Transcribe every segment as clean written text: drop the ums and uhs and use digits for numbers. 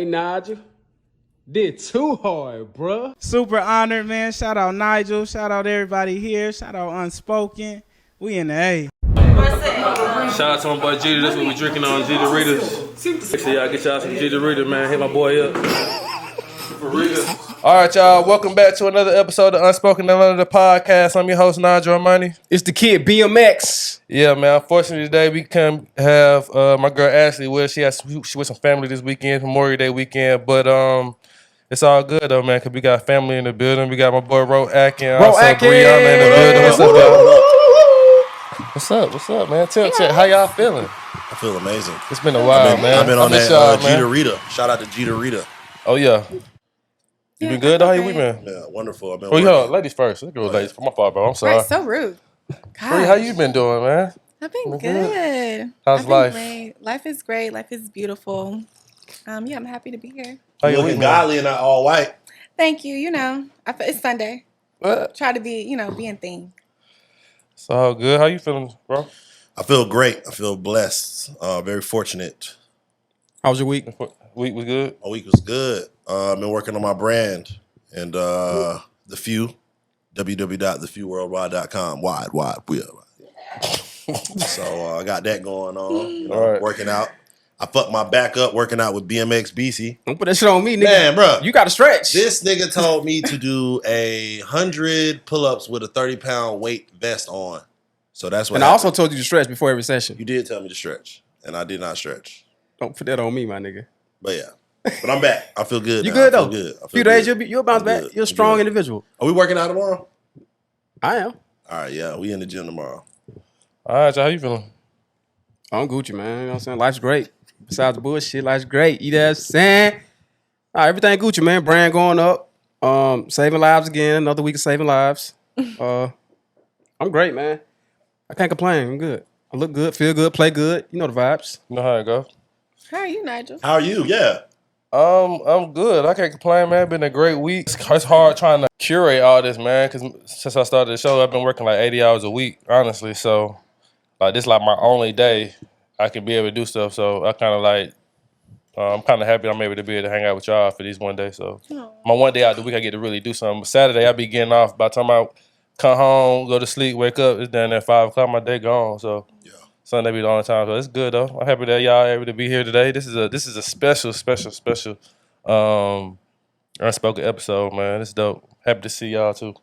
Hey, Nigel. Did too hard, bruh. Super honored, man. Shout out Nigel. Shout out everybody here. Shout out Unspoken. We in the A. Shout out to my boy Jeter. That's what we drinking on, Jeter Ritas. Make sure y'all get y'all some Jeter Rita, man. Hit my boy up. All right, y'all. Welcome back to another episode of Unspoken Atlanta, the podcast. I'm your host, Nigel Armani. It's the kid BMX. Yeah, man. Unfortunately, today we can have my girl Ashley with. She with some family this weekend, Memorial Day weekend. But it's all good though, man, because we got family in the building. We got my boy Akin, Akin. Breonna in the building. What's up, y'all? What's up, man? Tell how y'all feeling? I feel amazing. It's been a while, man. I've been on that Jeter Rita. Shout out to Jeter Rita. Oh yeah. You been good? How you been? Yeah, wonderful. I've been ladies first. Let's go with ladies. My fault, bro. I'm sorry. Right, so rude. Bree, how you been doing, man? I've been good. How's life? Great. Life is great. Life is beautiful. Yeah, I'm happy to be here. You looking godly and not all white. Thank you. You know, it's Sunday. What? Try to be, be in theme. It's all good. How you feeling, bro? I feel great. I feel blessed. Very fortunate. How was your week? Week was good? My week was good. I've been working on my brand and The Few, www.thefewworldwide.com. Wide. So I got that going on. All right. Working out. I fucked my back up working out with BMX BC. Don't put that shit on me, nigga. Man, bro. You got to stretch. This nigga told me to do 100 pull-ups with a 30-pound weight vest on. So that's what And I also told you to stretch before every session. You did tell me to stretch, and I did not stretch. Don't put that on me, my nigga. But yeah. But I'm back. I feel good. You now. good, though? I feel good. I feel Few good. days, you'll bounce back. Good. You're a strong individual. Are we working out tomorrow? I am. All right, yeah. We in the gym tomorrow. All right, so how you feeling? I'm Gucci, man. You know what I'm saying? Life's great. Besides the bullshit, life's great. You know what I'm saying? All right, everything Gucci, man. Brand going up. Saving lives again. Another week of saving lives. I'm great, man. I can't complain. I'm good. I look good, feel good, play good. You know the vibes. You know how it go? How are you, Nigel? How are you? Yeah. I'm good. I can't complain, man. Been a great week. It's hard trying to curate all this, man, because since I started the show, I've been working like 80 hours a week, honestly. So, like, this is like my only day I can be able to do stuff. So, I kind of like, I'm kind of happy I'm able to be able to hang out with y'all for these one day. So, my one day out the week, I get to really do something. But Saturday, I be getting off. By the time I come home, go to sleep, wake up, it's done at 5 o'clock, my day gone. So, yeah. Sunday be the only time. So, it's good, though. I'm happy that y'all able to be here today. This is a special Unspoken episode, man. It's dope. Happy to see y'all, too.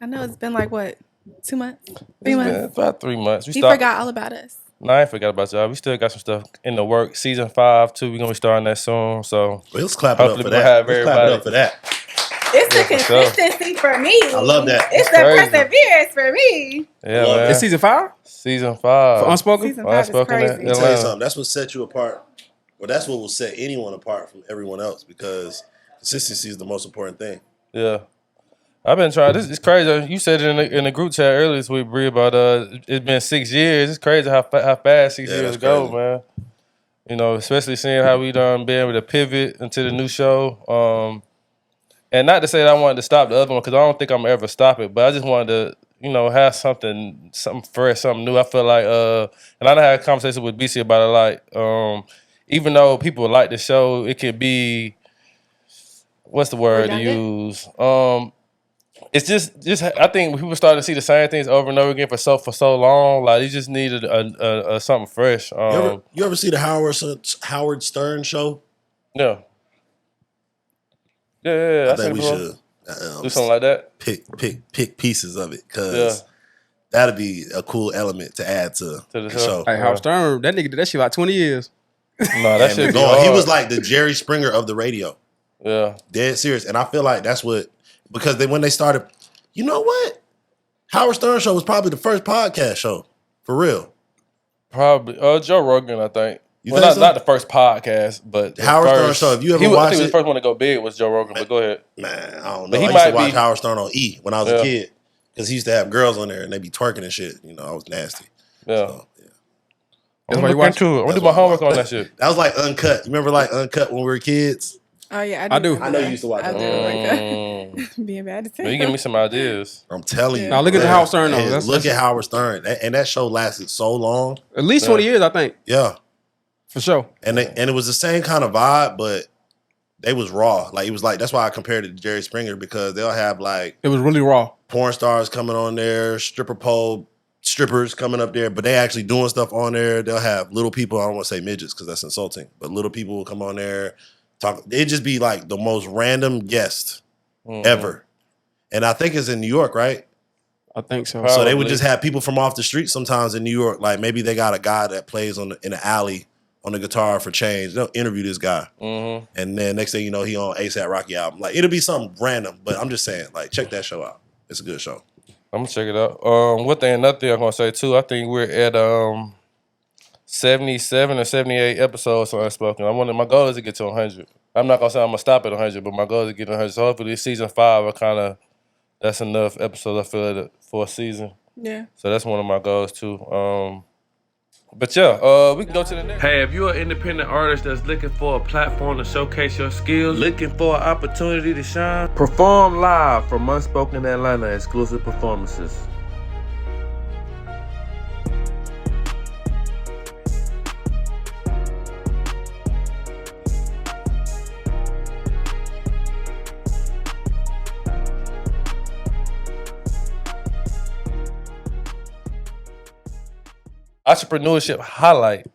I know it's been like, what, 2 months? 3 months? About 3 months. You forgot all about us. No, I ain't forgot about y'all. We still got some stuff in the work. Season 5, too. We're going to be starting that soon. So, well, let's clap it up for that. Let's clap it up for that. It's the consistency for me. I love that. It's the perseverance for me. Yeah, man. It's season 5? Season 5. For Unspoken? Season 5 is crazy. Let me tell you something. That's what set you apart. Well, that's what will set anyone apart from everyone else, because consistency is the most important thing. Yeah. I've been trying. This is crazy. You said it in the group chat earlier this week, Bree, about it's been 6 years. It's crazy how fast 6 years go, man. You know, especially seeing how we done been able to pivot into the new show. And not to say that I wanted to stop the other one, because I don't think I'm ever stop it, but I just wanted to, have something fresh, something new. I feel like, and I done had a conversation with BC about it, like, even though people like the show, it could be, what's the word to use? It's just I think when people start to see the same things over and over again for so long, like you just needed a something fresh. You ever see the Howard Stern show? Yeah. Yeah. I think we should do something like that. Pick pieces of it, because that'd be a cool element to add to the show. Hey, Howard Stern, that nigga did that shit like 20 years. No, that shit. He was like the Jerry Springer of the radio. Yeah. Dead serious. And I feel like that's what, because when they started, you know what? Howard Stern show was probably the first podcast show. For real. Probably. Joe Rogan, I think. Not the first podcast, but Howard Stern show. If you ever watched it, the first one to go big was Joe Rogan. But go ahead. Man, I don't know. I used to watch Howard Stern on E when I was a kid, because he used to have girls on there and they be twerking and shit. I was nasty. Yeah. So, I'm gonna look into it. I'm gonna do my homework on that shit. That was like Uncut. You remember like Uncut when we were kids? Oh yeah, I do. I know you used to watch I that. do like that. Being bad at You give me some ideas. I'm telling you. Now look at the Howard Stern though. Look at Howard Stern, and that show lasted so long. At least 20 years, I think. Yeah. For sure. And it was the same kind of vibe, but they was raw. Like it was like that's why I compared it to Jerry Springer because they'll have like It was really raw. porn stars coming on there, strippers coming up there, but they actually doing stuff on there. They'll have little people. I don't want to say midgets because that's insulting, but little people will come on there talk. It'd just be like the most random guest ever, and I think it's in New York, right? I think so. So they would just have people from off the street sometimes in New York. Like maybe they got a guy that plays in the alley on the guitar for change. They'll interview this guy. And then next thing you know, he on A$AP Rocky album. Like it'll be something random, but I'm just saying, like, check that show out. It's a good show. I'm gonna check it out. Another thing I'm gonna say too, I think we're at 77 or 78 episodes on Unspoken. My goal is to get to 100. I'm not gonna say I'm gonna stop at 100, but my goal is to get to 100. So hopefully season 5 that's enough episodes I feel for a season. Yeah. So that's one of my goals too. But yeah, we can go to the next. Hey, if you're an independent artist that's looking for a platform to showcase your skills, looking for an opportunity to shine, perform live from Unspoken Atlanta exclusive performances. Entrepreneurship highlight.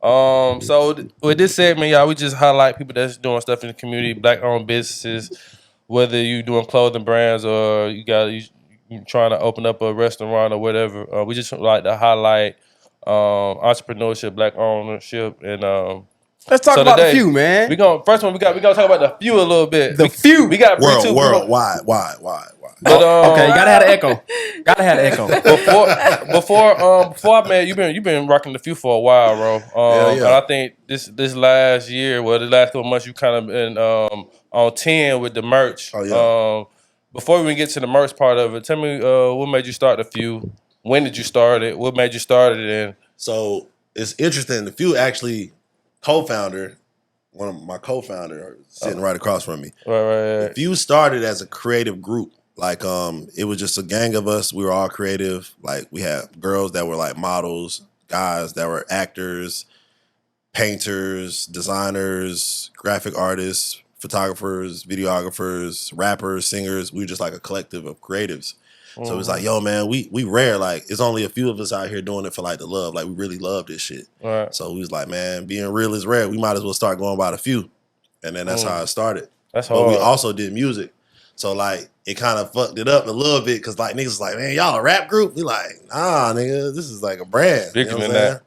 So with this segment, y'all, we just highlight people that's doing stuff in the community, black-owned businesses, whether you doing clothing brands or you trying to open up a restaurant or whatever. We just like to highlight entrepreneurship, black ownership, and let's talk about the few, man. We gonna talk about the few a little bit. Few. We got World. Why? But, okay, you gotta have the echo. Before I met you've been rocking the few for a while, bro. And I think this last year, the last couple months, you kind of been on 10 with the merch. Oh yeah. Before we even get to the merch part of it, tell me what made you start the few? When did you start it? What made you start it? And so it's interesting. The few actually co-founder, one of my co-founder sitting right across from me. Right. The few started as a creative group. Like it was just a gang of us. We were all creative. Like we had girls that were like models, guys that were actors, painters, designers, graphic artists, photographers, videographers, rappers, singers. We were just like a collective of creatives. So it was like, yo, man, we rare. Like it's only a few of us out here doing it for like the love. Like we really love this shit. Right. So we was like, man, being real is rare. We might as well start going by the few. And then that's how it started. That's hard. But we also did music. So like it kind of fucked it up a little bit because like niggas was like, man, y'all a rap group? We like, nah, nigga, this is like a brand. Bigger you know than what I'm saying? that.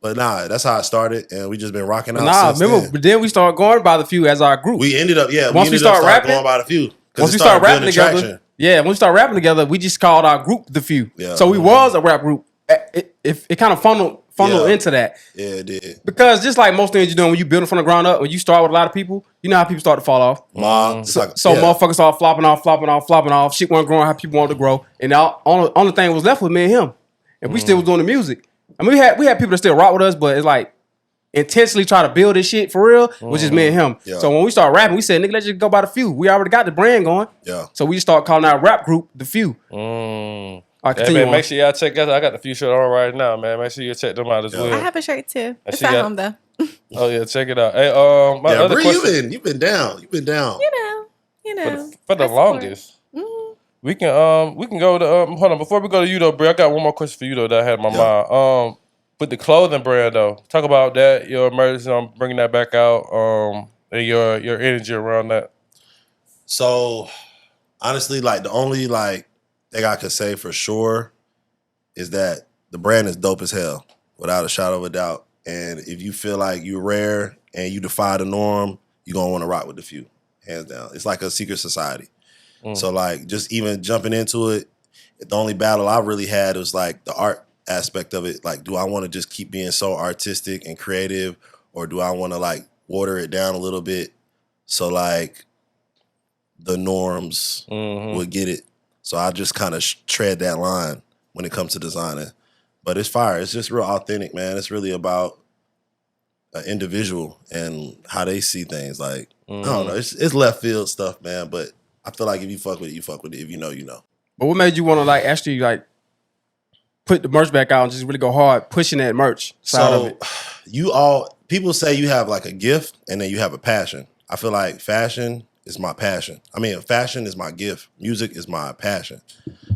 But nah, that's how it started, and we just been rocking out. But then we started going by the few as our group. We ended up, once we started rapping, going by the few. Once we started rapping together, when we started rapping together, we just called our group the few. Yeah. So we was a rap group. It kind of funneled into that. Yeah, it did. Because just like most things you're doing when you build from the ground up, when you start with a lot of people, you know how people start to fall off. Motherfuckers start flopping off. Shit wasn't growing how people wanted to grow. And the only thing was left with me and him. And we still was doing the music. I mean, we had people that still rock with us, but it's like intentionally try to build this shit for real, which is me and him. Yeah. So when we started rapping, we said, nigga, let's just go by the few. We already got the brand going. Yeah. So we just start calling our rap group the few. Hey, man, make sure y'all check out. I got the few shirt on right now, man. Make sure you check them out as well. I have a shirt too. It's at home though. Oh yeah, check it out. Hey, my other Bree, question. you've been down. You know. For the longest. We can go to hold on, before we go to you though, Bree, I got one more question for you though that I had in my mind. With the clothing brand though, talk about that, your merch, bringing that back out, and your energy around that. So honestly, like the only like thing I could say for sure is that the brand is dope as hell, without a shadow of a doubt. And if you feel like you're rare and you defy the norm, you're gonna want to rock with the few, hands down. It's like a secret society. So like just even jumping into it, the only battle I really had was like the art aspect of it. Like, do I want to just keep being so artistic and creative, or do I want to like water it down a little bit so like the norms would get it? So I just kind of tread that line when it comes to designing. But it's fire. It's just real authentic, man. It's really about an individual and how they see things. Like, I don't know. It's left field stuff, man. But I feel like if you fuck with it, you fuck with it. If you know, you know. But what made you want to like actually like put the merch back out and just really go hard pushing that merch side of it? People say you have like a gift and then you have a passion. I feel like fashion is my passion. I mean, fashion is my gift. Music is my passion.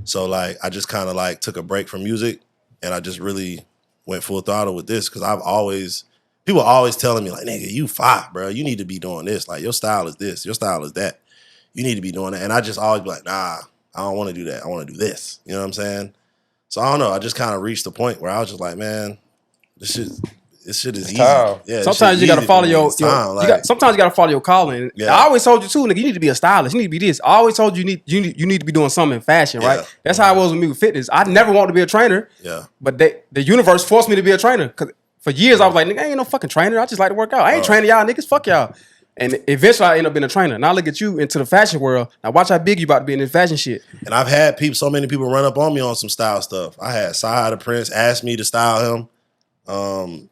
So like, I just kind of like took a break from music, and I just really went full throttle with this because people always telling me like, nigga, you fire, bro. You need to be doing this. Like, your style is this. Your style is that. You need to be doing that. And I just always be like, nah, I don't want to do that. I want to do this. You know what I'm saying? So I don't know. I just kind of reached the point where I was just like, man, this shit is easy. Time. Yeah, sometimes you gotta follow sometimes you gotta follow your calling. Yeah. I always told you too, nigga, you need to be a stylist. You need to be this. I always told you you need to be doing something in fashion, right? That's how it was with me with fitness. I never wanted to be a trainer. Yeah. But the universe forced me to be a trainer. Cause for years I was like, nigga, I ain't no fucking trainer. I just like to work out. I ain't training y'all niggas. Fuck y'all. And eventually I ended up being a trainer. Now look at you into the fashion world. Now watch how big you about to be in this fashion shit. And I've had so many people run up on me on some style stuff. I had Sahai the Prince ask me to style him.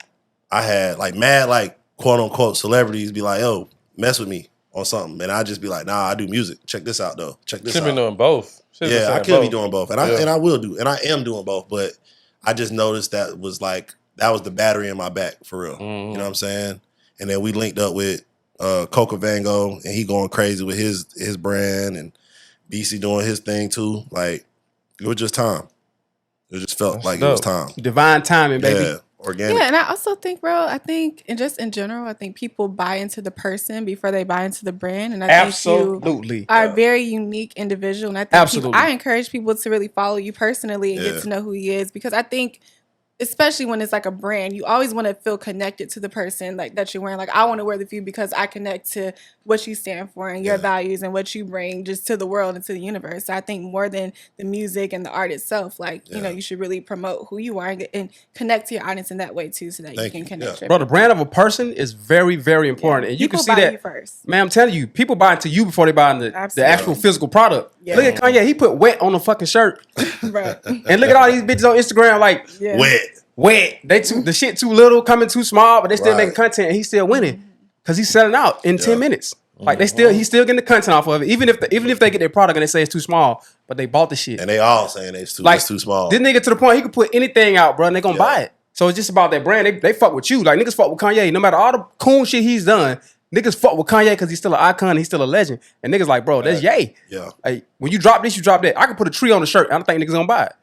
I had like mad like quote unquote celebrities be like, yo, mess with me on something. And I just be like, nah, I do music. Check this out though. Check this out. Should be doing both. Yeah, I could be doing both. And I will do. And I am doing both. But I just noticed that was the battery in my back for real. You know what I'm saying? And then we linked up with Coca Van Gogh, and he going crazy with his brand, and BC doing his thing too. Like, it was just time. It just felt like it was time. Divine timing, baby. Yeah. Organic. Yeah, and I also think, bro, and just in general, I think people buy into the person before they buy into the brand. And I think you are a very unique individual. And I think I encourage people to really follow you personally and get to know who he is, because I think, especially when it's like a brand, you always want to feel connected to the person like that you're wearing. Like, I want to wear the you because I connect to what you stand for and your values and what you bring just to the world and to the universe. So I think more than the music and the art itself, like, you know, you should really promote who you are and connect to your audience in that way too, so that you can connect. Bro, the brand of a person is very, very important. And you can see that. You first. Man, I'm telling you, people buy into you before they buy into the actual physical product. Yeah. Look at Kanye. He put wet on the fucking shirt. Right. And look at all these bitches on Instagram like, wet. The shit too little, coming too small, but they still making content and he's still winning because he's selling out in 10 minutes. Like he's still getting the content off of it, even if they get their product and they say it's too small, but they bought the shit. And they all saying it's too small. This nigga to the point he could put anything out, bro, and they gonna buy it. So it's just about that brand. They fuck with you. Like, niggas fuck with Kanye. No matter all the cool shit he's done, niggas fuck with Kanye because he's still an icon. He's still a legend. And niggas like, bro, that's yay. Yeah. Like, when you drop this, you drop that. I could put a tree on the shirt. I don't think niggas gonna buy it.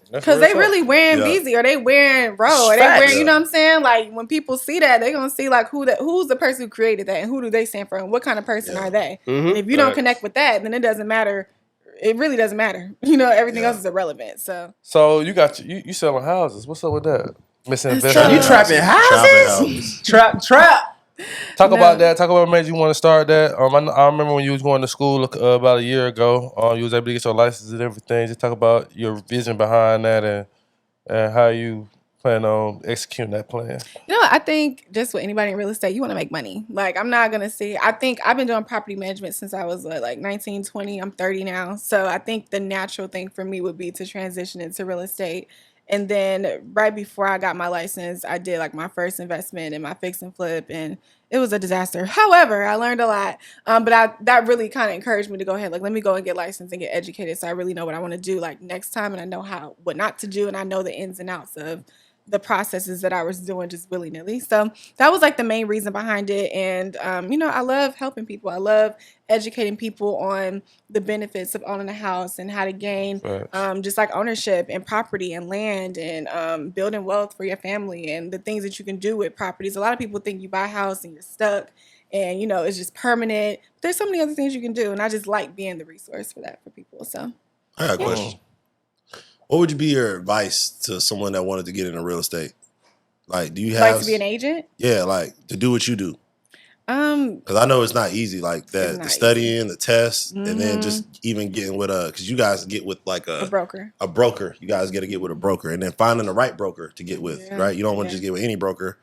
Because they really wearing Beezy or they wearing Ro or they wearing, you know what I'm saying? Like, when people see that, they gonna see like who's the person who created that and who do they stand for and what kind of person are they? And if you don't connect with that, then it doesn't matter. It really doesn't matter. You know, everything else is irrelevant. So you got you selling houses. What's up with that? Missing investment. You trapping houses? Trap. Talk about that. Talk about what made you want to start that. I remember when you was going to school about a year ago. You was able to get your license and everything. Just talk about your vision behind that and how you plan on executing that plan. You know, I think just with anybody in real estate, you want to make money. Like, I'm not gonna say. I think I've been doing property management since I was like 19, 20. I'm 30 now. So I think the natural thing for me would be to transition into real estate. And then right before I got my license, I did like my first investment in my fix and flip, and it was a disaster. However, I learned a lot. But that really kind of encouraged me to go ahead, like, let me go and get licensed and get educated, so I really know what I want to do like next time, and I know what not to do, and I know the ins and outs of the processes that I was doing just willy-nilly. So that was like the main reason behind it. And, you know, I love helping people. I love educating people on the benefits of owning a house and how to gain just like ownership and property and land and building wealth for your family and the things that you can do with properties. A lot of people think you buy a house and you're stuck and, you know, it's just permanent. There's so many other things you can do. And I just like being the resource for that for people. So I got a question. What would be your advice to someone that wanted to get into real estate? Like, do you have like to be an agent? Yeah, like to do what you do. Because I know it's not easy, like that. The studying, the tests, and then just even getting with because you guys get with like a broker. A broker. You guys got to get with a broker, and then finding the right broker to get with. Right? You don't want to just get with any broker.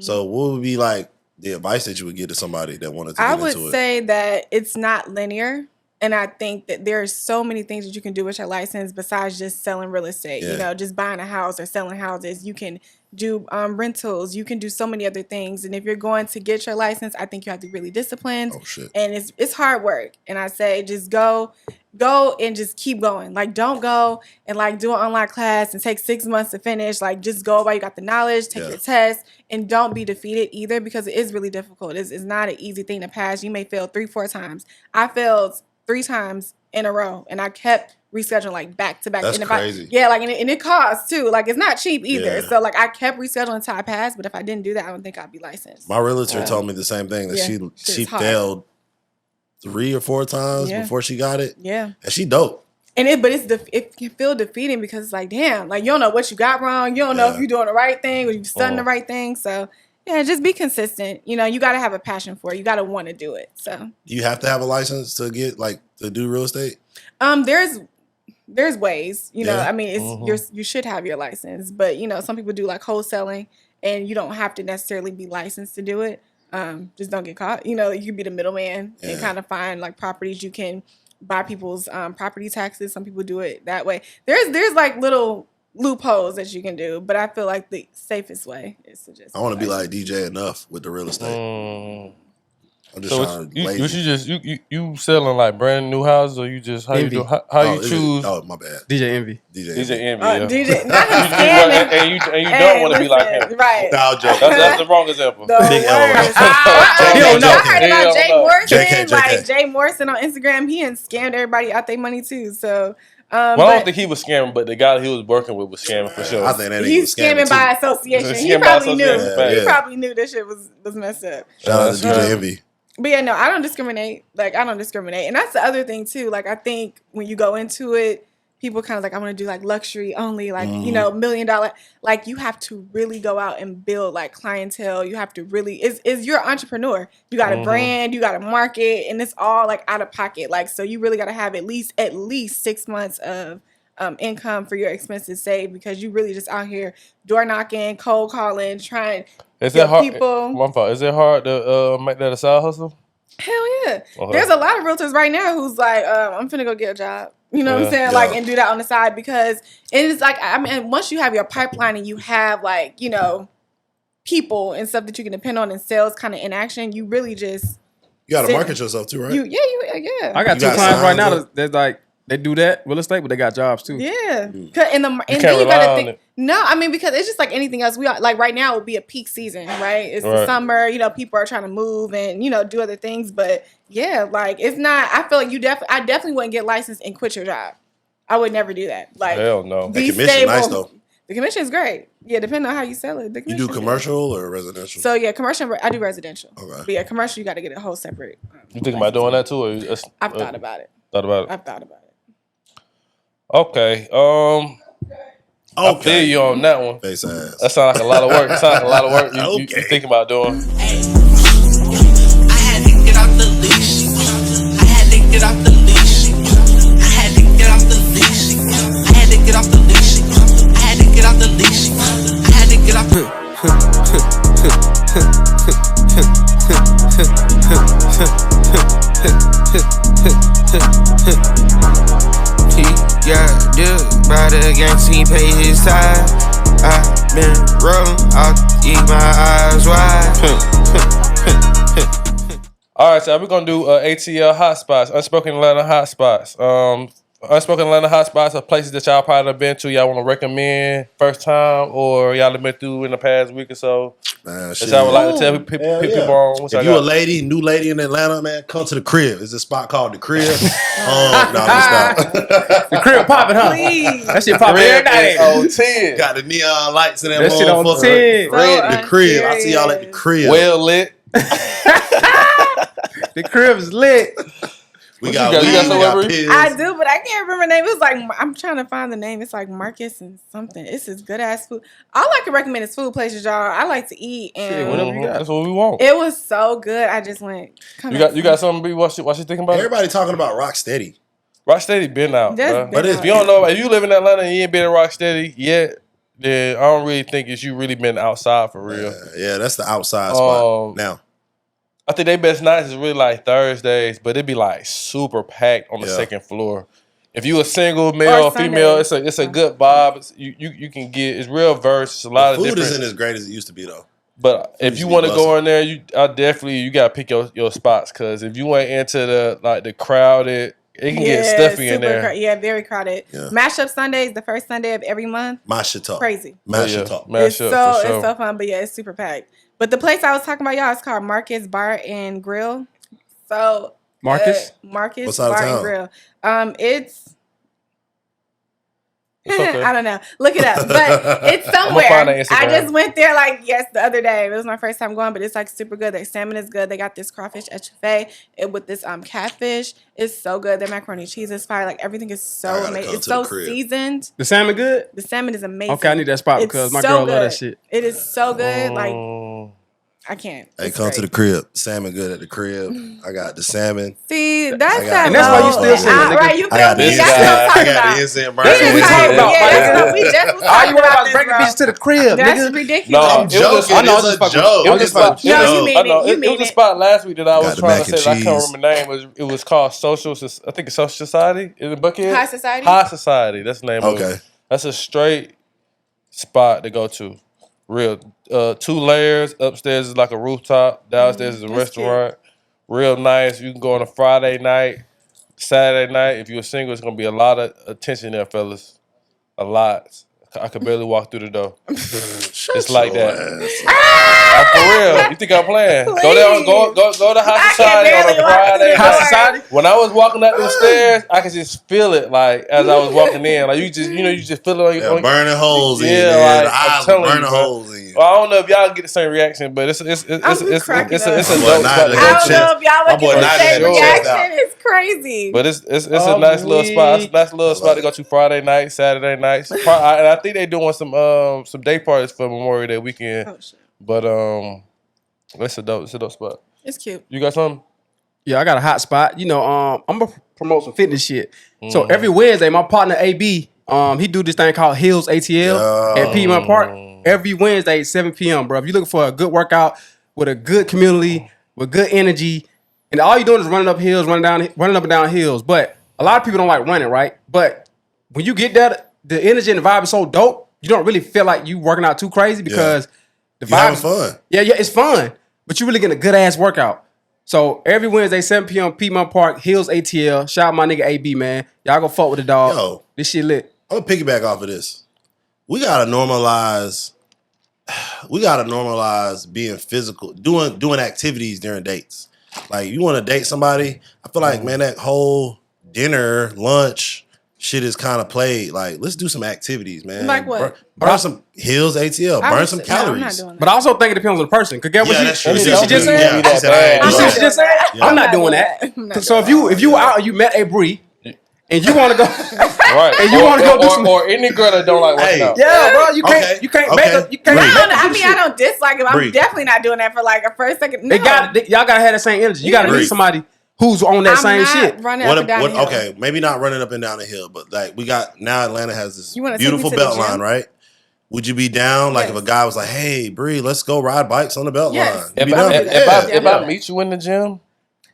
So, what would be like the advice that you would give to somebody that wanted to get into it? I would say that it's not linear. And I think that there are so many things that you can do with your license besides just selling real estate. You know, just buying a house or selling houses. You can do rentals. You can do so many other things. And if you're going to get your license, I think you have to be really disciplined. Oh, shit. And it's hard work. And I say just go go and just keep going. Like, don't go and like do an online class and take 6 months to finish. Like, just go while you got the knowledge, take your test, and don't be defeated either, because it is really difficult. It's not an easy thing to pass. You may fail 3-4 times. I failed 3 times in a row, and I kept rescheduling like back to back. That's and crazy. And it costs too. Like, it's not cheap either. Yeah. So like, I kept rescheduling until I passed. But if I didn't do that, I don't think I'd be licensed. My realtor told me the same thing, that she failed 3 or 4 times before she got it. Yeah, and she dope. And it can feel defeating, because it's like, damn, like, you don't know what you got wrong. You don't know if you're doing the right thing or you're studying the right thing. So yeah, just be consistent. You know, you got to have a passion for it. You got to want to do it. So Do you have to have a license to get to do real estate? There's ways, you know. Yeah. I mean, you should have your license, but you know, some people do like wholesaling, and you don't have to necessarily be licensed to do it. Just don't get caught. You know, you can be the middleman and kind of find like properties. You can buy people's property taxes. Some people do it that way. There's like little loopholes that you can do, but I feel like the safest way is to just. I want to be like DJ Enough with the real estate. I'm just trying to you selling like brand new houses, or you just how Envy. you do how you choose? Oh, my bad. DJ Envy. DJ Envy. DJ, not him scamming. and you don't want to be like him. Right. No, I'm joking. That's the wrong example. The Big L. worst. He don't know. I heard about Jay Morrison. JK. Like Jay Morrison on Instagram, he and scammed everybody out their money too. So, I don't think he was scamming, but the guy he was working with was scamming for sure. I think that he's scamming by association. He Scamming by probably knew. association. He probably knew this shit was messed up. Shout out to DJ Envy. But yeah, no, I don't discriminate. Like, I don't discriminate. And that's the other thing too. Like, I think when you go into it, people kind of like, I want to do like luxury only, like, you know, $1 million. Like, you have to really go out and build like clientele. You have to really, you're an entrepreneur. You got a brand, you got a market, and it's all like out of pocket. Like, so you really got to have at least 6 months of income for your expenses saved, because you really just out here door knocking, cold calling, trying to get people. One fault. Is it hard to make that a side hustle? Hell yeah. There's a lot of realtors right now who's like, I'm finna go get a job. You know what I'm saying? Yeah. Like, and do that on the side, because it's like, I mean, once you have your pipeline and you have like, you know, people and stuff that you can depend on, and sales kind of in action, you really just. You got to market yourself too, right? Yeah. I got 2 clients right now that's like, they do that real estate, but they got jobs too. Yeah. And then you gotta think. No, I mean, because it's just like anything else. We are, like right now would be a peak season, right? It's the summer. You know, people are trying to move and, you know, do other things. But yeah, like, it's not. I feel like I definitely wouldn't get licensed and quit your job. I would never do that. Like, hell no. The commission nice though. The commission is great. Yeah, depending on how you sell it. You do commercial or residential? So yeah, commercial. I do residential. Okay. But yeah, commercial, you got to get a whole separate. You think about doing that too? Or I've thought about it. Thought about it. I've thought about it. Okay. I feel you on that one. Face ass. That sounds like a lot of work. You think about doing. I had to get off the leash. I had to get off the leash. I had to get off the leash. I had to get off the leash. I had to get off the leash. I had to get off the He got dipped by the gangsta, he paid his time. I been rolling, I'll eat my eyes wide. All right, so we're gonna do ATL hotspots, Unspoken Atlanta hotspots. Unspoken Atlanta hotspots are places that y'all probably have been to. Y'all want to recommend first time, or y'all have been through in the past week or so. Man, That y'all would like to tell people on. If you a lady, new lady in Atlanta, man, come to the crib. There's a spot called the crib. No, stop. The crib popping, huh? Please. That shit popping every night. on 10. Got the neon lights in that That shit on motherfucker. 10. The crib. I see y'all at the crib. Well lit. The crib is lit. we got you got weed, some we got memory? pills. I do, but I can't remember the name. It's like, I'm trying to find the name. It's like Marcus and something. It's this good ass food. All I can recommend is food places, y'all. I like to eat, and whatever you got. That's what we want. it was so good. I just went. You got something to be what you thinking about? Everybody talking about Rocksteady. Rocksteady been out, That's bro. been But if you don't know, if you live in Atlanta and you ain't been in Rocksteady yet, then I don't really think it's you really been outside for real. Yeah, that's the outside spot now. I think they best nights is really like Thursdays, but it'd be like super packed on the second floor. If you a single male or female, it's a good vibe. You can get, it's real verse. It's a lot of Food different. isn't as great as it used to be though. But if you want to go in there, you gotta pick your spots, because if you ain't into the crowded It can get stuffy in there. Yeah, very crowded. Yeah. Mashup Sundays, the first Sunday of every month. My shit talk. Crazy. My shit talk. It's so fun, but yeah, it's super packed. But the place I was talking about, y'all, it's called Marcus Bar and Grill. So Marcus? Marcus What's out of Bar town? and Grill. It's okay. I don't know. Look it up, but it's somewhere. find it on Instagram. I just went there the other day. It was my first time going, but it's like super good. Their salmon is good. They got this crawfish etouffee with this catfish. It's so good. Their macaroni and cheese is fire. Like everything is so amazing. It's so seasoned. The salmon good? The salmon is amazing. Okay, I need that spot because my girl love that shit. It is so good. Like I can't. Hey, come to the crib. Salmon good at the crib. I got the salmon. See, that's that. And that's why you still saying that. Right, you feel got me? the That's what I'm talking I got about. the instant That's what we burger. talking about. Yeah, that's what we just was All talking you worry about about is this, bringing bro. bitches to the crib, That's nigga. ridiculous. No, I'm joking. I know, It's it's a fucking- joke. it was It's fucking- a No, joke. you mean I know. it. You It mean was a it. spot last week that I was Got the trying mac to and say. I can't cheese. remember the name. It was called I think it's Social Society in the Buckhead. High Society? High Society. That's the name of Okay. it. That's a straight spot to go to. Real 2 layers. Upstairs is like a rooftop. Downstairs is a That's restaurant. Real nice. You can go on a Friday night, Saturday night. If you're single, it's gonna be a lot of attention there, fellas. A lot. I could barely walk through the door. It's like that. I'm for real. You think I'm playing? Go there. Go to High I Society can on a barely walk Friday. through the High door. Society? When I was walking up the stairs, I could just feel it, like as I was walking in. Like you just feel it on your. Yeah, burning holes in you. Yeah, Man. like, The I'm eyes telling burning you, bro. holes in you. Well, I don't know if y'all get the same reaction, but it's a cracking dope up. spot. I don't know if y'all My look boy at the Nigel same had his chest out. reaction. It's crazy. But it's a nice little spot. It's a nice little spot to go to Friday night, Saturday nights. And I think they're doing some day parties for Memorial Day weekend. Oh shit, But it's a dope spot. it's cute. You got something? Yeah, I got a hot spot. You know, I'm gonna promote some fitness shit. So every Wednesday, my partner AB, he do this thing called Hills ATL at Piedmont Park. Every Wednesday, 7 p.m., bro. If you're looking for a good workout with a good community, with good energy, and all you're doing is running up hills, running up and down hills. But a lot of people don't like running, right? But when you get there, the energy and the vibe is so dope, you don't really feel like you working out too crazy because the You vibe having is fun. Yeah, it's fun. But you really getting a good ass workout. So every Wednesday, 7 p.m., Piedmont Park, Hills ATL. Shout out my nigga AB, man. Y'all go fuck with the dog. Yo. This shit lit. I'm gonna piggyback off of this. We gotta normalize being physical, doing activities during dates. Like you want to date somebody, I feel like man, that whole dinner, lunch shit is kind of played. Like let's do some activities, man. Like what? Burn some Hills ATL. Burn some I'm not calories. doing that. But I also think it depends on the person. Cause get what Yeah, that's true. she Yeah, just yeah, said? she said, I ain't You see doing what she just said? Yeah. I'm not doing that. So if you were out and you met a Bree and you want to go, Right. And you wanna go do some- or any girl that don't like working Hey. out. yeah, bro, you can't Okay. you can't Okay. make a you can't. Bree. make I a don't. I mean, I don't dislike it. But I'm Bree. definitely not doing that for like a first second. No. Y'all gotta have that same energy. You gotta Bree. meet somebody who's on that I'm same not shit. running up and down the hill. Okay, maybe not running up and down the hill, but like we got now Atlanta has this You wanna take me beautiful to the belt line, gym? right? Would you be down? Like Yes. if a guy was like, "Hey, Bree, let's go ride bikes on the belt Yes. line." You If be down? if Yeah. I meet you in the gym,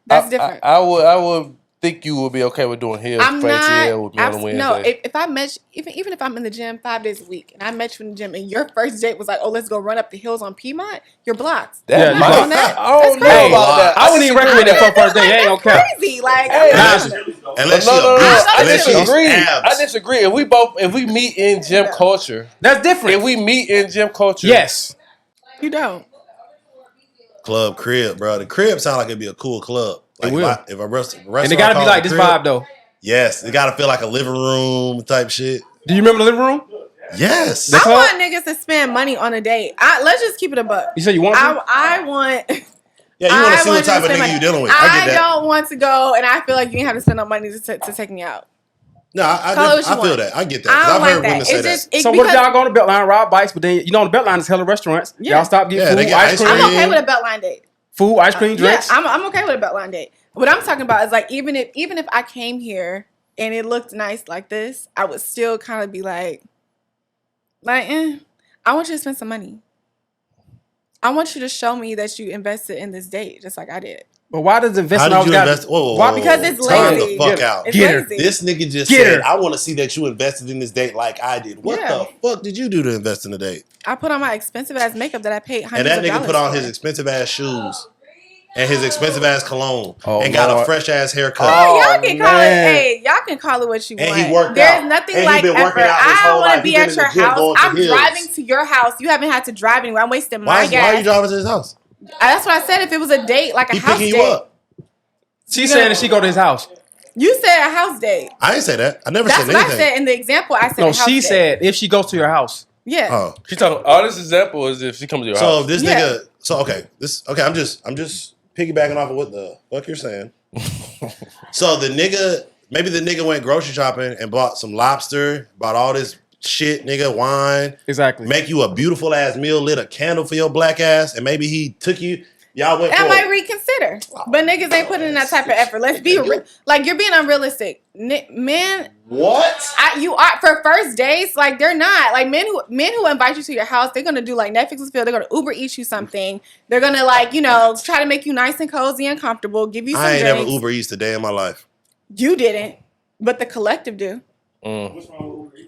That's different. I would think you would be okay with doing heels I'm for ATL with me on a not. Wednesday. No, if I met you, even if I'm in the gym 5 days a week and I met you in the gym and your first date was like, oh, let's go run up the hills on Piedmont, you're blocked. That Yeah, might- you doing that. I don't That's know crazy. about that. I wouldn't even recommend that for first date. It ain't gonna count. Crazy, like Hey, I'm not nah. doing that. Unless No, she no, no. a beast. I Unless she disagree. abs. I disagree. If we meet in gym culture, That's different. if we meet in gym culture, Yes. You don't. Club crib, bro. The crib sound like it'd be a cool club. Like It will. if a restaurant And it gotta be called like the this crib, vibe though. Yes, it gotta feel like a living room type shit. Do you remember the living room? Yes. I club? want niggas to spend money on a date. Let's just keep it a buck. You said you want to? I want. Yeah, you want to see what want type of spend nigga money. you dealing with. I I get that. don't want to go, and I feel like you ain't have to spend no money to take me out. No, I Call it what you feel want. that. I get that. I 'Cause don't I've like heard that. women say It's that. just So what if y'all go on the Beltline, ride bikes, but then you know on the Beltline is hella restaurants. Yeah. Y'all stop get Yeah, food, they get ice ice cream, I'm okay cream. with a Beltline date. food, ice cream, drinks. Yeah, I'm okay with a Beltline date. What I'm talking about is like even if I came here and it looked nice like this, I would still kind of be like, I want you to spend some money. I want you to show me that you invested in this date, just like I did. But why does How investment did always you got? invest? Whoa, Why? Because it's Time lazy. the fuck out. It's Get her. lazy. This nigga just Get said, her. I want to see that you invested in this date like I did. What Yeah. the fuck did you do to invest in the date? I put on my expensive ass makeup that I paid And hundreds that of nigga dollars put on for. his expensive ass shoes and his expensive ass cologne and got a fresh ass haircut. Y'all can call it. Hey, y'all can call it what you want. He worked There's out. nothing And like he been working effort. out his I whole don't want life. to be He been at in your the gym house. going to I'm hills. driving to your house. You haven't had to drive anywhere. I'm wasting my gas. Why are you driving to his house? That's what I said. If it was a date, like a He house picking date. you up. She's saying that she go to his house. You said a house date. I didn't say that. I never That's said what anything. I said in the example. I said No, a house she date. said if she goes to your house. Yeah. Oh, She talking. All this example is if she comes to your so house. if this Yeah. nigga. So okay, I'm just piggybacking off of what the fuck you're saying. So maybe the nigga went grocery shopping and bought some lobster, bought all this shit, nigga, wine. Exactly. Make you a beautiful ass meal, lit a candle for your black ass, and maybe he took you. Y'all went. I for might reconsider, but niggas ain't putting in that type of effort. Let's be like you're being unrealistic, men. What? You are for first dates. Like they're not like men who invite you to your house. They're gonna do like Netflix and chill. They're gonna Uber eat you something. They're gonna try to make you nice and cozy and comfortable. Give you some I ain't drinks. never Uber Eats a day in my life. You didn't, but the collective do.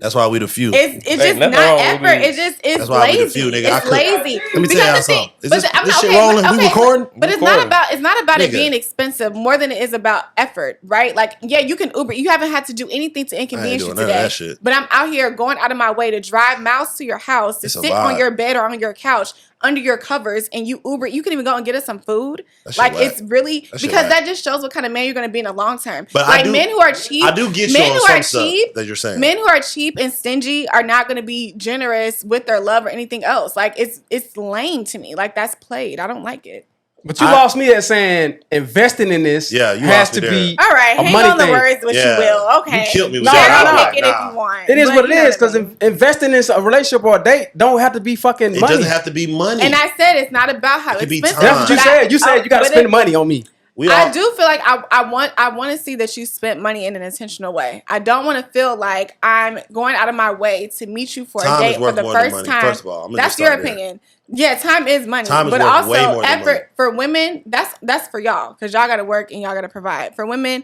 That's why we the few. It's just nothing not wrong with effort. Uber It's just it's That's why we the lazy. few, nigga. I It's could- lazy. Let me tell y'all something. Is this shit rolling? We recording? But it's Recording. not about it Nigga. being expensive more than it is about effort, right? Like, yeah, you can Uber. You haven't had to do anything to inconvenience you doing none of today. that shit. But I'm out here going out of my way to drive miles to your house, to It's a sit on vibe. your bed or on your couch under your covers, and you Uber. You can even go and get us some food. That shit Like whack. it's really That shit because whack. that just shows what kind of man you're going to be in the long term. But like men who are cheap, I do get you men on who some are stuff cheap that you're saying. Men who are cheap and stingy are not going to be generous with their love or anything else. Like it's lame to me. Like that's played. I don't like it. But you lost me at saying investing in this Yeah, you has lost me to there. be All right, a hang money on the thing. words what Yeah. you will. Okay, You killed me with No, that. no, I no. was Pick it like, if nah. you want. It is But what it you know is because I mean. investing in a relationship or a date don't have to be fucking It money. doesn't have to be money. And I said it's not about how It could be expensive. time. That's what you but said. You said you got to but spend money on me. I do feel like I want to see that you spent money in an intentional way. I don't want to feel like I'm going out of my way to meet you for Time a is date for worth the more than first money. time. First of all, I'm gonna That's just your start there. opinion. Yeah, time is money, Time is but worth also way more than money. effort for women. That's for y'all because y'all got to work and y'all got to provide. For women,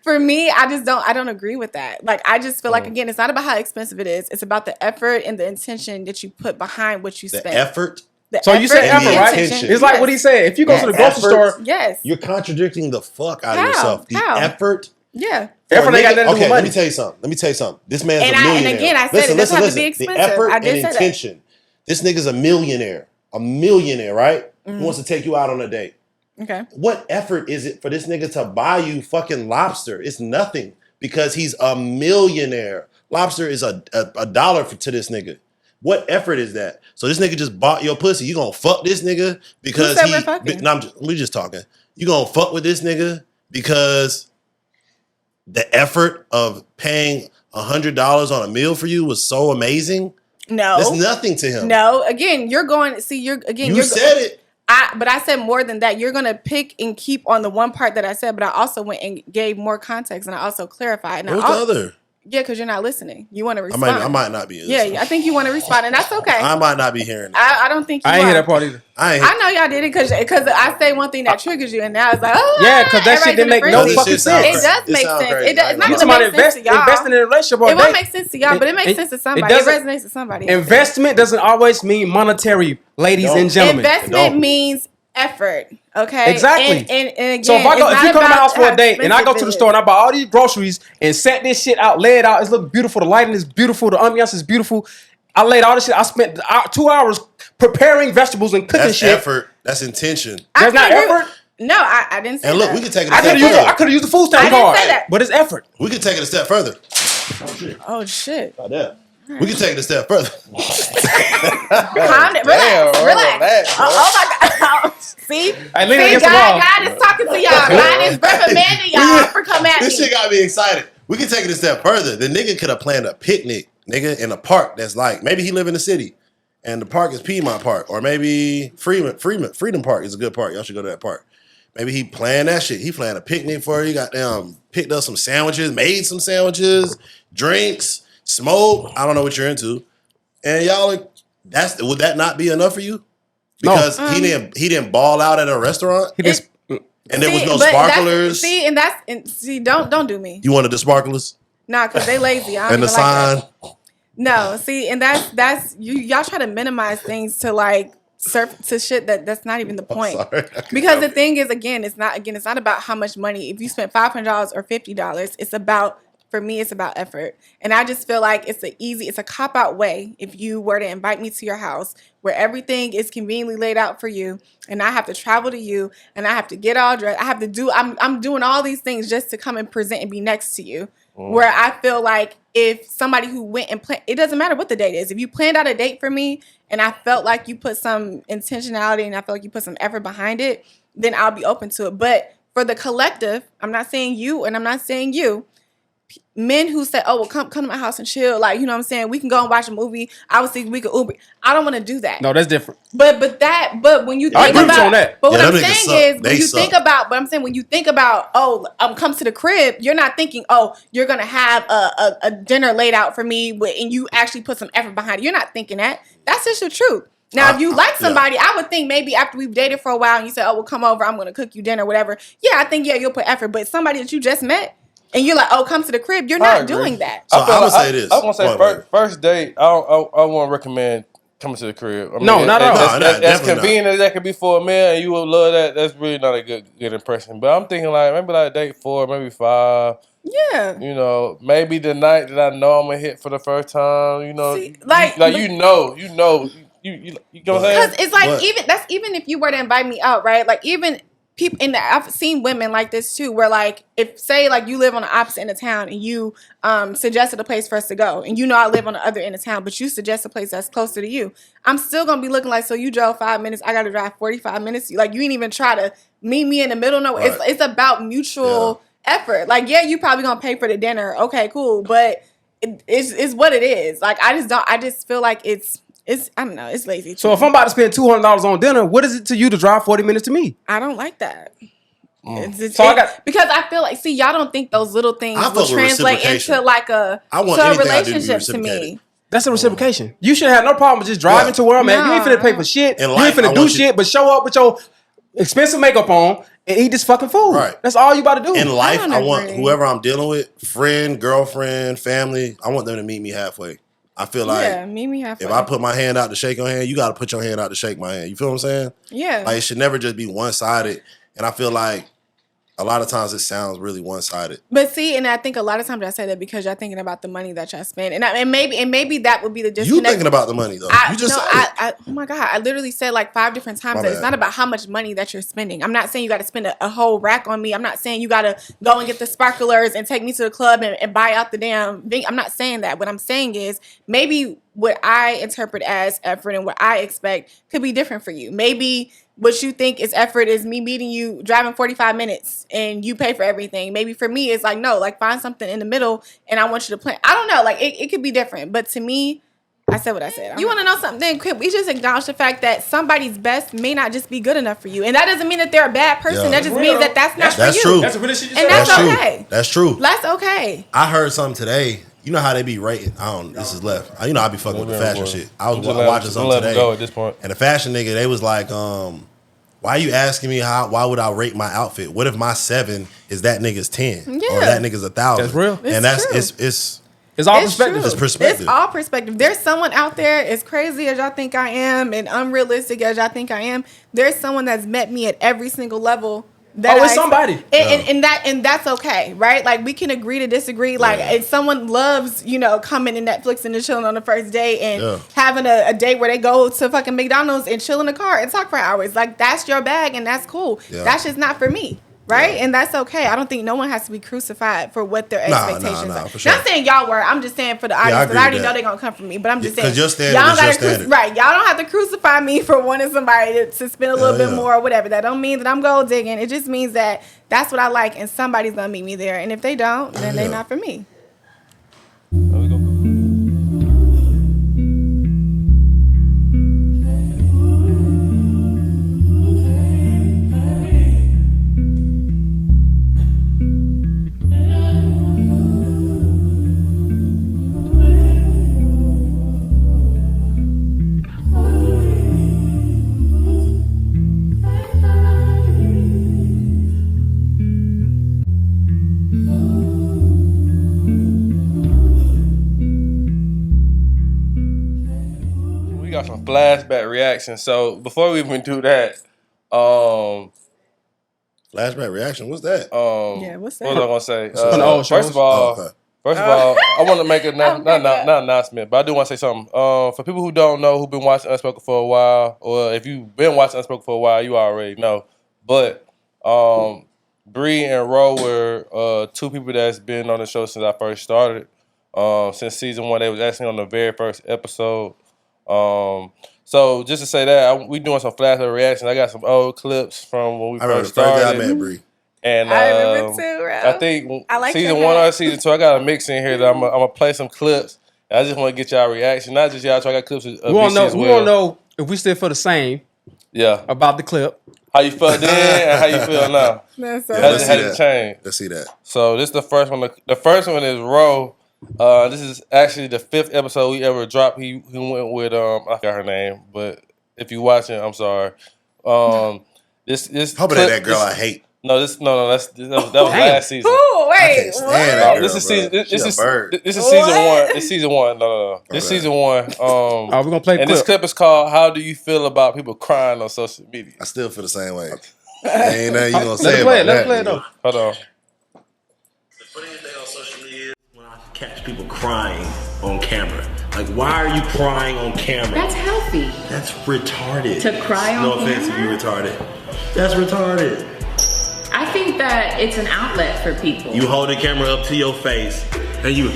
for me, I don't agree with that. Like I just feel like again, it's not about how expensive it is. It's about the effort and the intention that you put behind what you The spend. effort. So you said and effort, the right? intention. It's like what he said. If you go to the grocery store, Yes. You're contradicting the fuck out of How? yourself. The How? effort. Yeah. effort ain't got nothing to do with Okay, let money. me tell you something. This man's And a millionaire. again, I said it doesn't have to be The expensive. effort I and did say that. intention. This nigga's a millionaire. A millionaire, right? Mm-hmm. Who wants to take you out on a date. Okay. What effort is it for this nigga to buy you fucking lobster? It's nothing because he's a millionaire. Lobster is a dollar to this nigga. What effort is that? So this nigga just bought your pussy. You gonna fuck this nigga because Who said we're fucking? we just talking. You gonna fuck with this nigga because the effort of paying $100 on a meal for you was so amazing? No. That's nothing to him. No. Again, you're going. See, You said it. But I said more than that. You're gonna pick and keep on the one part that I said, but I also went and gave more context and I also clarified. And What's the other? Yeah, because you're not listening. You want to I respond. might not be. Yeah, I think you want to respond, and that's okay. I might not be hearing it. I don't think you I ain't are. hear that part either. I know y'all did it because I say one thing that triggers you, and now it's like, oh, Yeah, because that shit didn't make no everybody's in a fucking frenzy. sense. It does make sound sense. crazy. It's not You gonna talking about make sense to y'all. investing in a relationship or a It won't date. make sense to y'all, but it makes sense to somebody. It doesn't- resonates to somebody. Investment doesn't always mean monetary, ladies Don't. and gentlemen. Investment means effort. Okay. Exactly. And again, So if you it's come to not my house about for how a date and I go expensive to the it store is. and I buy all these groceries and set this shit out, lay it out, it's looking beautiful, the lighting is beautiful, the ambiance is beautiful. I laid all this shit. I spent 2 hours preparing vegetables and cooking That's shit. effort. That's intention. That's not I agree effort. No, I didn't say And look, that. we can take it a I step could have further. used the food stamp I didn't card, say that. but it's effort. We can take it a step further. Oh shit! Like that. We can take it a step further. Calm down. Relax. Oh my God. See? Hey, lean See, against the wall. God is talking to y'all. God is reprimanding y'all for coming at me. This shit got me excited. We can take it a step further. The nigga could have planned a picnic, nigga, in a park that's like, maybe he live in the city and the park is Piedmont Park, or maybe Freedom Park is a good park. Y'all should go to that park. Maybe he planned that shit. He planned a picnic for you. Got picked up some sandwiches, made some sandwiches, drinks, smoke. I don't know what you're into. And y'all, would that not be enough for you? Because he didn't ball out at a restaurant. He just And there was no but sparklers. Don't do me. You wanted the sparklers Nah, because they lazy. I don't and the even like sign. that. No, see, and that's y'all try to minimize things to like to shit that's not even the point. Sorry. Because the thing is, it's not about how much money. If you spend $500 or $50, it's about, for me, it's about effort. And I just feel like it's a cop-out way if you were to invite me to your house where everything is conveniently laid out for you and I have to travel to you and I have to get all dressed. I'm doing all these things just to come and present and be next to you. Where I feel like if somebody who went and planned, it doesn't matter what the date is. If you planned out a date for me and I felt like you put some intentionality and I felt like you put some effort behind it, then I'll be open to it. But for the collective, I'm not saying you and I'm not saying you, men who say, oh, well, come to my house and chill. Like, you know what I'm saying? We can go and watch a movie. I was thinking we could Uber. I don't want to do that. No, that's different. But when you think about, on that. But what I'm saying is, when you think about, come to the crib, you're not thinking, oh, you're going to have a dinner laid out for me and you actually put some effort behind it. You're not thinking that. That's just the truth. Now, if you like somebody, I would think maybe after we've dated for a while and you say, oh, well, come over, I'm going to cook you dinner, whatever. Yeah, I think, you'll put effort. But somebody that you just met, and you're like, oh, come to the crib. You're not doing that. So I would say this. I want to say first date, I won't recommend coming to the crib. I mean, not at all. As convenient as that could be for a man, and you would love that. That's really not a good impression. But I'm thinking maybe date 4, maybe 5. Yeah. You know, maybe the night that I know I'm gonna hit for the first time. You know, See, you know what I'm saying? Because it's like even if you were to invite me out, right? Like even people I've seen women like this too, where like if say like you live on the opposite end of town and you suggested a place for us to go, and I live on the other end of town, but you suggest a place that's closer to you, I'm still gonna be looking like, so you drove 5 minutes, I gotta drive 45 minutes. Like you ain't even try to meet me in the middle. No, right. It's about mutual effort. Like you probably gonna pay for the dinner. Okay, cool, but it's what it is. Like I just feel like it's I don't know. It's lazy. So if I'm about to spend $200 on dinner, what is it to you to drive 40 minutes to me? I don't like that. Because I feel like, y'all don't think those little things will translate into like a relationship to me. That's a reciprocation. You should have no problem with just driving to where I'm at. You ain't finna pay for shit. You ain't finna do shit, but show up with your expensive makeup on and eat this fucking food. Right. That's all you about to do. In life, I want whoever I'm dealing with, friend, girlfriend, family, I want them to meet me halfway. I feel like meet me halfway. If I put my hand out to shake your hand, you got to put your hand out to shake my hand. You feel what I'm saying? Yeah. Like it should never just be one-sided. And I feel like a lot of times it sounds really one-sided. But see, and I think a lot of times I say that because y'all thinking about the money that y'all spend, and maybe that would be the disconnect. You thinking about the money though? Oh my God, I literally said like 5 different times that it's not about how much money that you're spending. I'm not saying you got to spend a whole rack on me. I'm not saying you got to go and get the sparklers and take me to the club and buy out the damn thing. I'm not saying that. What I'm saying is maybe what I interpret as effort and what I expect could be different for you. Maybe what you think is effort is me meeting you, driving 45 minutes, and you pay for everything. Maybe for me, it's like, no, like find something in the middle, and I want you to plan. I don't know. Like, it could be different. But to me, I said what I said. You want to know something? Could we just acknowledge the fact that somebody's best may not just be good enough for you? And that doesn't mean that they're a bad person. That just means that that's not for you. True. That's really shit you said. And that's okay. That's true. That's okay. I heard something today. You know how they be rating? This is left. I be fucking with the fashion shit. I was watching something today. Go at this point. And the fashion nigga, they was like, why are you asking me why would I rate my outfit? What if my 7 is that nigga's 10? Or that nigga's 1,000? That's real. And it's all perspective. It's perspective. It's all perspective. There's someone out there, as crazy as y'all think I am and unrealistic as y'all think I am, there's someone that's met me at every single level. It's somebody. And that's okay, right? Like, we can agree to disagree. Like, if someone loves, coming and Netflix and chilling on the first day and having a date where they go to fucking McDonald's and chill in the car and talk for hours. Like, that's your bag and that's cool. Yeah. That's just not for me. Right? Yeah. And that's okay. I don't think no one has to be crucified for what their expectations are. For sure. Not saying y'all were. I'm just saying for the audience, because I already know they're going to come from me. But I'm just saying. Because your standard right. Y'all don't have to crucify me for wanting somebody to spend a little bit more or whatever. That don't mean that I'm gold digging. It just means that that's what I like and somebody's going to meet me there. And if they don't, then they're not for me. flashback reaction. So before we even do that, Flashback reaction. What's that? What's that? What was I gonna say? First of all, I want to make a not announcement, but I do want to say something. For people who don't know, who've been watching Unspoken for a while, or if you've been watching Unspoken for a while, you already know. But Bree and Ro were two people that's been on the show since I first started. Since season 1, they was actually on the very first episode. So just to say that, we doing some flashback reactions. I got some old clips from when we first started. I met Bree. And I remember too, bro. I think like season 1 or season 2, I got a mix in here that I'm gonna play some clips. And I just want to get y'all reaction, not just y'all. So I got clips of we want to know if we still feel the same. Yeah. About the clip. How you felt then and how you feel now. That's so Has it changed? Let's see that. So this is the first one. The first one is Ro. This is actually the 5th episode we ever dropped. He went with I forgot her name, but if you watching, I'm sorry. This Hoping that girl I hate. No, that was last season. Ooh, wait, what? This is season. This is season 1. It's season 1. No. This is season 1. We're gonna play. And this clip is called "How Do You Feel About People Crying on Social Media?" I still feel the same way. Ain't nothing you gonna say about that. Let's play it though. Hold on. The funniest thing on social media is when I catch people crying on camera. Like, why are you crying on camera? That's healthy. That's retarded. To cry on camera? No offense if you're retarded. That's retarded. I think that it's an outlet for people. You hold the camera up to your face and you,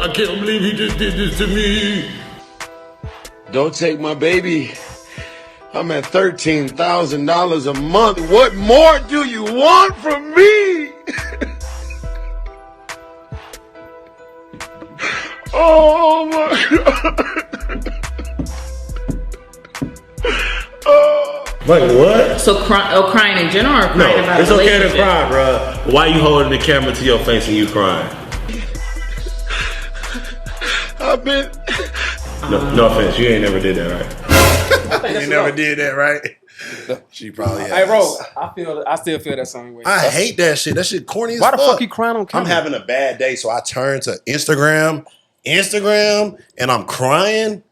I can't believe he just did this to me. Don't take my baby. I'm at $13,000 a month. What more do you want from me? Oh my God. Like what? So crying in general or crying about it's a okay to relationship? cry, bro. Why you holding the camera to your face and you crying? I've been... No offense, you ain't never did that, right? You never did that, right? She probably has. Hey, bro, I still feel that same way. I hate that shit. That shit corny as Why fuck. the fuck you crying on camera? I'm having a bad day, so I turn to Instagram, and I'm crying.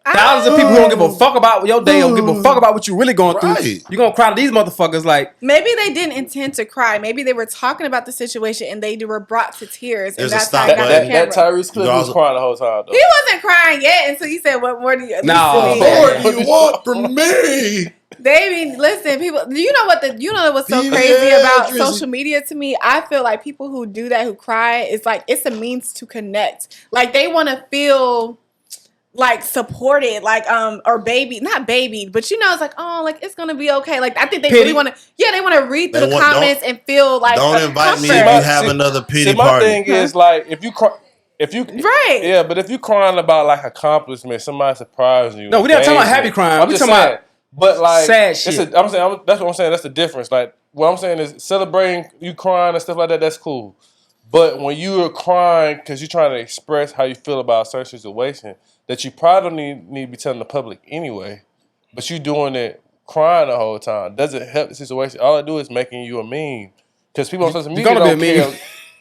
Thousands of people who don't give a fuck about your day, don't give a fuck about what you really going through. Right. You gonna cry to these motherfuckers like... Maybe they didn't intend to cry. Maybe they were talking about the situation and they were brought to tears. There's and a that's stop how I got button. the That camera. Tyrese clip was crying the whole time, though. He wasn't crying yet until you said, "What more do you?" No. What do you want from me? Baby, listen, people. Do you know what's so Yeah, crazy about Drizzy. social media to me? I feel like people who do that, who cry, it's like it's a means to connect. Like they want to feel like supported, like or not babied, but it's like, oh, like it's gonna be okay. Like I think they really want to. Yeah, they want to read through the comments and feel like don't invite me comfort. if you have another pity my party. thing is like if you right, yeah, but if you crying about like accomplishment, somebody surprised you. No, we not talking about happy crying. We talking about but like sad shit. That's what I'm saying. That's the difference. Like what I'm saying is celebrating you crying and stuff like that. That's cool. But when you are crying because you're trying to express how you feel about a certain situation that you probably don't need to be telling the public anyway, but you doing it crying the whole time doesn't help the situation. All I do is making you a meme because people on social media don't care.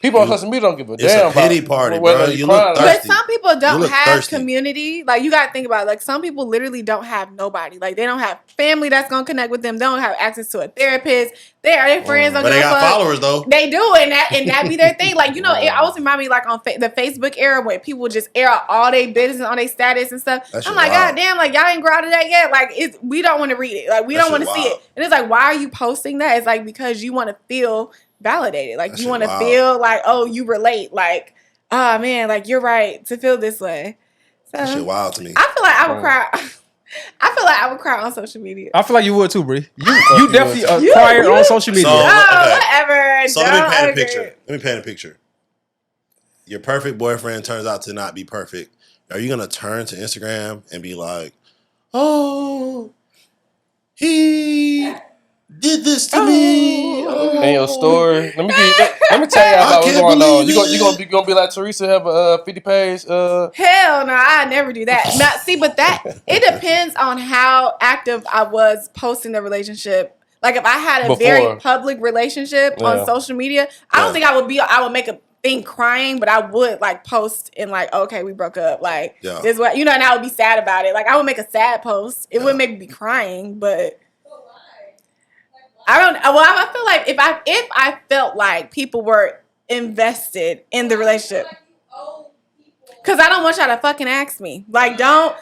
People on social media don't give a damn. It's a pity party, whether bro. you You crying look or not. thirsty. But some people don't have thirsty. community. Like you got to think about it. Like some people literally don't have nobody. Like they don't have family that's gonna connect with them. They don't have access to a therapist. Their friends don't But give they a got fuck. followers though. They do, and that be their thing. Like it always remind me like on the Facebook era where people just air out all their business on their status and stuff. That shit I'm like, wild. God damn, like y'all ain't grow out of that yet. Like we don't want to read it. Like we That don't want shit to see wild. it. And it's like, why are you posting that? It's like because you want to feel validated. Like That you shit want to wild. feel like, oh, you relate. Like, oh man, like you're right to feel this way. So That shit wild to me. I feel like I would cry. I feel like I would cry on social media. I feel like you would too, Bree. You definitely a crier on social media. So, Oh, whatever. So let me Don't paint a agree. picture. Let me paint a picture. Your perfect boyfriend turns out to not be perfect. Are you gonna turn to Instagram and be like, "Oh, he did this to me"? Oh. In your story, let me tell you about what's going on. You gonna be like Teresa, have a 50-page. Hell no, I never do that. Now, see, but it depends on how active I was posting the relationship. Like if I had a very public relationship on social media, I don't think I would make a think crying, but I would like post and like, okay, we broke up. Like this what and I would be sad about it. Like I would make a sad post. It wouldn't make me be crying, but I don't. Well, I feel like if I felt like people were invested in the relationship. Cause I don't want y'all to fucking ask me. Like, don't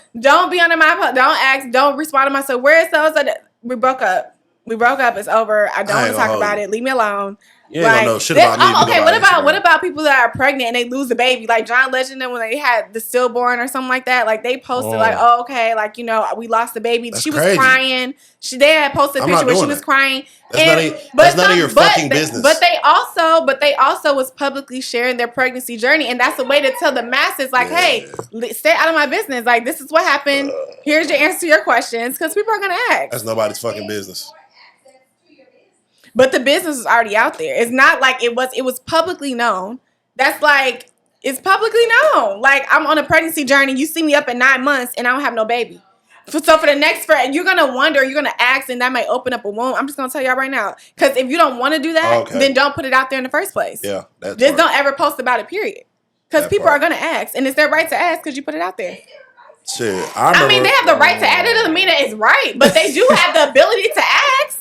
be under my post. Don't respond to myself. Where is so? We broke up. It's over. I don't want to talk about it. Leave me alone. You ain't gonna know shit about me. Okay, what about people that are pregnant and they lose a baby? Like John Legend, when they had the stillborn or something like that, like they posted like, oh, okay, like we lost the baby. She was crying. They had posted a picture where she was crying. That's none of your fucking business. But they also was publicly sharing their pregnancy journey, and that's a way to tell the masses, like, hey, stay out of my business. Like this is what happened. Here's your answer to your questions, because people are gonna ask. That's nobody's fucking business. But the business is already out there. It's not like it was publicly known. That's like, it's publicly known. Like, I'm on a pregnancy journey. You see me up at 9 months and I don't have no baby. So for the next, you're going to wonder, you're going to ask, and that might open up a wound. I'm just going to tell y'all right now. Because if you don't want to do that, then don't put it out there in the first place. Yeah. Just don't ever post about it, period. Because people are going to ask. And it's their right to ask because you put it out there. Shit. I mean, they have the right to ask. It doesn't mean that it's right. But they do have the ability to ask.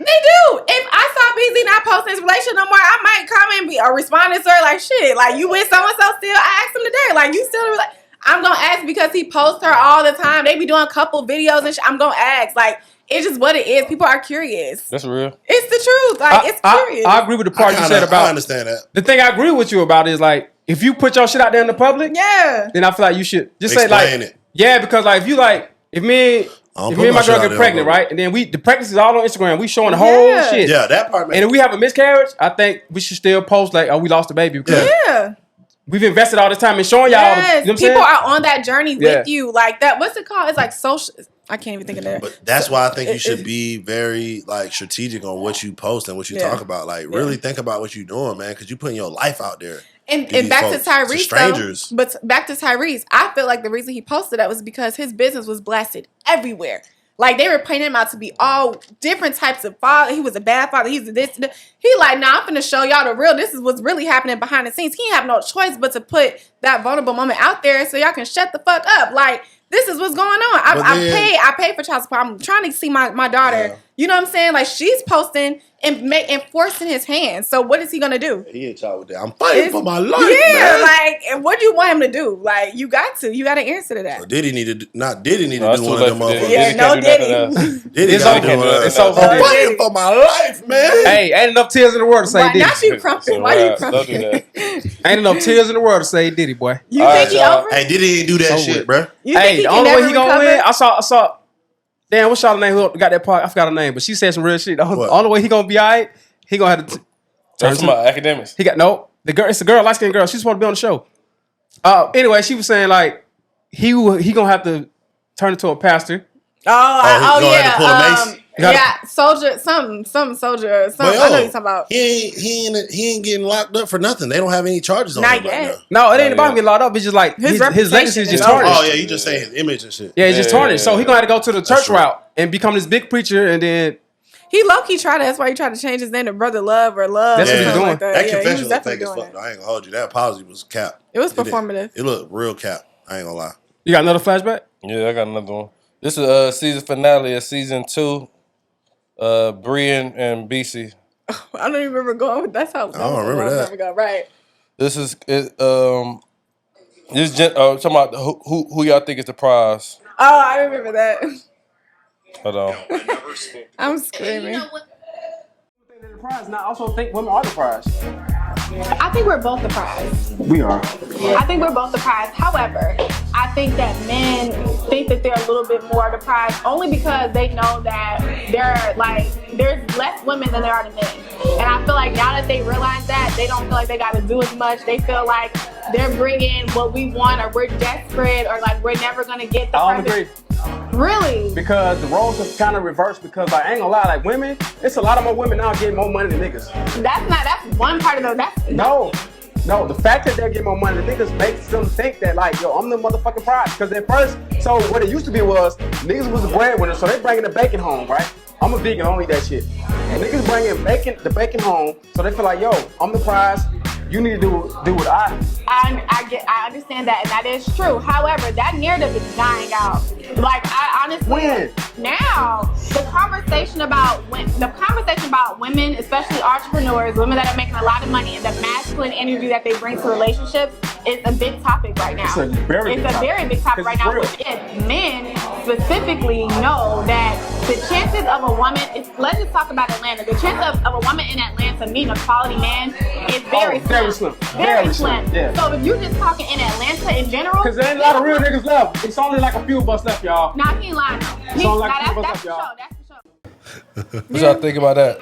They do. If I saw BZ not posting his relationship no more, I might come and be a responding story like, shit, like you with so-and-so still? I asked him today. Like, you still like, I'm gonna ask because he posts her all the time. They be doing a couple videos and shit. I'm gonna ask. Like, it's just what it is. People are curious. That's real. It's the truth. Like, it's curious. I agree with the part you said about. I understand that. The thing I agree with you about is like, if you put your shit out there in the public, then I feel like you should just explain say like, it. Yeah, because like if me and my girl get pregnant, right? And then the pregnancy is all on Instagram. We showing the whole shit. Yeah, that part. And if we have a miscarriage, I think we should still post like, oh, we lost a baby. Because we've invested all this time in showing y'all. Yes, you know people are on that journey with you. Like that. What's it called? It's like social. I can't even think of that. But that's why I think you should be very like strategic on what you post and what you talk about. Like really think about what you're doing, man, because you're putting your life out there. And back to Tyrese, strangers. But back to Tyrese, I feel like the reason he posted that was because his business was blasted everywhere. Like they were painting him out to be all different types of father. He was a bad father. He's this. He like, nah, I'm finna show y'all the real. This is what's really happening behind the scenes. He ain't have no choice but to put that vulnerable moment out there so y'all can shut the fuck up. Like this is what's going on. I pay for child support. I'm trying to see my daughter. Yeah. You know what I'm saying? Like she's posting and forcing his hand. So what is he gonna do? He ain't child with that. I'm fighting for my life. Yeah, man. like, and what do you want him to do? Like, you got to answer to that. So Diddy need to do one of them motherfuckers. Yeah, no Diddy. Diddy got to do one. I'm fighting for my life, man. Hey, ain't enough tears in the world to say Diddy. Not you crumping. Why you crumping? Ain't enough tears in the world to say Diddy, boy. You think he over? Hey, Diddy ain't do that shit, bro. Hey, the only way he gonna win, I saw. Damn, what's y'all name? Who got that part? I forgot her name, but she said some real shit. The only way he gonna be alright, he gonna have to turn to my academics. He got the girl. It's a girl, light skinned girl. She's supposed to be on the show. Anyway, she was saying like he gonna have to turn into a pastor. Soldier, some soldier. I know you're talking about. He ain't getting locked up for nothing. They don't have any charges on him right now. No, it ain't about him getting locked up. It's just like his legacy is just tarnished. Oh yeah, you just saying his image and shit. Yeah, it's just tarnished. So he gonna have to go to the church route and become this big preacher, and then he low-key tried. That's why he tried to change his name to Brother Love or Love. That's what he's doing. Like that confession was fake as fuck. I ain't gonna hold you. That apology was cap. It was performative. It looked real cap. I ain't gonna lie. You got another flashback? Yeah, I got another one. This is season finale of season 2. Breonna and BC. I don't even remember going with that's how. I don't remember that. Ago. Right. This is talking about who y'all think is the prize. Oh, I remember that. Hold on. I'm screaming. The prize. Now, I also think women are the prize. I think we're both the prize. We are. I think we're both the prize. However, I think that men think that they're a little bit more the prize only because they know that there's less women than there are men. And I feel like now that they realize that, they don't feel like they got to do as much. They feel like they're bringing what we want, or we're desperate, or like we're never going to get the I don't agree. Really? Because the roles have kind of reversed. Because like, I ain't gonna lie, like women, it's a lot of more women now getting more money than niggas. That's one part of the. No, the fact that they get more money than niggas makes them think that like, yo, I'm the motherfucking prize. Because at first, so what it used to be was niggas was the breadwinner, so they bringing the bacon home, right? I'm a vegan, I don't eat that shit. And niggas bringing the bacon home, so they feel like, yo, I'm the prize. You need to do what I understand that, and that is true. However, that narrative is dying out. Like, I honestly, now the conversation about women, especially entrepreneurs, women that are making a lot of money, and the masculine energy that they bring to relationships is a big topic right now. It's a very big topic right now. Which is men specifically know that the chances of a woman, let's just talk about Atlanta. The chance of a woman in Atlanta meeting a quality man is very slim. Very slim. Yeah. So if you're just talking in Atlanta in general, because there ain't a lot of real niggas left. It's only like a few of us left, y'all. Nah, he ain't lying though. It's only like a few of us left, y'all. That's for sure. What y'all think about that?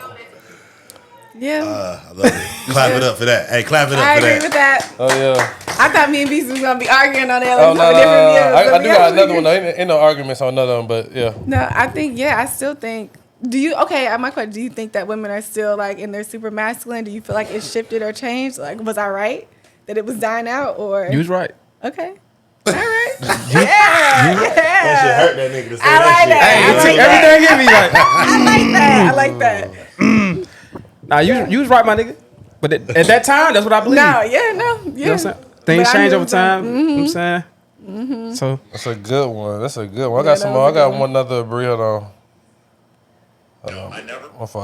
Yeah. I love it. Clap it up for that. Hey, clap it up I for agree that. with that. Oh yeah. I thought me and Beast was gonna be arguing on that. Oh no, I do got another one. one. Ain't no arguments on another one, but yeah. No, I still think. My question, do you think that women are still like in their super masculine? Do you feel like it shifted or changed? Like, was I right that it was dying out, or You was right. okay? All right. Yeah. That shit hurt that nigga to say I like Hey, everything in me like. I like that. Nah, you was right, my nigga. But at that time, that's what I believe. No, yeah. You know what I'm saying? Things change over time. You know what I'm saying? Mm-hmm. So that's a good one. I got some more. I got one other Bree. Hold on.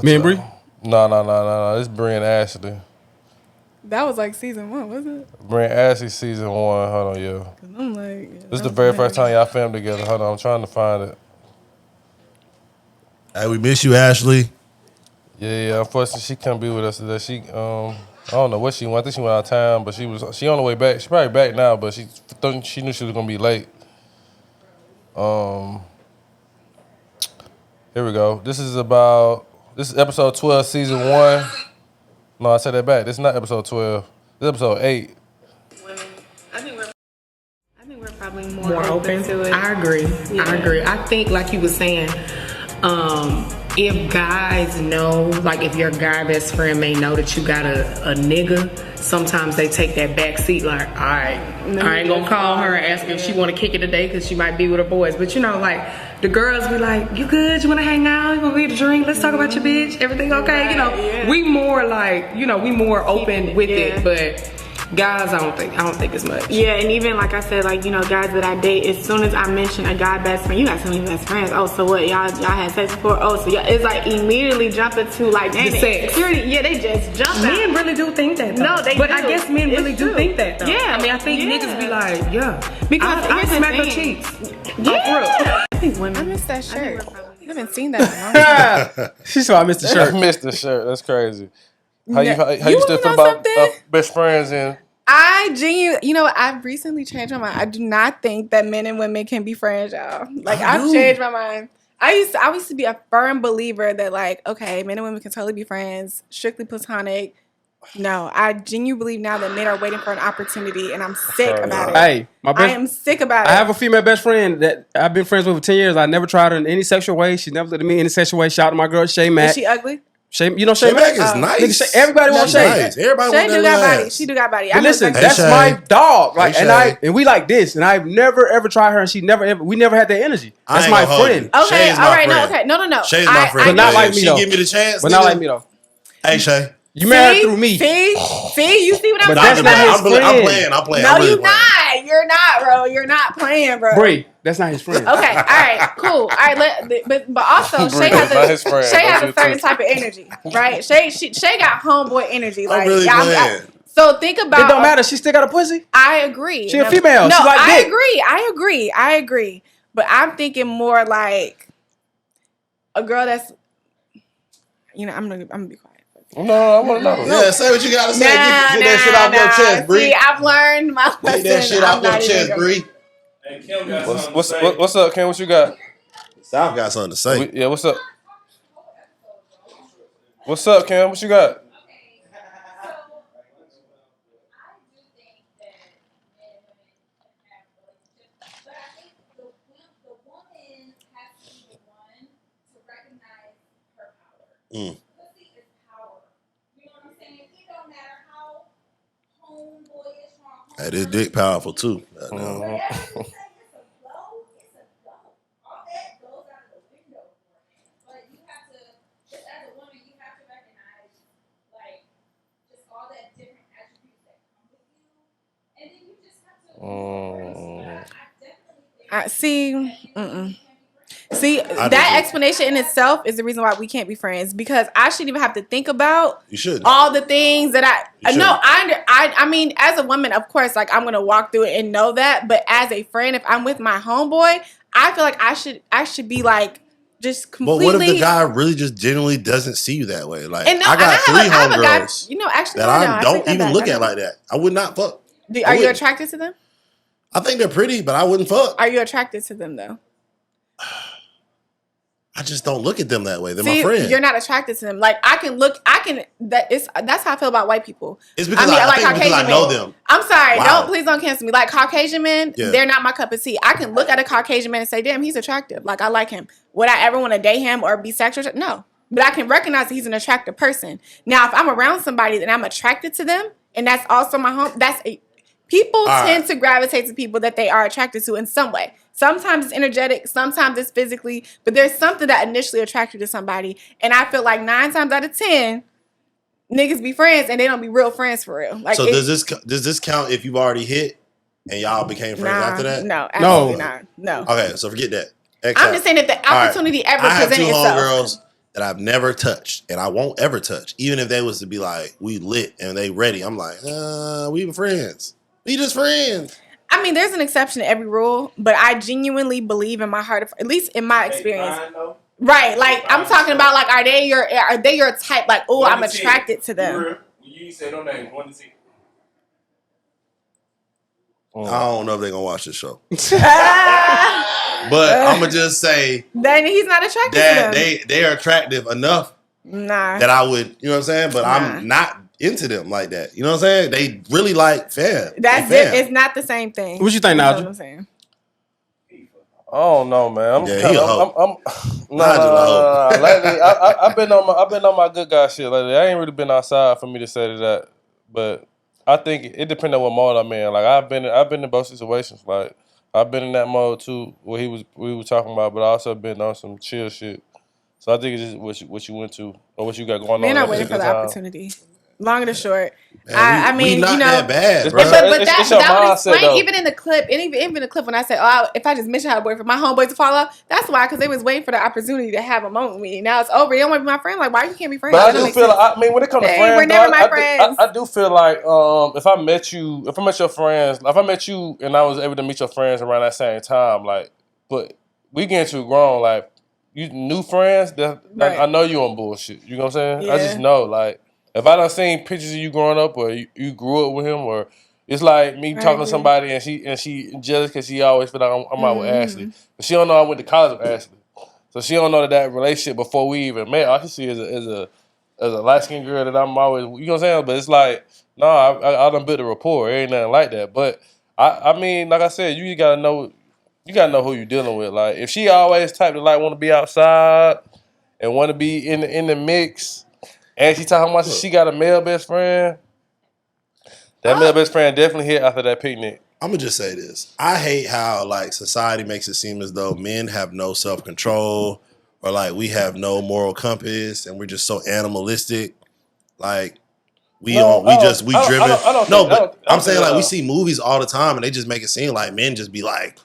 Me and Bree? No. This Bree and Ashley. That was like season 1, wasn't it? Bree and Ashley season 1. Hold on, yeah. I'm like, This is the very first time y'all filmed together. Hold on, I'm trying to find it. Hey, we miss you, Ashley. Yeah. Unfortunately, she couldn't be with us today. She I don't know what she went. I think she went out of town, but she on the way back. She probably back now, but she knew she was gonna be late. Here we go. This is episode 12, season 1. No, I said that back. This is not episode 12. This is episode 8. I think we're probably more open to it. I agree. Yeah. I agree. I think, like you were saying, if guys know, like if your guy best friend may know that you got a nigga, sometimes they take that back seat like, all right, I ain't gonna call her and ask her if she wanna kick it today because she might be with her boys. But you know, like the girls be like, you good? You wanna hang out? You wanna get a drink? Let's talk about your bitch. Everything okay? You know, we more like, we more open with it, but guys, I don't think as much. Yeah, and even like I said, like, guys that I date, as soon as I mention a guy best friend, you got so many best friends. Oh, so what? Y'all had sex before? Oh, so it's like immediately jumping to like the sex. Security. Yeah, they just jump out. Men really do think that though. No, they but do. I guess men really do think that though. Yeah. I mean, I think niggas be like, yeah. Because I smack her thing. cheeks. Yeah. I think women. I missed that shirt. I haven't seen that in a long time. she saw I missed the shirt. I missed the shirt. That's crazy. How you You still feel about best friends and? I've recently changed my mind. I do not think that men and women can be friends, y'all. Like, I've changed my mind. I used to be a firm believer that, like, okay, men and women can totally be friends, strictly platonic. No, I genuinely believe now that men are waiting for an opportunity, and I'm sick about it. Hey, I am sick about it. I have a female best friend that I've been friends with for 10 years. I never tried her in any sexual way. She never looked at me in any sexual way. Shout out to my girl, Shay Mack. Is she ugly? Shay Mack is nice. Nigga, Everybody wants Shay. Nice. Everybody Shay wants do that got body. ass. She do got body. But listen, that's my dog. Like, and we like this, and I've never ever tried her, and we never had that energy. That's my friend. Okay, all right, no. Shay's my friend, but not like me though. She give me the chance, but not like me though. Hey, Shay. You married through me. See, you see what I'm But talking that's about? not his friend. I'm playing. No, you're not. You're not, bro. You're not playing, bro. Bree, that's not his friend. Okay, all right, cool. All right, but also Shay has a certain type of energy, right? Shay got homeboy energy. Like, I'm really playing. So think about. It don't matter. She still got a pussy. I agree. She a female. No, she like dick. I agree. But I'm thinking more like a girl that's. I'm gonna be quiet. No, I want to know. Yeah, say what you gotta say. Get that shit off your chest, Bree. See, I've learned my lesson. Get that shit off your chest, Bree. Hey, Kim got what's up, Kim? What you got? South got something to say. Yeah, what's up? What's up, Kim? What you got? Hey, this dick powerful too. See, that explanation in itself is the reason why we can't be friends, because I shouldn't even have to think about all the things that I mean, as a woman, of course, like I'm gonna walk through it and know that, but as a friend, if I'm with my homeboy, I feel like I should be like just completely. But what if the guy really just genuinely doesn't see you that way? Like, And no, I got three homegirls actually, that I don't even look at like that. I would not fuck. Are you attracted to them? I think they're pretty, but I wouldn't fuck. Are you attracted to them though? I just don't look at them that way. They're my friend. You're not attracted to them. Like that's how I feel about white people. It's because I think because I know them. I'm sorry. Please don't cancel me. Like Caucasian men, they're not my cup of tea. I can look at a Caucasian man and say, damn, he's attractive. Like I like him. Would I ever want to date him or be sexual? No. But I can recognize that he's an attractive person. Now, if I'm around somebody and I'm attracted to them, and that's also my home, people tend to gravitate to people that they are attracted to in some way. Sometimes it's energetic, sometimes it's physically, but there's something that initially attracts you to somebody. And I feel like 9 times out of 10, niggas be friends and they don't be real friends for real. Like, so does this count if you've already hit and y'all became friends after that? No, absolutely not. No. Okay, so forget that. I'm just saying if the opportunity ever presented itself. I have 2 homegirls that I've never touched and I won't ever touch. Even if they was to be like, we lit and they ready. I'm like, we even friends. We just friends. I mean, there's an exception to every rule, but I genuinely believe in my heart, at least in my experience. Right, like I'm talking about, like, are they your type? Like, oh, I'm attracted to them. You say no name. 1 to 10. I don't know if they're gonna watch this show, but I'm gonna just say that he's not attracted to them. They are attractive enough that I would, you know what I'm saying. But I'm not into them like that. You know what I'm saying? They really like fam. That's it. It's not the same thing. What you think, Nigel? I'm saying. I don't know, man. Lately, I've been on my good guy shit lately. I ain't really been outside for me to say that, but I think it depends on what mode I'm in. Like I've been in both situations. Like I've been in that mode too, where we were talking about, but I also been on some chill shit. So I think it's just what you went to or what you got going on. Man, I'm waiting for the opportunity. Long and short, I mean, not you know, that bad, but that would explain even in the clip, even in the clip when I said, "Oh, if I just mention how a boyfriend, my homeboys to fall off," that's why, because they was waiting for the opportunity to have a moment with me. Now it's over. They don't want to be my friend. Like, why you can't be friends? But I do feel like, I mean, when it comes to friends, we're never my friends. I do feel like if I met you and I was able to meet your friends around that same time, like, but we getting too grown, like, you new friends, I know you on bullshit. You know what I'm saying? Yeah. I just know, like. If I done seen pictures of you growing up, or you grew up with him, or it's like me talking to somebody and she jealous because she always feel like I'm out with Ashley, but she don't know I went to college with Ashley, so she don't know that relationship before we even met. All she see is a light skinned girl that I'm always, you know what I'm saying? But it's like, no, I done built a rapport. It ain't nothing like that. But I mean, like I said, you gotta know who you dealing with. Like if she always type to like want to be outside and want to be in the mix. And she talking about she got a male best friend. That male best friend definitely hit after that picnic. I'm gonna just say this. I hate how like society makes it seem as though men have no self-control or like we have no moral compass and we're just so animalistic. Like we driven. I'm saying like we see movies all the time and they just make it seem like men just be like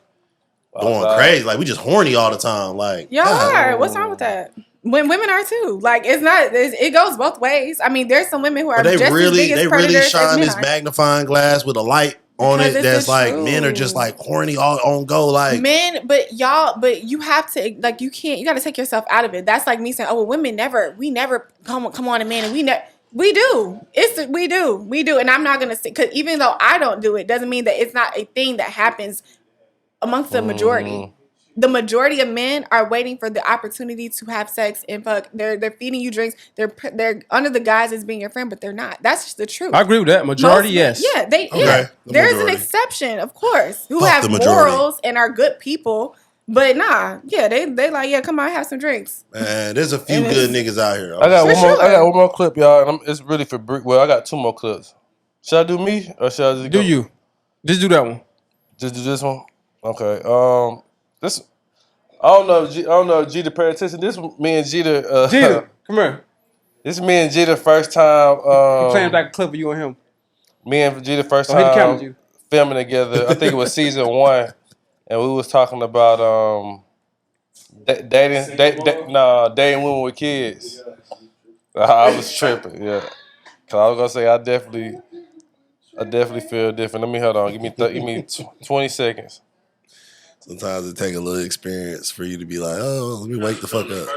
going crazy. Like we just horny all the time. Like y'all are. What's wrong with that? When women are too, like it goes both ways. I mean, there's some women who are just as big as predators. They really shine this magnifying glass with a light on it. That's like men are just like horny all on go. Like men, but you have to like you got to take yourself out of it. That's like me saying, oh well, we never come on a man, and we do. We do, and I'm not gonna say because even though I don't do it, doesn't mean that it's not a thing that happens amongst the majority. The majority of men are waiting for the opportunity to have sex and fuck. They're feeding you drinks. They're under the guise as being your friend, but they're not. That's just the truth. I agree with that. Majority, yes. Yeah, there's an exception, of course, who have morals and are good people. But nah, yeah, they like, yeah, come on, have some drinks. Man, there's a few good niggas out here. I got one more clip, y'all. And it's really for well, I got 2 more clips. Should I do me or should I just do you? Just do that one. Just do this one. Okay. This I don't know if Jeter paid attention. This me and Jeter. Jeter, come here. This me and Jeter first time. Playing like a clip of you and him. Me and Jeter first time filming together. I think it was season 1, and we was talking about dating women with kids. I was tripping, yeah. Cause I was gonna say I definitely feel different. Let me hold on. Give me 20 seconds. Sometimes it take a little experience for you to be like, oh, let me wake the fuck up.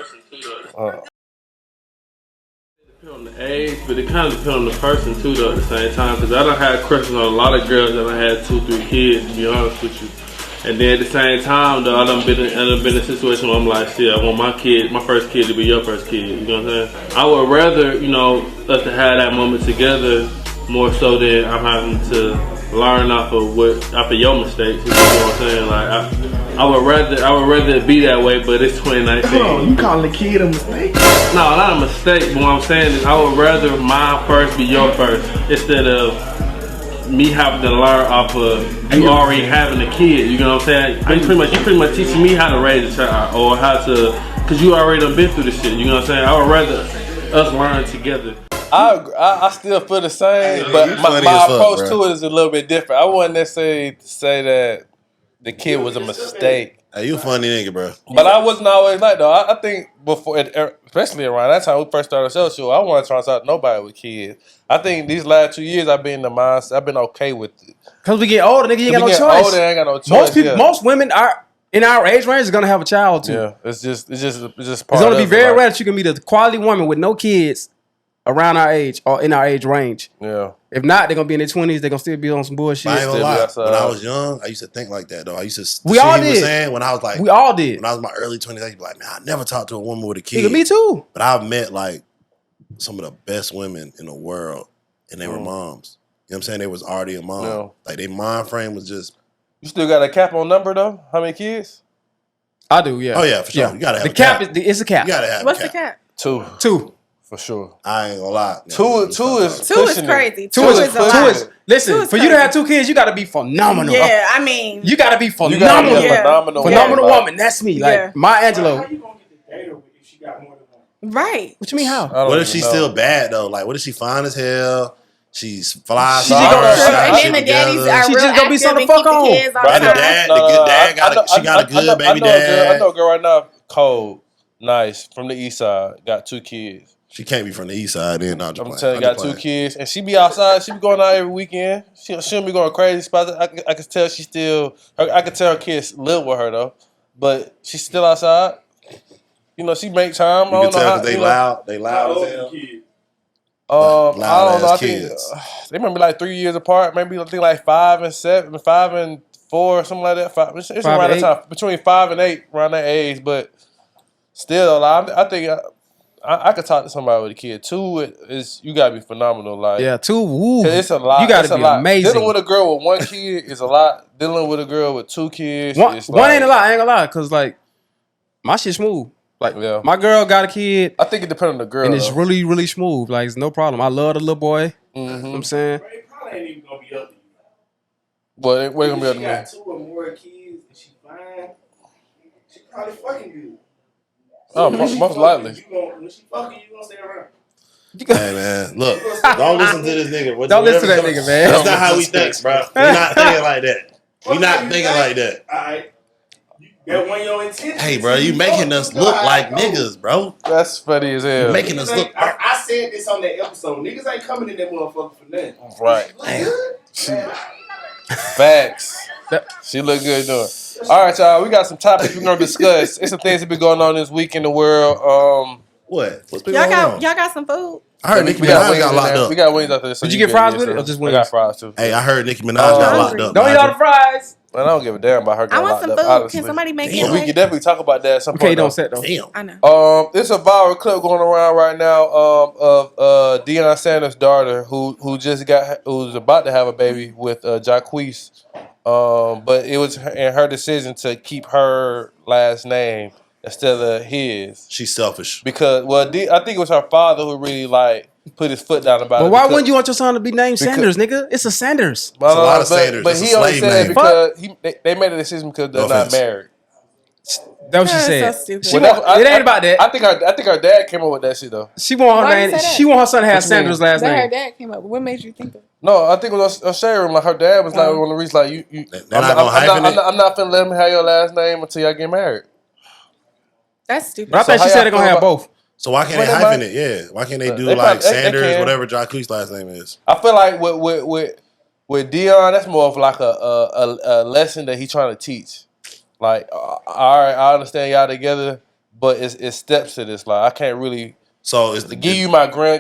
Depend on the age, but it kind of depends on the person too, though. At the same time, because I done had crushes on a lot of girls that I had 2, 3 kids. To be honest with you, and then at the same time, though, I done been in a situation where I'm like, shit, I want my first kid to be your first kid. You know what I'm saying? I would rather, us to have that moment together more so than I'm having to learn off of your mistakes. You know what I'm saying? Like I would rather it be that way, but it's 2019. Oh, you calling the kid a mistake? No, not a mistake. But what I'm saying is, I would rather my first be your first instead of me having to learn off of you already having a kid. You know what I'm saying? You pretty much teaching me how to raise a child or how to, because you already done been through this shit. You know what I'm saying? I would rather us learn together. I still feel the same, but my approach to it is a little bit different. I wouldn't necessarily say that the kid was a mistake. Hey, you a funny nigga, bro. But I wasn't always like though. I think before, especially around that time we first started the show, I wasn't trying to start nobody with kids. I think these last 2 years I've been in the mindset. I've been okay with it. Cause we get older, nigga, you ain't got no choice. Older, ain't got no choice. Most women are in our age range is gonna have a child too. Yeah, it's just part. It's gonna be very rare that you can be the quality woman with no kids around our age or in our age range. Yeah. If not, they're gonna be in their 20s. They're gonna still be on some bullshit. I ain't gonna lie. When I was young, I used to think like that though. I used to. We all did. Saying when I was like, we all did. When I was in my early 20s, I used to be like, man, I never talked to a woman with a kid. Nigga, me too. But I've met like some of the best women in the world, and they were moms. You know what I'm saying? They was already a mom. Yeah. Like their mind frame was just. You still got a cap on number though? How many kids? I do. Yeah. Oh yeah, for sure. Yeah. You gotta have the cap. It's a cap. You gotta have. What's the cap? 2. For sure. I ain't gonna lie. Two is crazy. Two is listen, for you to have 2 kids, you gotta be phenomenal. Yeah, I mean, you gotta be phenomenal. Phenomenal woman. That's me. Like my Angelo. How you gonna get the data if she got more than one? Right. What you mean how? What if she's still bad though? Like what if she fine as hell? She's fly. And then the daddies are she real just gonna be something to fuck on. The good dad she got a good baby dad. I know a girl right now, cold, nice, from the east side, got 2 kids. She can't be from the east side then. I'm telling you, got 2 kids, and she be outside. She be going out every weekend. She don't be going crazy spots. I can tell she still. I can tell her kids live with her though, but she's still outside. You know, she make time. You can tell because they loud. They loud as hell. I don't know. I think they might be like 3 years apart. Maybe I think like 5 and 7, 5 and 4, something like that. It's around that time, between 5 and 8, around that age. But still, I think I could talk to somebody with a kid. 2 is you gotta be phenomenal. Like 2. Woo. It's a lot. You gotta be amazing. Dealing with a girl with 1 kid is a lot. Dealing with a girl with 2 kids, one ain't a lot. I ain't gonna lie, cause like my shit smooth. Like my girl got a kid. I think it depends on the girl, and it's really, really smooth. Like it's no problem. I love the little boy. Mm-hmm. You know what I'm saying. Bro, it probably ain't even gonna be up to you. What ain't gonna be up to me? She got 2 or more kids and she fine. She probably fucking good. So most likely. When she fucking, you gonna stay around. Hey man, look, don't listen to this nigga. Don't listen to that nigga, man. That's not how we think, bro. We're not thinking like that. We're not thinking like that. All right. That one your intention. Hey, bro, you making us look like niggas, bro. That's funny as hell. You making us look. I said this on that episode. Niggas ain't coming in that motherfucker for nothing. Right. Facts. She look good doing. All right, y'all. We got some topics we're gonna discuss. It's some things that been going on this week in the world. What? What's been y'all going on? Y'all got some food? I heard Nicki Minaj got locked up. We got wings out there. So did you get fries with it or just wings? I got fries too. Hey, I heard Nicki Minaj got locked up. Don't eat all the fries. Man, I don't give a damn about her getting locked up. I want some food. Honestly. Can somebody make it? We can definitely talk about that at some point. Okay, don't set though. Damn. I know. It's a viral clip going around right now of Deion Sanders' daughter who's about to have a baby with Jacquees. But it was in her decision to keep her last name instead of his. She's selfish. Because I think it was her father who really put his foot down about it. But why wouldn't you want your son to be named Sanders, nigga? It's a Sanders. It's a lot of Sanders. But he only said it because they made a decision because they're not married. That's what she said. So stupid. It ain't about that. I think her dad came up with that shit though. She want her name. She want her son to have Sanders' last That name. her dad came up with. What made you think of? No, I think it was a shade room. Like her dad was like one of the reasons. Like you I'm not finna let him have your last name until y'all get married. That's stupid. But I think she said they're gonna have both. So why can't they hyphen it? Yeah, why can't they do like Sanders, whatever Jacquees' last name is? I feel like with Dion, that's more of like a lesson that he's trying to teach. Like, all right, I understand y'all together, but it's steps to this. Like, I can't really. So it's give you my I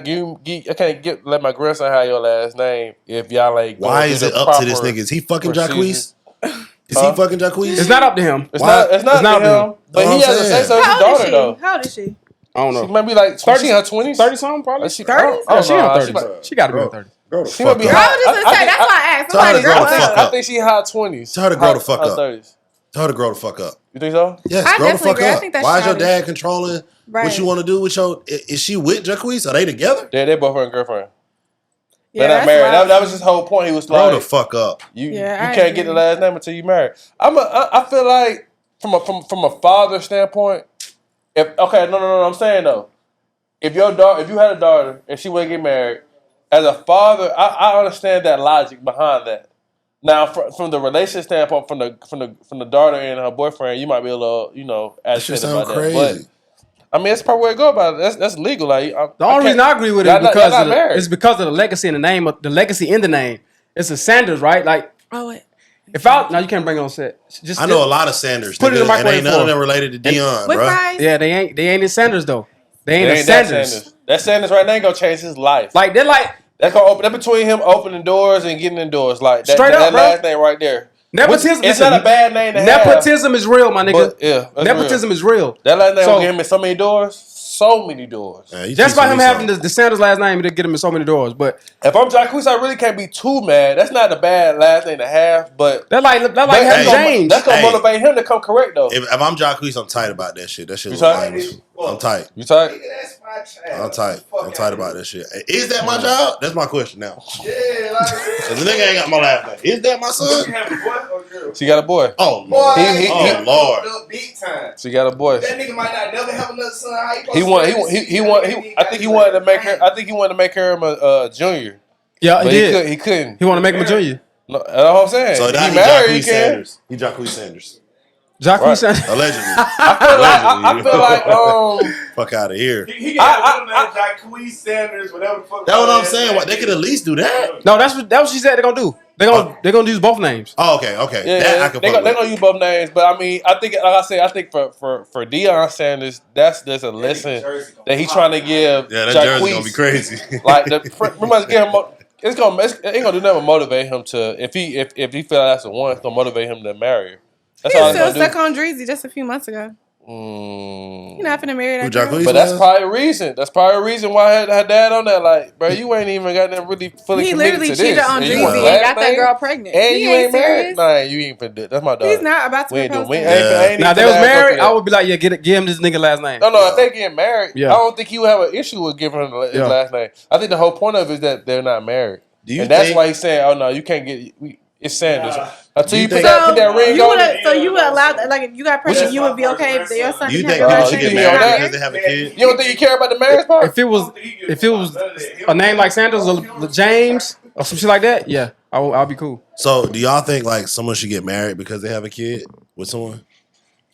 can't let my grandson have your last name if y'all ain't. Why is it up to this nigga? Is he fucking Jacquees? Is he fucking Jacquees? It's not up to him. It's not up to him. But he has a say so. His daughter though. How old is she? I don't know. She might be like 30, she in her 20s. 30 something probably. She 30? Oh, she in her 30s. She got to be in 30. She might be I was just gonna say, that's why I asked. Somebody grow the fuck I think she high 20s. Tell her to grow the fuck up. 30s. Tell her to grow the fuck up. You think so? Yes, I grow the fuck definitely agree. I up. think that's Why is your childish. dad controlling what you want to do with your? Is she with Jacquees? Are they together? Yeah, they're boyfriend and girlfriend. Yeah, They're not married. That was his whole point. He was Grow like, the fuck up. You can't get the last name until you married. I feel like from a father standpoint, I'm saying though, if you had a daughter and she wouldn't get married, as a father, I understand that logic behind that. Now, from the relationship standpoint, from the daughter and her boyfriend, you might be a little, agitated about that. But I mean, it's the proper way to go about it. That's legal. Like the only reason I agree with it is because of the legacy in the name, the legacy in the name. It's a Sanders, right? Like, if now you can't bring it on set. I know a lot of Sanders. Put it in the and microwave ain't none of them related to Dion, bro. Yeah, they ain't in Sanders though. They ain't in Sanders. That Sanders right now ain't gonna change his life. Like that's gonna open. That's between him opening doors and getting indoors. Like that, straight up, that last name right there. Nepotism. It's not a bad name to have. Nepotism is real, my nigga. But, nepotism is real. That last name will get him in so many doors. So many doors. Just by him having the Sanders last name, to get him in so many doors. But if I'm Jacquees, I really can't be too mad. That's not a bad last name to have. But that like James. That's gonna motivate him to come correct though. If I'm Jacquees, I'm tight about that shit. That shit was tight? lame. I'm tight. You tight? I'm tight. I'm tight about that shit. Is that my child? That's my question now. Yeah, the nigga ain't got my last name. Is that my son? She got a boy. Oh Lord. Oh Lord. Big time. She got a boy. That nigga might not never have another son. I think he wanted to make her. I think he wanted to make her a junior. Yeah, but he did. He couldn't. He wanted to make him a junior. No, that's what I'm saying. So he married. He Sanders. He Jacquees Sanders. Jacquees Sanders. Allegedly. I feel like fuck out of here. He got Jacquees Sanders, whatever the fuck. That's what I'm saying. What they could at least do that. No, that's what she said they're gonna do. They're gonna use both names. Oh, okay. Yeah, that I can they're gonna use both names, but I mean, I think, like I said, I think for Deion Sanders, there's a lesson that he's trying to give. Yeah, that Jacquees. jersey gonna be crazy. Like we must give him. It ain't gonna do nothing but motivate him to if he feel like that's the one, it's gonna motivate him to marry her. That's He all was it's still gonna stuck on Dreezy just a few months ago. You're not finna marry that girl. But that's probably a reason. That's probably a reason why her dad on that. Like, bro, you ain't even got them really fully He committed to literally this. cheated on Dreezy and got that girl pregnant. And He you ain't married. serious. Nah, you ain't finna do it. That's my dog. He's not about to propose to her. Now, if they was married, I would be like, yeah, give him this nigga last name. No, if they get married, Yeah. I don't think he would have an issue with giving him his last name. I think the whole point of it is that they're not married. And that's why he's saying, oh, no, you can't get... It's Sanders. Until you put that ring on it. So you would allow that? Like, if you got pregnant, you would be okay if your son You didn't think have your people should get married because they have a kid? You don't think you care about the marriage part? If it was a name like Sanders or James or some shit like that, yeah, I'll be cool. So, do y'all think like someone should get married because they have a kid with someone?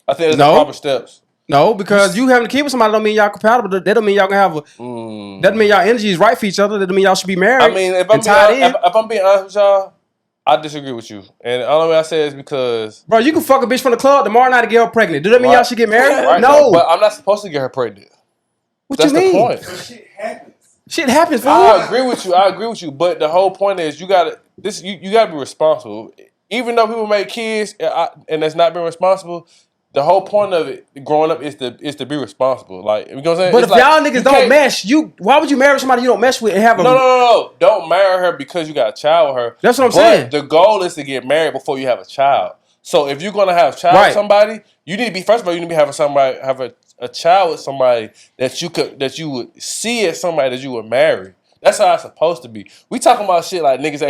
I think there's the proper steps. No, because you having a kid with somebody don't mean y'all compatible. That don't mean y'all can have a. That don't mean y'all energy is right for each other. That don't mean y'all should be married. I mean, if I'm being honest with y'all, I disagree with you. And the only way I say it is because... Bro, you can fuck a bitch from the club tomorrow night to get her pregnant. Do that mean y'all should get married? Right. No. But I'm not supposed to get her pregnant. What That's you mean? the point. Shit happens, fool. I agree with you. But the whole point is you gotta be responsible. Even though people make kids and that's not being responsible, the whole point of it growing up is to be responsible. Like, you know what I'm saying? But if y'all niggas don't mesh, why would you marry somebody you don't mesh with and have a... No. Don't marry her because you got a child with her. That's what I'm saying. The goal is to get married before you have a child. So if you're gonna have a child with somebody, you need to be, first of all, you need to have a child with somebody that you would see as somebody that you would marry. That's how it's supposed to be. We talking about shit like niggas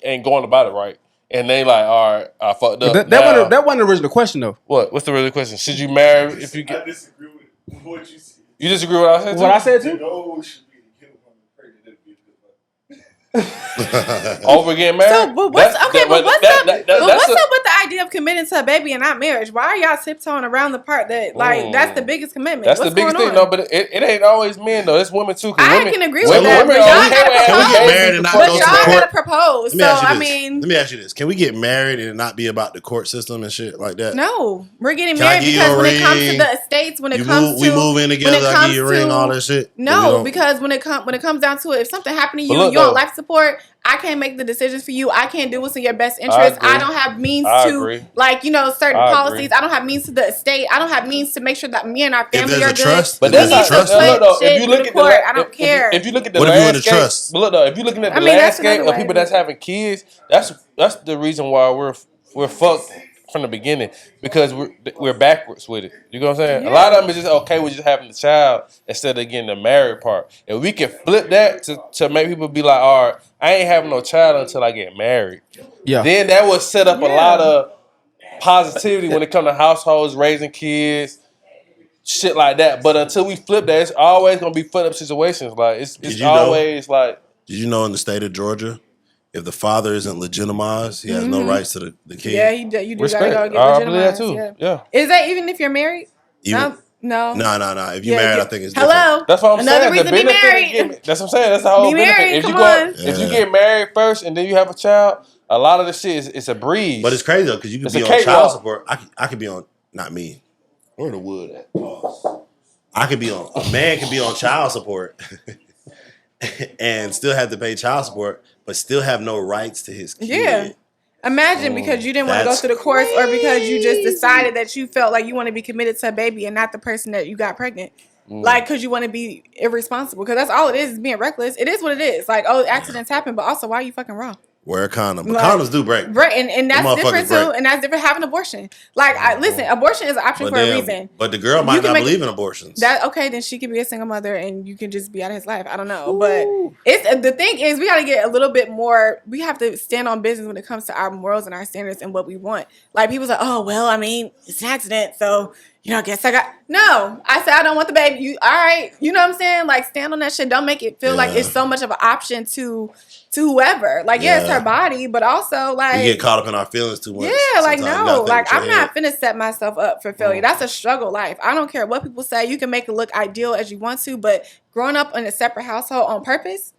ain't going about it right. And they like, all right, I fucked up. That wasn't the original question though. What? What's the original question? Should you marry if you get... I disagree with what you said. You disagree with what I said too? What I said too? The goal should be to get one pregnant. That'd be a good one. over getting married. So, but what's up with the idea of committing to a baby and not marriage? Why are y'all tiptoeing around the part that that's the biggest commitment? That's what's the biggest thing. on? No, but it ain't always men though. It's women too. I can agree with that. Can we get married and not go to the y'all court? gotta propose. So I mean, let me ask you this: can we get married and not be about the court system and shit like that? No, we're getting married because when it comes to the estates, we move in together. I give you a ring, all that shit. No, because when it comes down to it, if something happened to you and you're on life support, I can't make the decisions for you. I can't do what's in your best interest. I don't have means to certain policies. I don't have means to the estate. I don't have means to make sure that me and our family are good. But that's not trust. If you look at court, I don't care. If you look at the landscape, look though, if you're looking at the landscape of people that's having kids, that's the reason why we're fucked from the beginning, because we're backwards with it. You know what I'm saying? Yeah. A lot of them is just okay with just having the child instead of getting the married part. If we can flip that to make people be like, all right, I ain't having no child until I get married. Yeah. Then that would set up a lot of positivity when it comes to households, raising kids, shit like that. But until we flip that, it's always gonna be flip up situations. Like it's always like. Did you know in the state of Georgia, if the father isn't legitimized, he has no rights to the kid? Yeah, you do gotta go get legitimized. Too. Yeah. Is that even if you're married? No. No. If you're married, I think it's different. Hello. That's what I'm saying. Another reason to be married. That's what I'm saying. That's the whole benefit. If you get married first and then you have a child, a lot of the shit is a breeze. But it's crazy though, because you can be on child support. I could be on, not me. Where the wood at? A man can be on child support and still have to pay child support, but still have no rights to his kid. Yeah. Imagine because you didn't want to go through the course, or because you just decided that you felt like you want to be committed to a baby and not the person that you got pregnant. Like, because you want to be irresponsible. Because that's all it is being reckless. It is what it is. Like, accidents happen, but also, why are you fucking wrong? Wear a condom. But condoms do break. Right, and that's different too. And that's different. Having an abortion. Like, listen, abortion is an option for a reason. But the girl might not believe in abortions. Okay, then she could be a single mother, and you can just be out of his life. I don't know, but the thing is, we got to get a little bit more. We have to stand on business when it comes to our morals and our standards and what we want. Like, people's like, oh well, I mean, it's an accident, so. I guess I got... No. I said I don't want the baby. All right. You know what I'm saying? Like, stand on that shit. Don't make it feel like it's so much of an option to whoever. Like, it's her body, but also, like... We get caught up in our feelings too much. Yeah, like, no. Like, I'm not finna set myself up for failure. That's a struggle life. I don't care what people say. You can make it look ideal as you want to, but growing up in a separate household on purpose,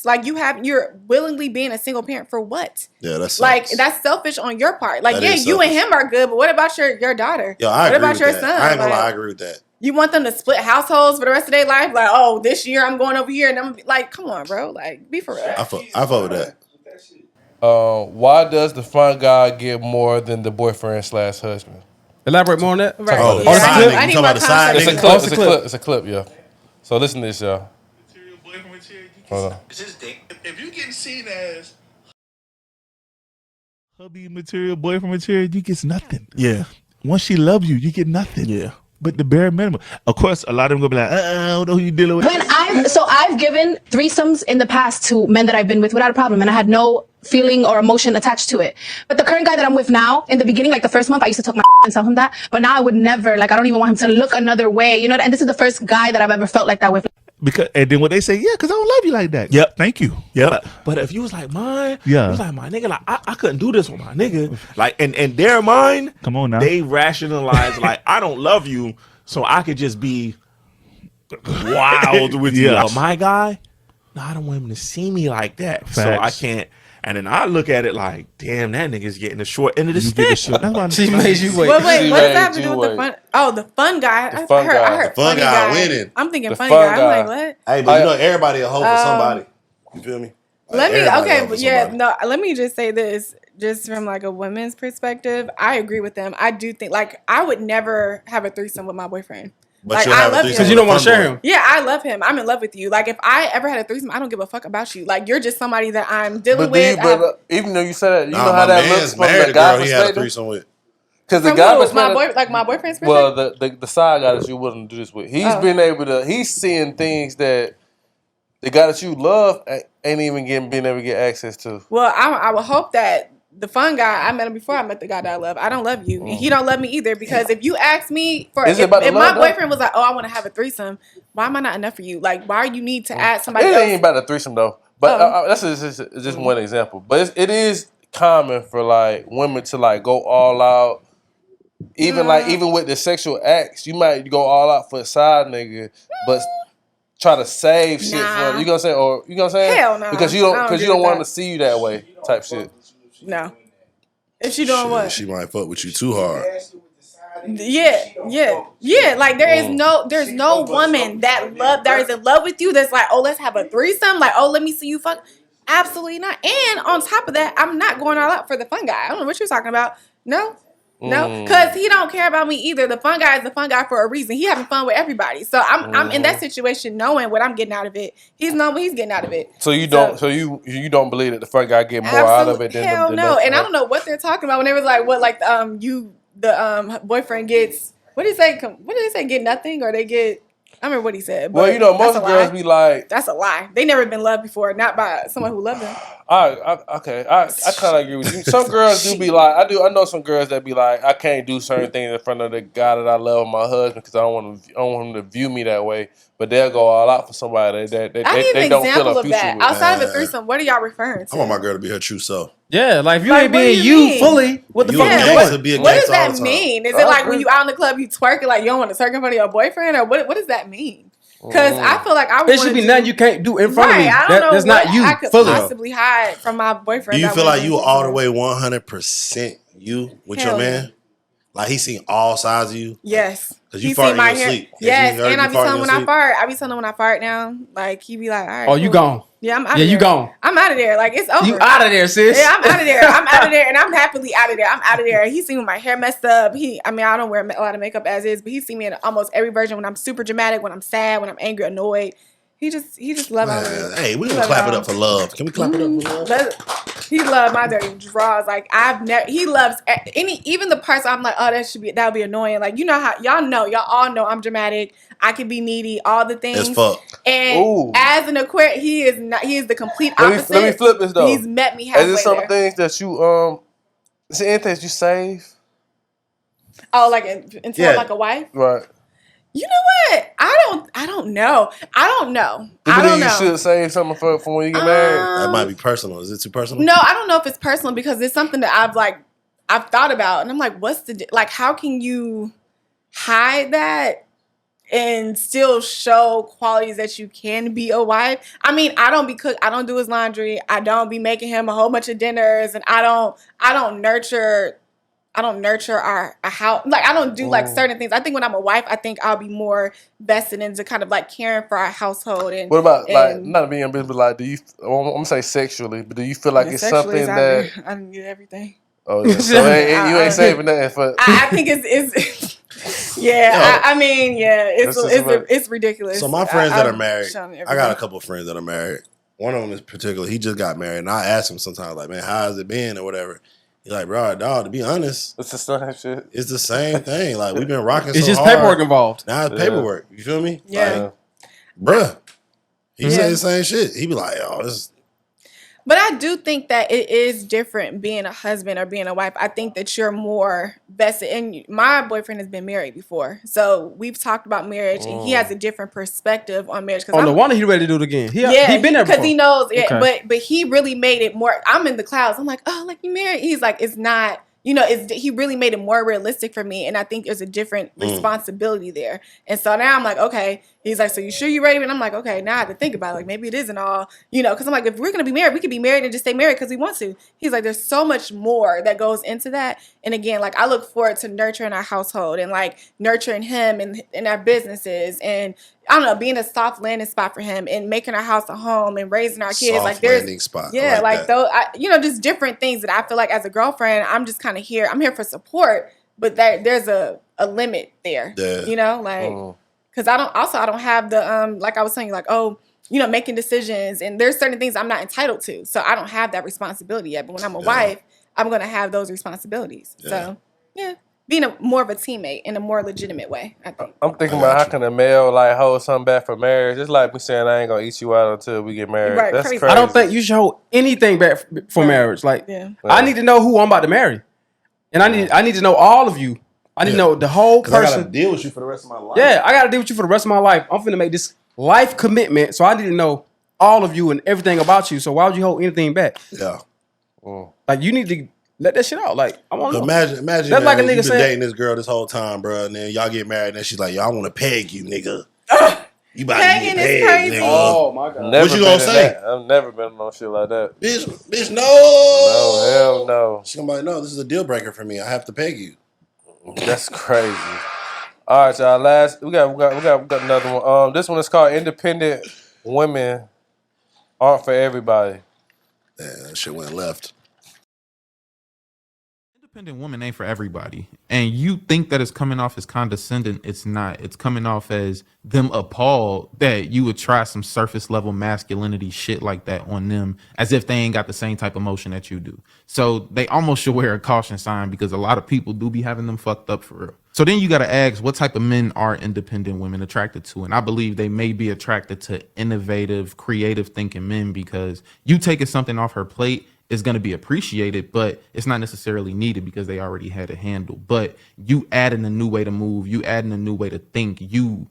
like you're willingly being a single parent for what? Yeah, that's like that's selfish on your part. Like, you and him are good, but what about your daughter? What about your son? I ain't gonna lie, I agree with that. You want them to split households for the rest of their life? Like, oh, this year I'm going over here, and I'm like, come on, bro, like, be for real. I fuck with that. Why does the fun guy get more than the boyfriend/husband? Elaborate more on that. Right. I need more context. It's a clip, yeah. So listen to this, y'all. Hold on. If you getting seen as hubby material, boyfriend material, you get nothing. Yeah. Once she loves you, you get nothing. Yeah. But the bare minimum. Of course, a lot of them gonna be like, I don't know who you dealing with. I've given threesomes in the past to men that I've been with without a problem, and I had no feeling or emotion attached to it. But the current guy that I'm with now, in the beginning, like the first month, I used to talk my and tell him that. But now I would never, like, I don't even want him to look another way, you know. And this is the first guy that I've ever felt like that with. Because and then when they say, yeah, because I don't love you like that. Yep, thank you. Yep. But if you was like mine, yeah, it was like my nigga, like I couldn't do this with my nigga. Like and their mind, come on now, they rationalize like I don't love you, so I could just be wild with you. But my guy, no, I don't want him to see me like that. Facts. So I can't. And then I look at it like, damn, that nigga's getting the short end of the stick. She made you wait. Wait, what does that have to do with the fun? Oh, the fun guy. I heard fun guy winning. I'm thinking funny guy. I'm like, what? Hey, but you know, everybody a hoe for somebody. You feel me? Let me just say this, just from like a woman's perspective. I agree with them. I do think, like, I would never have a threesome with my boyfriend. But like, I love him because you don't want to share him. Yeah, I love him. I'm in love with you. Like, if I ever had a threesome, I don't give a fuck about you. Like, you're just somebody that I'm dealing with. Even though you said that, you know how that looks from the guy perspective. He had a threesome with. Because the guy my boyfriend's perspective. Well, the side guy that you wouldn't do this with, he's been able to. He's seeing things that the guy that you love ain't even being able to get access to. Well, I would hope that. The fun guy, I met him before I met the guy that I love. I don't love you. And he don't love me either. Because if you ask me if my boyfriend was like, oh, I want to have a threesome, why am I not enough for you? Like, why you need to add somebody else? It ain't about a threesome, though. But that's just one example. But it is common for like women to like go all out. Even with the sexual acts, you might go all out for a side nigga, but try to save shit for you. Gonna say or you gonna say hell no, because you don't want to see you that way type shit. No, if she doing what she might fuck with you too hard. Yeah. Like there's no woman that is in love with you that's like, oh, let's have a threesome. Like, oh, let me see you fuck. Absolutely not. And on top of that, I'm not going all out for the fun guy. I don't know what you're talking about. No, because he don't care about me either. The fun guy is the fun guy for a reason. He having fun with everybody. So I'm in that situation knowing what I'm getting out of it. He's knowing what he's getting out of it. So you don't believe that the fun guy get more out of it than hell the no. And I don't know what they're talking about when they was like, what like the boyfriend gets, what did they say, get nothing, or they get, I don't remember what he said. But well, most girls be like, that's a lie. They never been loved before, not by someone who loved them. I kind of agree with you. Some girls do be like, I know some girls that be like, I can't do certain things in front of the guy that I love, my husband, because I don't want him to view me that way. But they'll go all out for somebody that they don't feel a future with. Outside of a threesome, what are y'all referring to? I want my girl to be her true self. Yeah, like if you ain't being you fully, what the fuck you doing? What does that mean? Is it like when you out in the club, you twerking like you don't want to twerk in front of your boyfriend, or what does that mean? Because I feel like I would. It should be nothing you can't do in front of me. I don't know that's not you. I could possibly hide from my boyfriend. Do you feel like you all the way 100% you with your man? Like he seen all sides of you? Yes. Because you fart in your sleep. Yes, and I be telling him when I fart. I be telling him when I fart now. Like he be like, all right. Oh, you gone. Yeah, I'm out of there. Yeah, you gone. I'm out of there. Like, it's over. You out of there, sis. Yeah, I'm out of there. I'm out of there, and I'm happily out of there. I'm out of there. He seen me with my hair messed up. I don't wear a lot of makeup as is, but he seen me in almost every version when I'm super dramatic, when I'm sad, when I'm angry, annoyed. He just love it. Hey, we gonna clap it up for love. Can we clap it up for love? He loved my dirty draws. Like he loves even the parts I'm like, oh, that would be annoying. Like, you know how y'all all know I'm dramatic. I can be needy, all the things. As fuck. And as an Aquarius, he is the complete opposite. Let me flip this though. He's met me halfway. Is there some things that you is there anything that you save? Oh, like until I'm like a wife? Right. You know what? I don't know. You should save something for when you get married? That might be personal. Is it too personal? No, I don't know if it's personal because it's something that I've thought about, and I'm like, how can you hide that and still show qualities that you can be a wife? I mean, I don't do his laundry. I don't be making him a whole bunch of dinners, and I don't nurture our house. Like, I don't do like certain things. I think when I'm a wife, I think I'll be more vested into kind of like caring for our household. And what about like not being business, but like, do you? I'm gonna say sexually, but do you feel like it's something that I didn't get everything? Oh yeah, so you ain't saving nothing for. I think it's yeah. I mean, yeah, it's ridiculous. So my friends that are married, I got a couple of friends that are married. One of them is particular. He just got married, and I ask him sometimes, like, man, how's it been or whatever. He's like, bro, dog, to be honest, it's the same shit. It's the same thing. Like, we've been rocking so hard. It's just paperwork involved. Now it's paperwork. You feel me? Yeah. Like, bruh. He say the same shit. He be like, oh, this. But I do think that it is different being a husband or being a wife. I think that you're more vested. And my boyfriend has been married before. So we've talked about marriage, and he has a different perspective on marriage. Oh, no wonder he ready to do it again. He been there before. Because he knows. Yeah, okay. But he really made it more. I'm in the clouds. I'm like, oh, like you married? He's like, it's not. You know, he really made it more realistic for me, and I think there's a different responsibility there. And so now I'm like, okay. He's like, so you sure you ready? And I'm like, okay. Now I have to think about it. Like, maybe it isn't all, you know, because I'm like, if we're gonna be married, we could be married and just stay married because we want to. He's like, there's so much more that goes into that. And again, like, I look forward to nurturing our household and like nurturing him and our businesses, and I don't know, being a soft landing spot for him and making our house a home and raising our kids. Soft like, there's landing spot. Yeah, like those, just different things that I feel like as a girlfriend, I'm just kind of here. I'm here for support, but there's a limit there. Yeah. You know, like. Because I don't have the, like I was saying, like, making decisions. And there's certain things I'm not entitled to. So I don't have that responsibility yet. But when I'm a wife, I'm going to have those responsibilities. Yeah. So, yeah, being more of a teammate in a more legitimate way, I think. I'm thinking about how can a male, like, hold something back for marriage. It's like me saying I ain't going to eat you out until we get married. Right, that's crazy. crazy. I don't think you should hold anything back for marriage. Like, I need to know who I'm about to marry. And I need to know all of you. I need to know the whole person. I gotta deal with you for the rest of my life. Yeah, I gotta deal with you for the rest of my life. I'm finna make this life commitment, so I need to know all of you and everything about you. So why would you hold anything back? Yeah. Like you need to let that shit out. Like I want to imagine. That's Man, like a nigga you been saying, dating this girl this whole time, bro, and then y'all get married, and she's like, "Yo, I want to peg you, nigga." You about Pegging to get is pegged, crazy. nigga. Oh my god. Never What you gonna been in say? that. I've never been on no shit like that. Bitch, no. No, hell no. She's gonna be like, no, this is a deal breaker for me. I have to peg you. That's crazy. All right, y'all. We got another one. This one is called "Independent Women Aren't for Everybody." Yeah, that shit went left. Independent woman ain't for everybody. And you think that it's coming off as condescending. It's not. It's coming off as them appalled that you would try some surface level masculinity shit like that on them as if they ain't got the same type of emotion that you do. So they almost should wear a caution sign because a lot of people do be having them fucked up for real. So then you got to ask, what type of men are independent women attracted to? And I believe they may be attracted to innovative, creative thinking men because you taking something off her plate is going to be appreciated, but it's not necessarily needed because they already had a handle. But you adding a new way to move, you adding a new way to think, you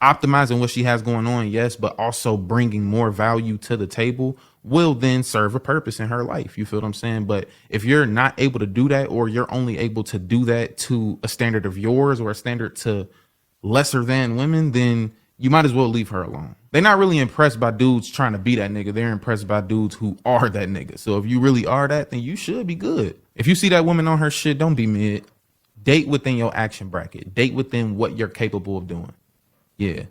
optimizing what she has going on, yes, but also bringing more value to the table will then serve a purpose in her life. You feel what I'm saying? But if you're not able to do that, or you're only able to do that to a standard of yours or a standard to lesser than women, then you might as well leave her alone. They're not really impressed by dudes trying to be that nigga. They're impressed by dudes who are that nigga. So if you really are that, then you should be good. If you see that woman on her shit, don't be mid. Date within your action bracket. Date within what you're capable of doing. Yeah.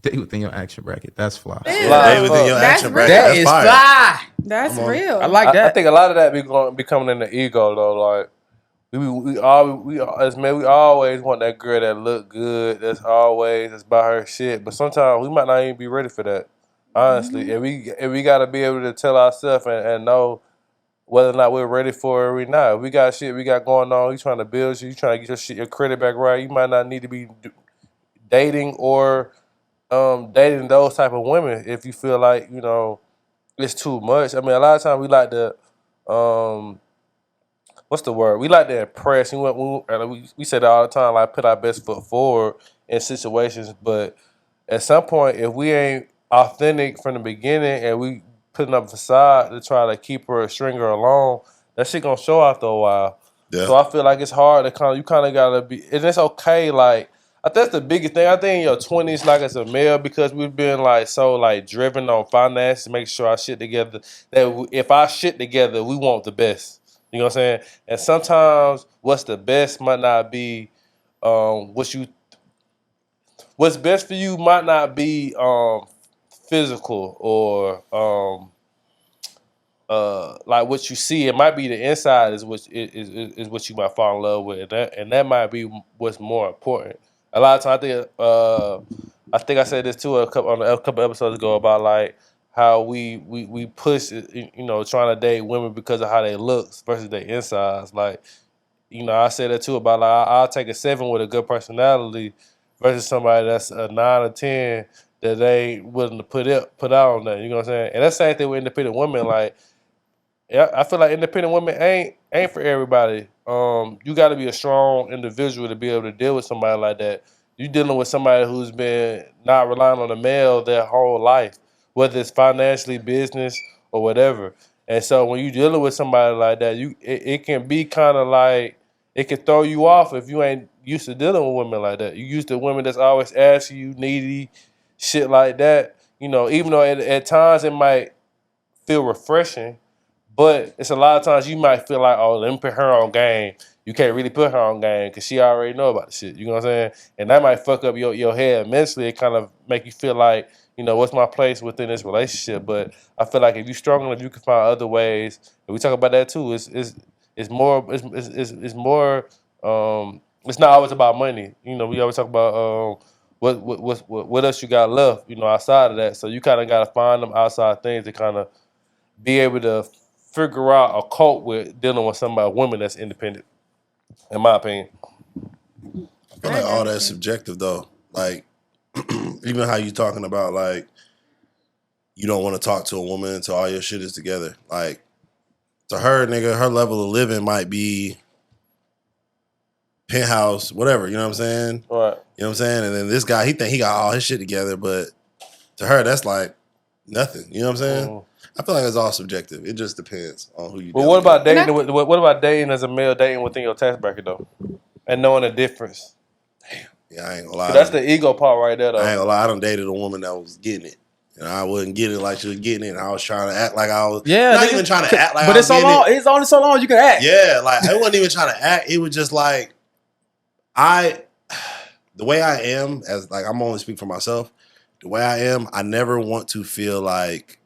Date within your action bracket. That's fly. Date within your action bracket. That is fire. fly. That's real. I like that. I think a lot of that be coming in the ego though. Like we as men, we always want that girl that look good. That's by her shit. But sometimes we might not even be ready for that. Honestly, and we gotta be able to tell ourselves and know whether or not we're ready for it or we not. If we got shit we got going on. You trying to build shit. You trying to get your credit back right. You might not need to be dating or dating those type of women if you feel like it's too much. I mean, a lot of times we like to what's the word? We like to impress. We say that all the time, like put our best foot forward in situations. But at some point, if we ain't authentic from the beginning and we putting up a facade to try to keep her, string her along, that shit gonna show after a while. Yeah. So I feel like it's hard to you kind of gotta be, and it's okay. Like I think that's the biggest thing. I think in your 20s, like as a male, because we've been like so like driven on finances, make sure our shit together. That if our shit together, we want the best. You know what I'm saying? And sometimes what's the best might not be what's best for you might not be physical or like what you see. It might be the inside is what you might fall in love with, and that might be what's more important. A lot of times, I think I said this too a couple episodes ago about like how we push trying to date women because of how they looks versus their insides. Like I said that too about like I'll take a 7 with a good personality versus somebody that's a 9 or 10 that they ain't willing to put out on that. You know what I'm saying? And that's the same thing with independent women. Like I feel like independent women ain't for everybody. You got to be a strong individual to be able to deal with somebody like that. You dealing with somebody who's been not relying on a male their whole life, whether it's financially, business, or whatever. And so when you dealing with somebody like that, it can be kind of like it can throw you off if you ain't used to dealing with women like that. You used to women that's always asking you, needy, shit like that. Even though at times it might feel refreshing. But it's a lot of times you might feel like, oh, let me put her on game. You can't really put her on game because she already know about the shit. You know what I'm saying? And that might fuck up your head mentally. It kind of make you feel like, what's my place within this relationship? But I feel like if you're strong enough, you can find other ways. And we talk about that too. It's more. It's not always about money. We always talk about what else you got left. Outside of that. So you kind of got to find them outside things to kind of be able to figure out or cope with dealing with a woman that's independent, in my opinion. I feel like all that's subjective though. Like even how you talking about like you don't want to talk to a woman until all your shit is together. Like to her, nigga, her level of living might be penthouse, whatever, you know what I'm saying? Right. You know what I'm saying? And then this guy, he think he got all his shit together, but to her, that's like nothing. You know what I'm saying? I feel like it's all subjective. It just depends on who you. But what about dating? What about dating as a male dating within your tax bracket though, and knowing the difference? Yeah, I ain't gonna lie. That's the ego part right there, though. I ain't gonna lie. I done dated a woman that was getting it. And I wasn't getting it like she was getting it. And I was trying to act like I was. Yeah, not even trying to act like but I it's was so getting long. It's only so long you can act. Yeah, like I wasn't even trying to act. It was just like the way I am, as like I'm only speaking for myself. The way I am, I never want to feel like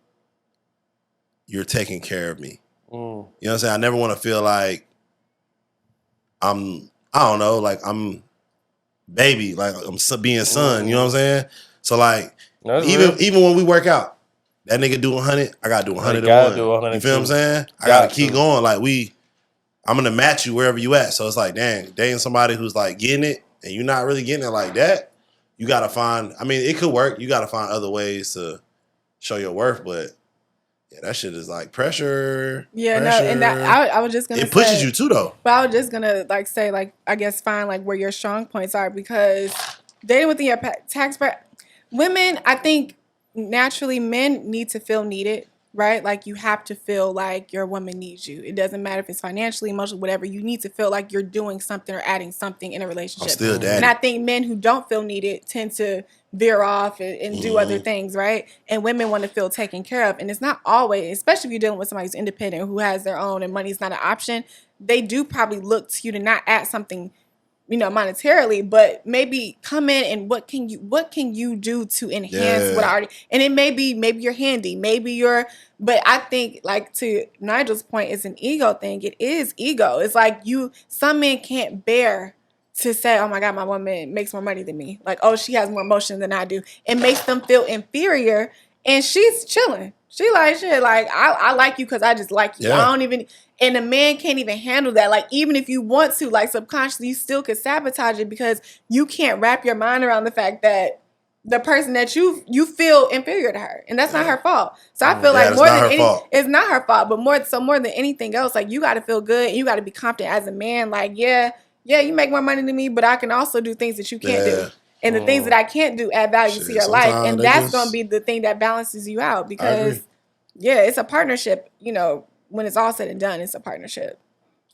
you're taking care of me. You know what I'm saying? I never want to feel like I don't know, like I'm baby, like I'm being son. You know what I'm saying? So like, even when we work out, that nigga do 100, I gotta do 100 and 1. You feel what I'm saying? I gotta keep going. Like I'm gonna match you wherever you at. So it's like, dang, dating somebody who's like getting it and you're not really getting it like that. You gotta find. I mean, it could work. You gotta find other ways to show your worth, but. Yeah, that shit is like pressure. Yeah, pressure. no, and that I was just gonna. It pushes you too, though. But I was just gonna like say like I guess find like where your strong points are because dating within your tax bracket, women I think naturally men need to feel needed, right? Like you have to feel like your woman needs you. It doesn't matter if it's financially, emotionally, whatever. You need to feel like you're doing something or adding something in a relationship. I'm still daddy. And I think men who don't feel needed tend to veer off and do other things, right? And women want to feel taken care of. And it's not always, especially if you're dealing with somebody who's independent, who has their own and money's not an option, they do probably look to you to not add something, you know, monetarily, but maybe come in and what can you do to enhance what I already, and it maybe you're handy, but I think like to Nigel's point, it's an ego thing. It is ego. It's like some men can't bear to say, oh my God, my woman makes more money than me. Like, oh, she has more emotion than I do. It makes them feel inferior. And she's chilling. She like, shit, like, I like you because I just like you. Yeah. And a man can't even handle that. Like, even if you want to, like, subconsciously, you still could sabotage it because you can't wrap your mind around the fact that the person that you feel inferior to her. And that's not her fault. So I feel like more than it's not her fault, but more than anything else, like, you got to feel good and you got to be confident as a man. Like, yeah, you make more money than me, but I can also do things that you can't do. And the things that I can't do add value to your life. And that's going to be the thing that balances you out because, it's a partnership. You know, when it's all said and done, it's a partnership.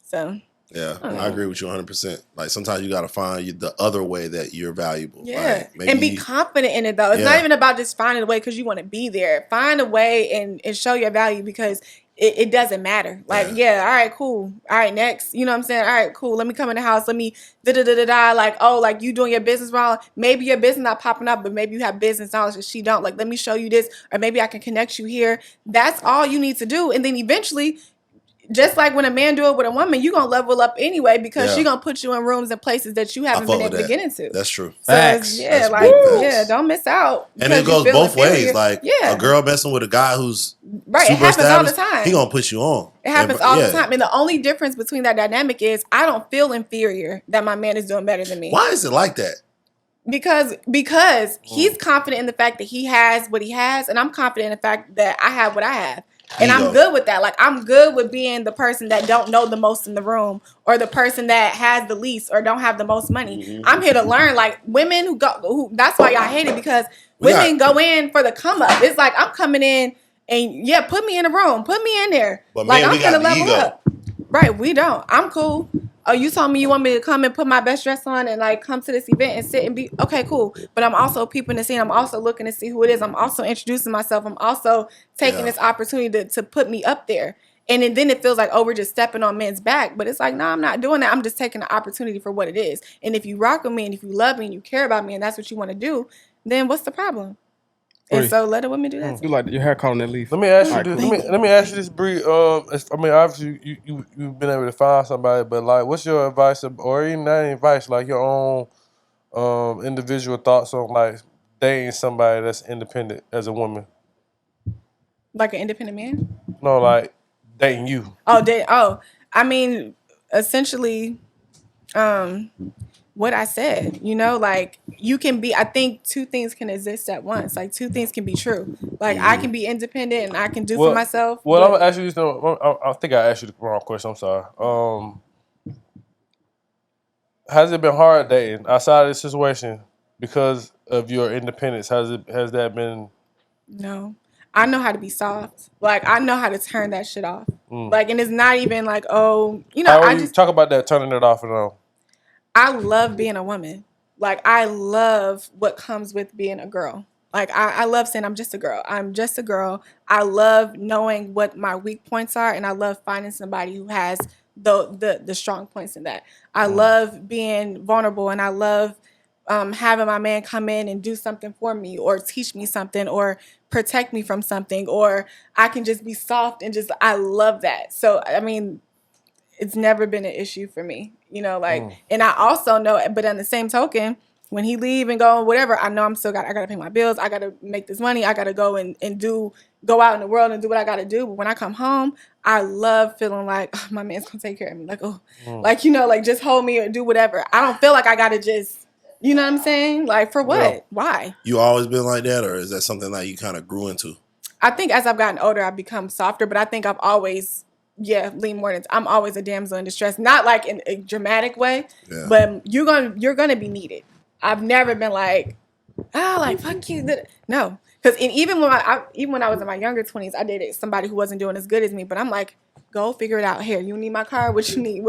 So. Yeah, I agree with you 100%. Like sometimes you got to find the other way that you're valuable. Yeah, like, and be confident in it though. It's not even about just finding a way because you want to be there. Find a way and show your value because it doesn't matter. Like, all right, cool. All right, next. You know what I'm saying? All right, cool. Let me come in the house. Let me da-da-da-da-da. Like, oh, like you doing your business wrong. Maybe your business not popping up, but maybe you have business knowledge that she don't. Like, let me show you this. Or maybe I can connect you here. That's all you need to do. And then eventually, just like when a man do it with a woman, you're going to level up anyway because she going to put you in rooms and places that you haven't been able to get into. That's true. So don't miss out. And it goes both ways. Like a girl messing with a guy who's it happens all the time. He going to put you on. It happens all the time. And the only difference between that dynamic is I don't feel inferior that my man is doing better than me. Why is it like that? Because he's confident in the fact that he has what he has, and I'm confident in the fact that I have what I have. And I'm good with that. Like, I'm good with being the person that don't know the most in the room or the person that has the least or don't have the most money. I'm here to learn. Like, women who that's why y'all hate it because women go in for the come up. It's like, I'm coming in and, put me in a room. Put me in there. But like, man, I'm going to level up. Right, we don't. I'm cool. Oh, you told me you want me to come and put my best dress on and like come to this event and sit and be okay, cool. But I'm also peeping to see. I'm also looking to see who it is. I'm also introducing myself. I'm also taking this opportunity to put me up there. And then it feels like, oh, we're just stepping on men's back. But it's like, no, I'm not doing that. I'm just taking the opportunity for what it is. And if you rock with me and if you love me and you care about me and that's what you want to do, then what's the problem? And so let a woman do that. You like your hair caught on that leaf. Let me ask you this. Let me ask you this, Bree. I mean, obviously you've been able to find somebody, but like, what's your advice, or even not advice, like your own individual thoughts on like dating somebody that's independent as a woman? Like an independent man? No, like dating you. I mean, essentially, what I said, you know, like you can be, I think two things can exist at once. Like two things can be true. Like I can be independent and I can do for myself. Well, I'm gonna ask you this. I think I asked you the wrong question. I'm sorry. Has it been hard dating outside of this situation because of your independence? Has that been? No. I know how to be soft. Like, I know how to turn that shit off. Like, and it's not even like, oh, you know, How talk about that, turning it off and on. I love being a woman. Like, I love what comes with being a girl. Like, I love saying I'm just a girl. I'm just a girl. I love knowing what my weak points are, and I love finding somebody who has the strong points in that. I love being vulnerable, and I love having my man come in and do something for me, or teach me something, or protect me from something, or I can just be soft and just, I love that. So, I mean, it's never been an issue for me, you know, like, and I also know, but on the same token, when he leave and go whatever, I know I gotta pay my bills. I gotta make this money. I gotta go and go out in the world and do what I gotta do. But when I come home, I love feeling like, oh, my man's gonna take care of me. Like, like, you know, like, just hold me or do whatever. I don't feel like I gotta just, you know what I'm saying? Like, for what? Yeah. Why? You always been like that, or is that something that you kind of grew into? I think as I've gotten older, I've become softer, but I think I've always, lean more into, I'm always a damsel in distress. Not like in a dramatic way, but you're gonna be needed. I've never been like, like, fuck you. No. Because even when I was in my younger 20s, I dated somebody who wasn't doing as good as me, but I'm like, go figure it out. Here, you need my car? What you need?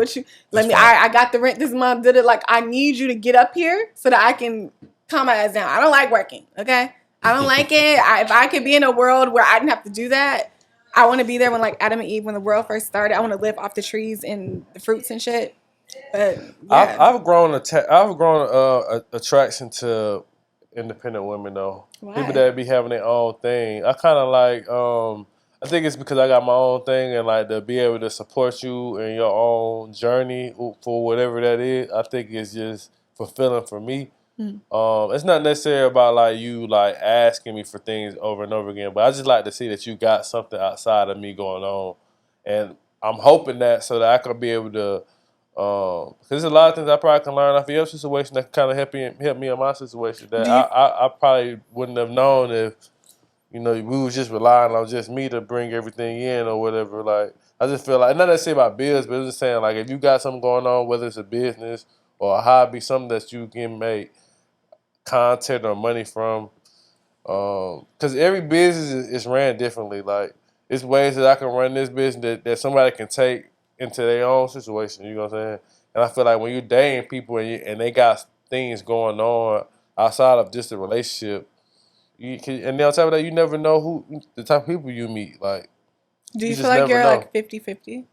I got the rent this month. Like, I need you to get up here so that I can calm my ass down. I don't like working, okay? I don't like it. If I could be in a world where I didn't have to do that, I want to be there when, like, Adam and Eve, when the world first started. I want to live off the trees and the fruits and shit. But yeah. I've grown attraction to independent women though. Why? People that be having their own thing. I kind of like. I think it's because I got my own thing, and like to be able to support you in your own journey for whatever that is. I think it's just fulfilling for me. It's not necessarily about like you like asking me for things over and over again, but I just like to see that you got something outside of me going on, and I'm hoping that so that I can be able to. Because there's a lot of things I probably can learn off of your situation that kind of help me in my situation that I probably wouldn't have known if, you know, we was just relying on just me to bring everything in or whatever. Like, I just feel like, not necessarily about bills, but I'm just saying, like, if you got something going on, whether it's a business or a hobby, something that you can make content or money from, because every business is ran differently. Like, it's ways that I can run this business that somebody can take into their own situation, you know what I'm saying? And I feel like when you're dating people and they got things going on outside of just a relationship, and then on top of that, you never know who the type of people you meet. Like, do you feel like you're like 50-50?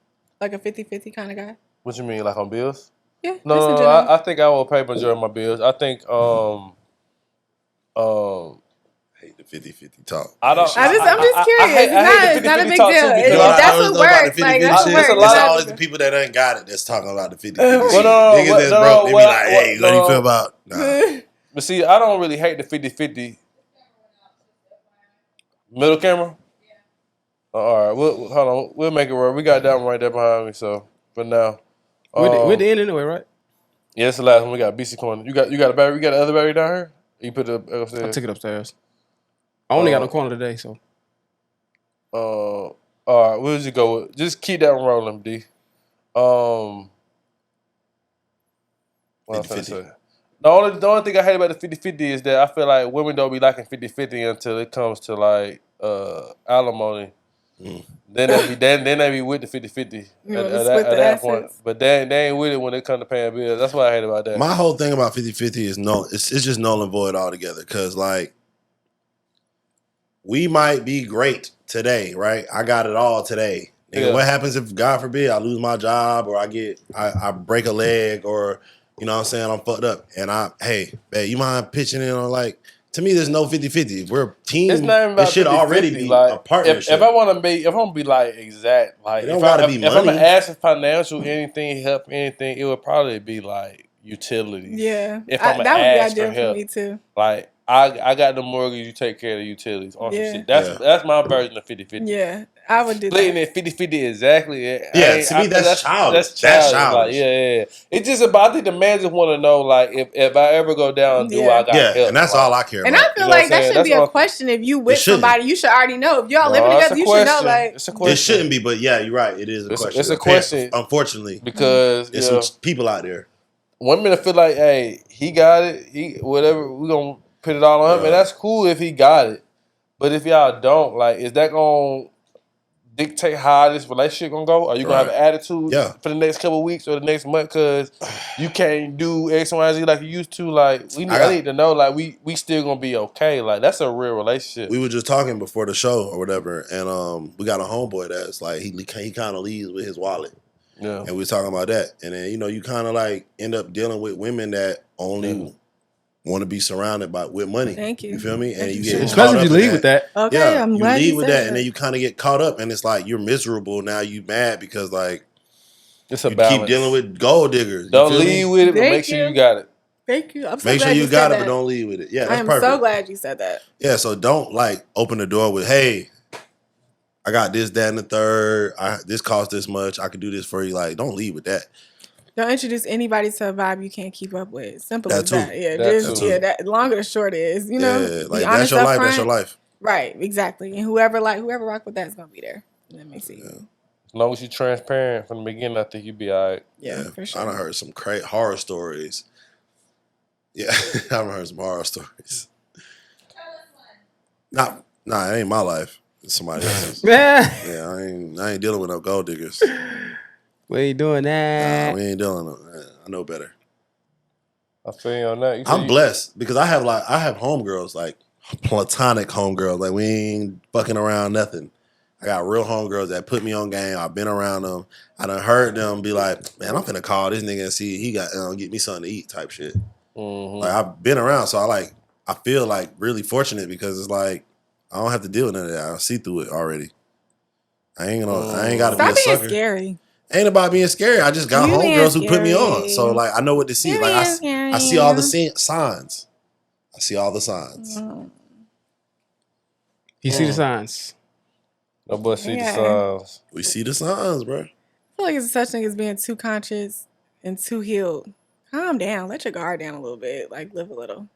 Like a 50-50 kind of guy? What you mean, like on bills? Yeah. No, I think I will pay majority of my bills. I think hate the 50-50 talk. I'm just curious. It's not a big deal. That's what works. Like, that's what works. It's always the people that ain't got it that's talking about the 50-50 shit. Niggas that's broke, they be like, hey, what do you feel about? Nah. But see, I don't really hate the 50-50. Middle camera? All right, hold on. We'll make it work. We got that one right there behind me, so for now. We're the end anyway, right? Yeah, it's the last one. We got BC corner. You got a battery? You got the other battery down here? You put it upstairs? I took it upstairs. I only got no corner today, so. All right, we'll just go with, just keep that one rolling, D. What I'm trying to say. The only thing I hate about the 50-50 is that I feel like women don't be liking 50-50 until it comes to like alimony. Then they be with the 50-50 at that point. But they ain't with it when it comes to paying bills. That's what I hate about that. My whole thing about 50-50 is it's just null and void altogether. Cause like we might be great today, right? I got it all today. Nigga, what happens if, God forbid, I lose my job or I break a leg or, you know what I'm saying, I'm fucked up. And hey, you mind pitching in on like, to me, there's no 50-50. If we're a team, it should already be like, a partnership. If I'm gonna be like exact, like if I'm gonna ask for financial help, anything, it would probably be like utilities. Yeah, if I'm that would be ask ideal for help, for me too. Like I got the mortgage, you take care of the utilities. On some shit. That's my version of 50-50. Yeah, I would do splitting that. It 50-50 exactly. Yeah, to me that's childish. That's childish. Like, yeah. It's just about, I think the man just want to know like if I ever go down, do I got help? And that's all I care about. And I feel like that shouldn't be a question. If you with somebody, you should already know. If y'all living together, you should know. Like, it shouldn't be, but yeah, you're right. It is a question. It's a question, unfortunately, because there's some people out there. Women feel like, hey, he got it. He whatever. We gonna put it all on him, and that's cool if he got it. But if y'all don't, like, is that gonna dictate how this relationship gonna go? Are you gonna have an attitude for the next couple of weeks or the next month because you can't do X, Y, and Z like you used to? Like, I need to know, like, we still gonna be okay. Like, that's a real relationship. We were just talking before the show or whatever, and we got a homeboy that's like he kind of leads with his wallet. Yeah. And we were talking about that, and then you kind of like end up dealing with women that only want to be surrounded with money. Thank you. You feel me? And you Especially get caught if you up in lead with that. Okay, yeah, I'm you glad lead you with said that, that. and then you kind of get caught up, and it's like you're miserable now. You mad because like it's a you balance. keep dealing with gold diggers. You Don't feel lead me? with it, but make sure you got it. Thank you. I'm so Make glad sure you said got it, that. but don't lead with it. Yeah, I that's am perfect. so glad you said that. Yeah, so don't like open the door with, hey, I got this, that, and the third. This costs this much. I could do this for you. Like, don't lead with that. Don't introduce anybody to a vibe you can't keep up with. Simple That as too. that. Yeah, That too. that longer or short is, you know. Yeah, like be that's honest your up life. front. That's your life. Right, exactly. And whoever rock with that is gonna be there. Let me see. As long as you're transparent from the beginning, I think you'll be all right. Yeah, for sure. I done heard some crazy horror stories. Yeah, I done heard some horror stories. Nah, it ain't my life. It's somebody else's. Yeah, I ain't dealing with no gold diggers. We ain't doing that. Nah, we ain't dealing with no, I know better. I feel you on that. I'm blessed because I have homegirls, like platonic homegirls. Like we ain't fucking around nothing. I got real homegirls that put me on game. I've been around them. I done heard them be like, man, I'm finna call this nigga and see he got get me something to eat type shit. Like I've been around, so I feel like really fortunate because it's like I don't have to deal with none of that. I see through it already. I ain't gotta be a sucker. Stop being scary. Ain't about being scary. I just got homegirls who put me on. So like I know what to see. Like I see all the signs. I see all the signs. You see the signs. No boy see the Yeah. signs. We see the signs, bro. I feel like it's such thing as being too conscious and too healed. Calm down. Let your guard down a little bit. Like live a little.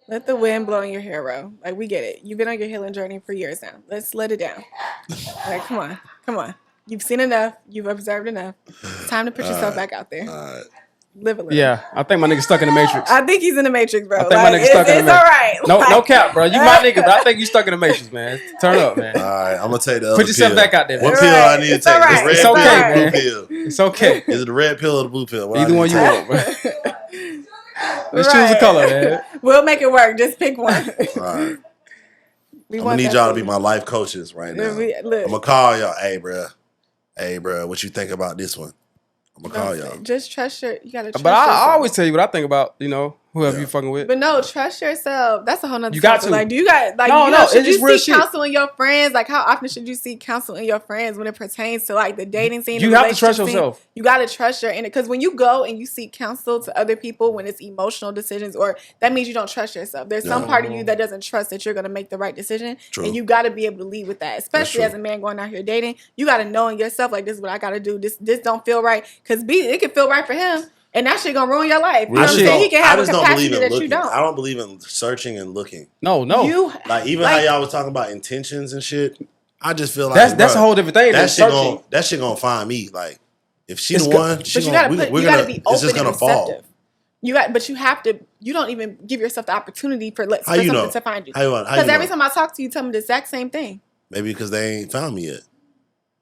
Let the wind blow in your hair, bro. Like we get it. You've been on your healing journey for years now. Let's let it down. Like come on. You've seen enough. You've observed enough. It's time to put yourself back out there. Live a little. Yeah, I think my nigga stuck in the Matrix. I think he's in the Matrix, bro. I think my nigga stuck in the Matrix. It's all right. No cap, bro. You my nigga, but I think you stuck in the Matrix, man. Turn up, man. All right, I'm gonna take the other Put yourself pill. back out there, man. What pill I need to take? all right. The red It's pill okay, or the man. blue pill? It's okay. Is it the red pill or the blue pill? What Either I one need you to want, bro. Let's choose a color, man. We'll make it work. Just pick one. take? All right. We I'm want gonna need that y'all to for be my life coaches right now. look. I'm gonna call y'all. Hey, bro, what you think about this one? I'm gonna call y'all. Just trust you gotta trust But yourself. I always tell you what I think about, whoever you fucking with. But no, trust yourself. That's a whole nother You got topic. to. Like, do you got should it's you real seek shit. counsel in your friends? Like, how often should you seek counsel in your friends when it pertains to like the dating scene? You the have to trust relationship scene? yourself. You gotta trust your inner, because when you go and you seek counsel to other people when it's emotional decisions, or that means you don't trust yourself. There's some part of you that doesn't trust that you're gonna make the right decision. True. And you gotta be able to lead with that. Especially as a man going out here dating. You gotta know in yourself, like, this is what I gotta do. This don't feel right. Because it can feel right for him. And that shit gonna ruin your life. You know what I'm saying? He can have a capacity that you don't. I don't believe in searching and looking. No. Like even how y'all was talking about intentions and shit. I just feel like that's a whole different thing. That shit gonna find me. Like if she the one, But you gotta be open it's just and gonna fall. receptive. But you have to. You don't even give yourself the opportunity for How you something know? to find you. Because every time I talk to you, tell me the exact same thing. Maybe because they ain't found me yet.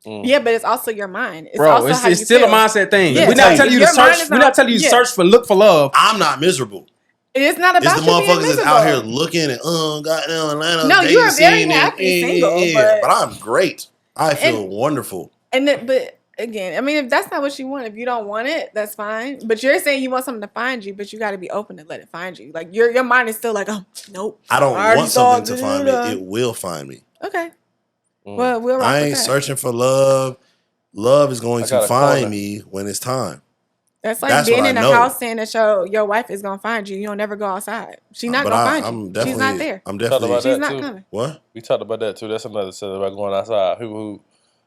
Yeah, but it's also your mind. It's Bro, also how you it's still feel. a mindset thing. Yeah, We're not telling you to your mind search. is We're not telling you to look for love. I'm not miserable. It's not about It's the you being motherfuckers that's out here miserable. looking and goddamn Atlanta. No, dating you are very scene happy and, single, but I'm great. I feel wonderful. But again, I mean, if that's not what you want, if you don't want it, that's fine. But you're saying you want something to find you, but you got to be open to let it find you. Like your mind is still like, oh, nope. I don't already want something to thought, find me. It will find me. Okay. Well, we'll rock I with ain't that. searching for love. Love is going I got to a find corner. me when it's time. That's like That's being what in I a know. house saying that your wife is gonna find you. You don't never go outside. She's not gonna find you. She's not there. I'm Talked definitely. about She's that not too. coming. What? We talked about that too. That's another set about going outside. People who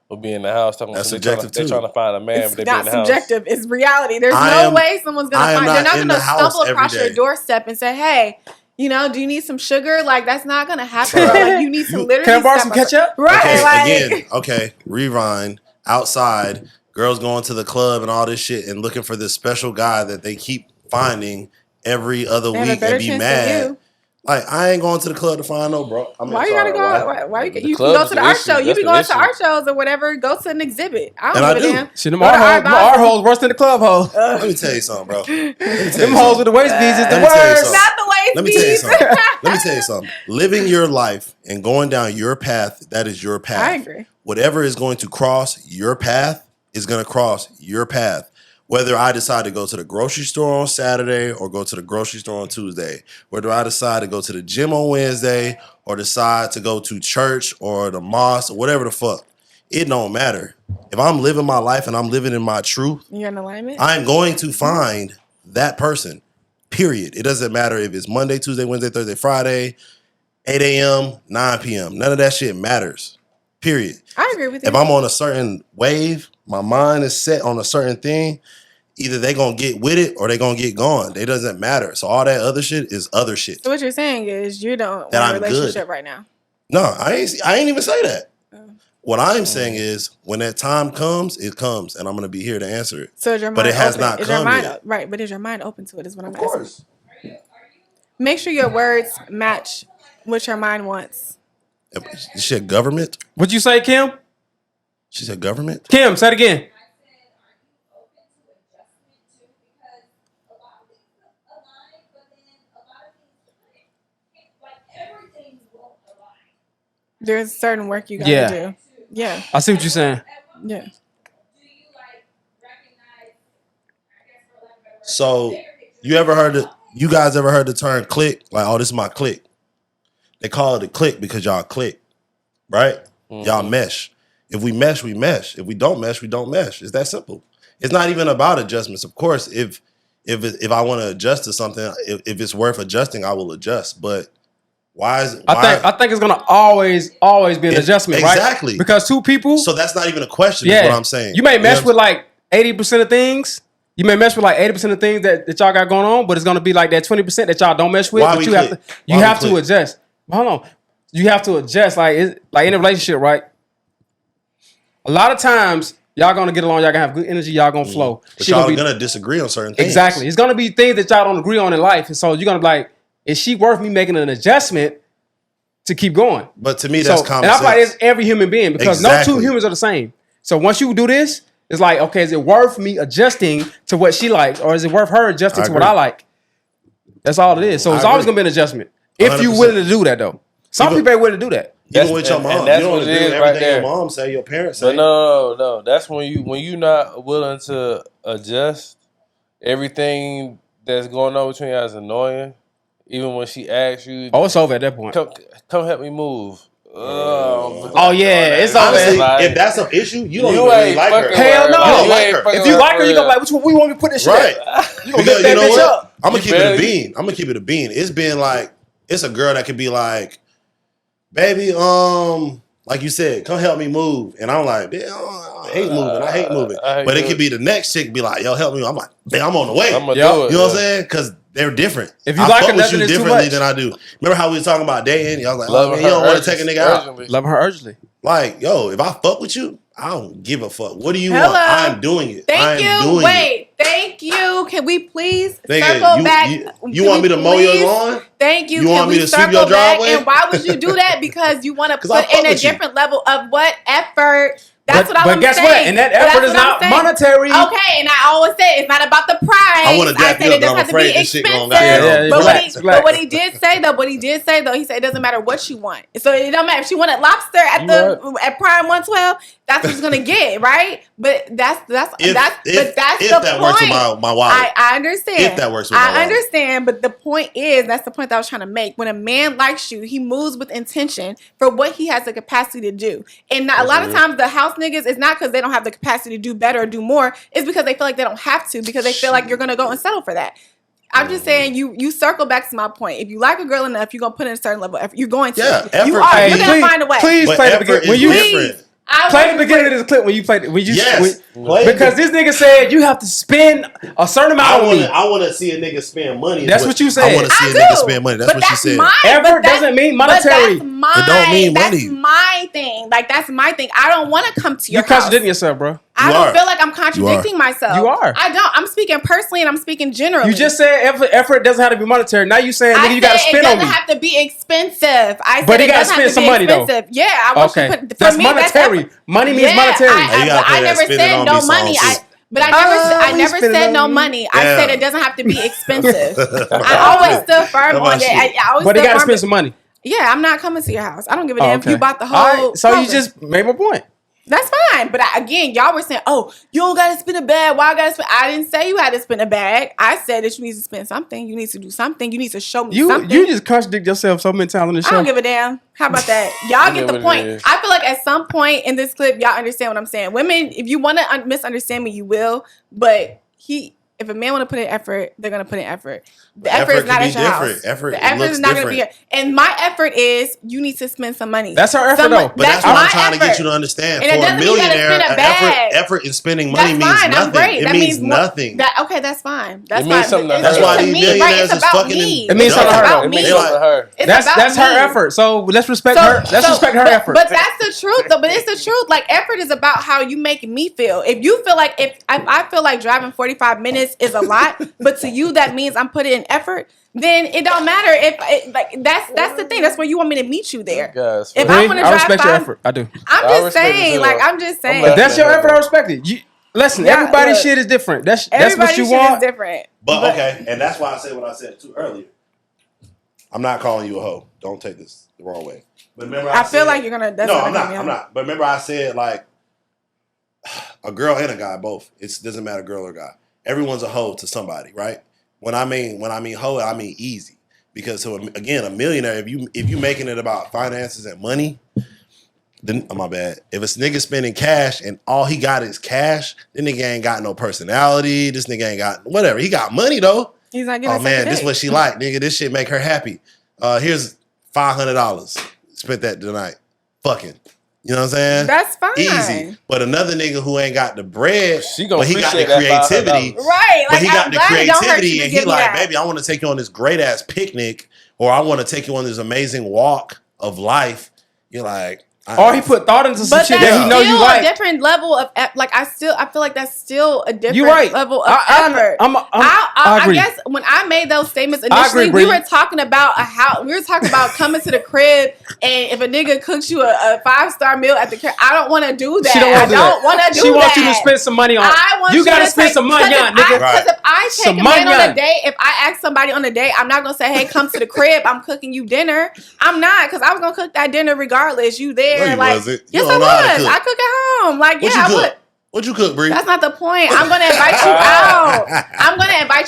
will be in the house talking That's about they're subjective trying too. to find a man, It's but they be in not the house. subjective. It's reality. There's I no am- way someone's gonna I am find. They're not not in gonna the house stumble every across your day. doorstep and say, "Hey, do you need some sugar?" Like that's not gonna happen. Bro. Like you need to literally. Can I borrow step some ketchup? Right. Okay, rewind. Outside, girls going to the club and all this shit and looking for this special guy that they keep finding every other They have a week better and be chance than mad. you. Like, I ain't going to the club to find no bro. I mean, Why you sorry, gotta go? Why you can club's go to the the art issue. show? You That's be the going to issue. art shows or whatever. Go to an exhibit. I And don't I give a do. damn. Shit, them Go to art hoes worse than the club hoes. Let me tell you something, bro. Them hoes with the waist beads is the Let me tell you worst. something. Not the waist Let me tell you beads. something. Let me tell you something. Living your life and going down your path, that is your path. I agree. Whatever is going to cross your path is going to cross your path. Whether I decide to go to the grocery store on Saturday or go to the grocery store on Tuesday, whether I decide to go to the gym on Wednesday or decide to go to church or the mosque or whatever the fuck, it don't matter. If I'm living my life and I'm living in my truth, You're in alignment. I'm going to find that person, period. It doesn't matter if it's Monday, Tuesday, Wednesday, Thursday, Friday, 8 a.m., 9 p.m. None of that shit matters, period. I agree with you. If I'm on a certain wave, my mind is set on a certain thing, either they going to get with it or they going to get gone. It doesn't matter. So all that other shit is other shit. So what you're saying is you don't want That a I'm relationship good. right now. No, I ain't even say that. What I'm saying is when that time comes, it comes, and I'm going to be here to answer it. So is your mind But it has open? not Is your come mind yet. right? But is your mind open to it? Is what I'm Of course. asking. Make sure your words match what your mind wants. She said government? What'd you say, Kim? She said government? Kim, say it again. There's certain work you gotta Yeah. do. Yeah. I see what you're saying. Yeah. So you guys ever heard the term click? Like, oh, this is my click. They call it a click because y'all click, right? Y'all mesh. If we mesh, we mesh. If we don't mesh, we don't mesh. It's that simple. It's not even about adjustments. Of course, if I want to adjust to something, if it's worth adjusting, I will adjust. But why? I think it's gonna always be an adjustment, right? Exactly. Because two people. So that's not even a question. Is what I'm saying. You may mesh with like 80% of things. You may mesh with like 80% of things that y'all got going on, but it's gonna be like that 20% that y'all don't mesh with. Why But we you have to click? you Why we have to click? adjust. Hold on. You have to adjust. Like in a relationship, right? A lot of times y'all gonna get along. Y'all gonna have good energy. Y'all gonna flow. But Shit y'all gonna are gonna disagree on certain things. Exactly. It's gonna be things that y'all don't agree on in life, and so you're gonna be like, is she worth me making an adjustment to keep going? But to me, that's common And I feel like sense. it's every human being because no two humans are the same. So once you do this, it's like, okay, is it worth me adjusting to what she likes, or is it worth her adjusting to what I like? That's all it is. So it's always gonna be an adjustment if you're 100%. willing to do that, though. Some people ain't willing to do that. Even with your mom, and that's you don't what it agree with is everything right there. your mom say, your parents But say. no. That's when you not willing to adjust. Everything that's going on between you is annoying. Even when she asks you, oh, it's over at that point. Come help me move. Oh yeah, it's over. Honestly, if that's an issue, you don't even ain't really like her. fucking Hell no. You don't like her. If you like her, you gonna be like, which one we want me to put this shit Right. at? You gonna Because lift that you know bitch what? up. I'm gonna You keep it a barely- bean. I'm gonna keep it a bean. It's been like, it's a girl that could be like, baby, like you said, come help me move. And I'm like, man, I hate moving. I hate moving. But it could be the next chick be like, yo, help me. I'm like, man, I'm on the way. I'ma do You it, know what I'm yeah. saying? Because they're different. If you I like fuck her, with nothing you is too differently much. than I do. Remember how we was talking about dating? Y'all was like, Love oh, man, her you don't want to take a nigga out. urgently. Love her urgently. Like, yo, if I fuck with you, I don't give a fuck. What do you Hello. want? I'm doing it. Thank I'm you. doing Wait. Thank you. Can we please Nigga, circle you- back? you want me to mow your lawn? Thank you. You Can want me we to sweep circle your back? driveway? And why would you do that? Because you want to 'Cause I put fuck in a with you. different level of what effort. That's what I But want to guess say. what? And that But effort that's is what I'm not saying. monetary. Okay, and I always say it's not about the price. I wanna dap said you up, it but doesn't I'm have to be afraid this shit expensive. gonna goddamn Yeah, relax. But what he did say though, he said it doesn't matter what she want. So it don't matter if she wanted lobster at at Prime 112. That's what she's gonna get, right? But that's If the that point. works with my wallet. I understand. If that works with my I wallet. understand, but the point is, that's the point that I was trying to make. When a man likes you, he moves with intention for what he has the capacity to do. And a lot of times the house niggas, it's not because they don't have the capacity to do better or do more. It's because they feel like they don't have to, because they feel like you're gonna go and settle for that. I'm just saying, you circle back to my point. If you like a girl enough, you're gonna put in a certain level of effort. You're going to. Yeah, You effort are. can You're be- gonna find a way. Please But play the effort beginning. is When you different. play the beginning of this clip when you played it. When you Yes. Play because the- this nigga said you have to spend a certain amount on me. I want to see a nigga spend money. That's what you said. I want to see a nigga spend money. That's what she said. Effort doesn't mean monetary. But that's mine. It don't mean that's money. my thing. Like, that's my thing. I don't want to come to your You house. contradicting yourself, bro. I don't feel like I'm contradicting myself. You are. I don't. I'm speaking personally and I'm speaking generally. You just said effort doesn't have to be monetary. Now you saying nigga, you got to spend on me. It doesn't have to be expensive. But he got to spend some money though. Yeah, I want you to put. That's monetary. Money means monetary. I never said no money. I never said no money. I said it doesn't have to be expensive. I always stood firm on that. But he got to spend some money. Yeah, I'm not coming to your house. I don't give a damn if you bought the whole. All right, so you just made my point. That's fine. But again, y'all were saying, oh, you don't got to spend a bag. Why I got to spend? I didn't say you had to spend a bag. I said that you need to spend something. You need to do something. You need to show me something. You just contradict yourself so many times on the show. I don't give a damn. How about that? Y'all get the point. I feel like at some point in this clip, y'all understand what I'm saying. Women, if you want to misunderstand me, you will. But if a man want to put in effort, they're going to put in effort. The effort is not at your house. The effort is not going to be here. And my effort is you need to spend some money. That's our effort, though. But that's what I'm trying to get you to understand. For a millionaire, effort in spending money means nothing. It means nothing. Okay, that's fine. That's fine. That's why these millionaires is fucking. It means something to her. It means something to her. That's her effort. So let's respect her. Let's respect her effort. But that's the truth, though. But it's the truth. Like, effort is about how you make me feel. If you feel like if I feel like driving 45 minutes is a lot, but to you that means I'm putting in effort, then it don't matter if that's the thing. That's where you want me to meet you there. If I want to drive respect your effort. I do. I'm just saying. If that's your effort, I respect it. Listen, everybody's shit is different. That's what you want. Is different. But okay, and that's why I said what I said too earlier. I'm not calling you a hoe. Don't take this the wrong way. But remember, I feel like you're gonna. I'm not. But remember, I said like a girl and a guy both. It doesn't matter, girl or guy. Everyone's a hoe to somebody, right? When I mean hoe, I mean easy. Because again, a millionaire, if you making it about finances and money, then my bad. If a nigga spending cash and all he got is cash, then nigga ain't got no personality. This nigga ain't got whatever. He got money though. He's like, oh man, this is what she like, nigga. This shit make her happy. Here's $500. Spent that tonight. Fucking. You know what I'm saying? That's fine. Easy. But another nigga who ain't got the bread, but he got the $500. creativity. Right. But he got the creativity and he like, baby, I want to take you on this great ass picnic, or I want to take you on this amazing walk of life. You're like, or he put thought into some shit that he know you like. A different level of I feel like that's still a different level of effort. I guess when I made those statements initially, we were talking about we were talking about coming to the crib, and if a nigga cooks you a 5-star meal at the crib, I don't want to do that. I don't want to do that. She wants you to spend some money on. You got to spend some money on, nigga. Because if I take a man on a date, if I ask somebody on a date, I'm not gonna say, hey, come to the crib, I'm cooking you dinner. I'm not, because I was gonna cook that dinner regardless. You there? No, you wasn't. Yes, I was. I cook at home. Like, yeah, I would. What'd you cook, Bree? That's not the point. I'm gonna invite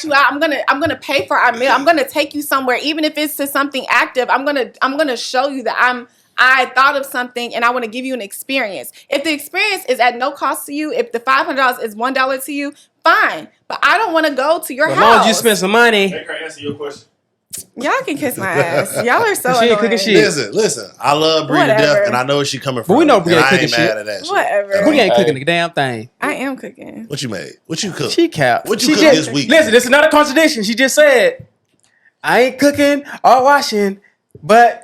you out. I'm gonna pay for our meal. I'm gonna take you somewhere, even if it's to something active. I'm gonna show you that I thought of something and I want to give you an experience. If the experience is at no cost to you, if the $500 is $1 to you, fine. But I don't want to go to your house. As long as you spend some money. Hey, can I answer your question? Y'all can kiss my ass. Y'all are so annoying. Listen. I love Bree to death, and I know where she coming from. But we know Bree ain't cooking shit. Mad at that shit. Whatever. Bree ain't cooking the damn thing. I am cooking. What you made? What you cook? She capped. What you cook this week? Listen, this is not a contradiction. She just said, I ain't cooking or washing, but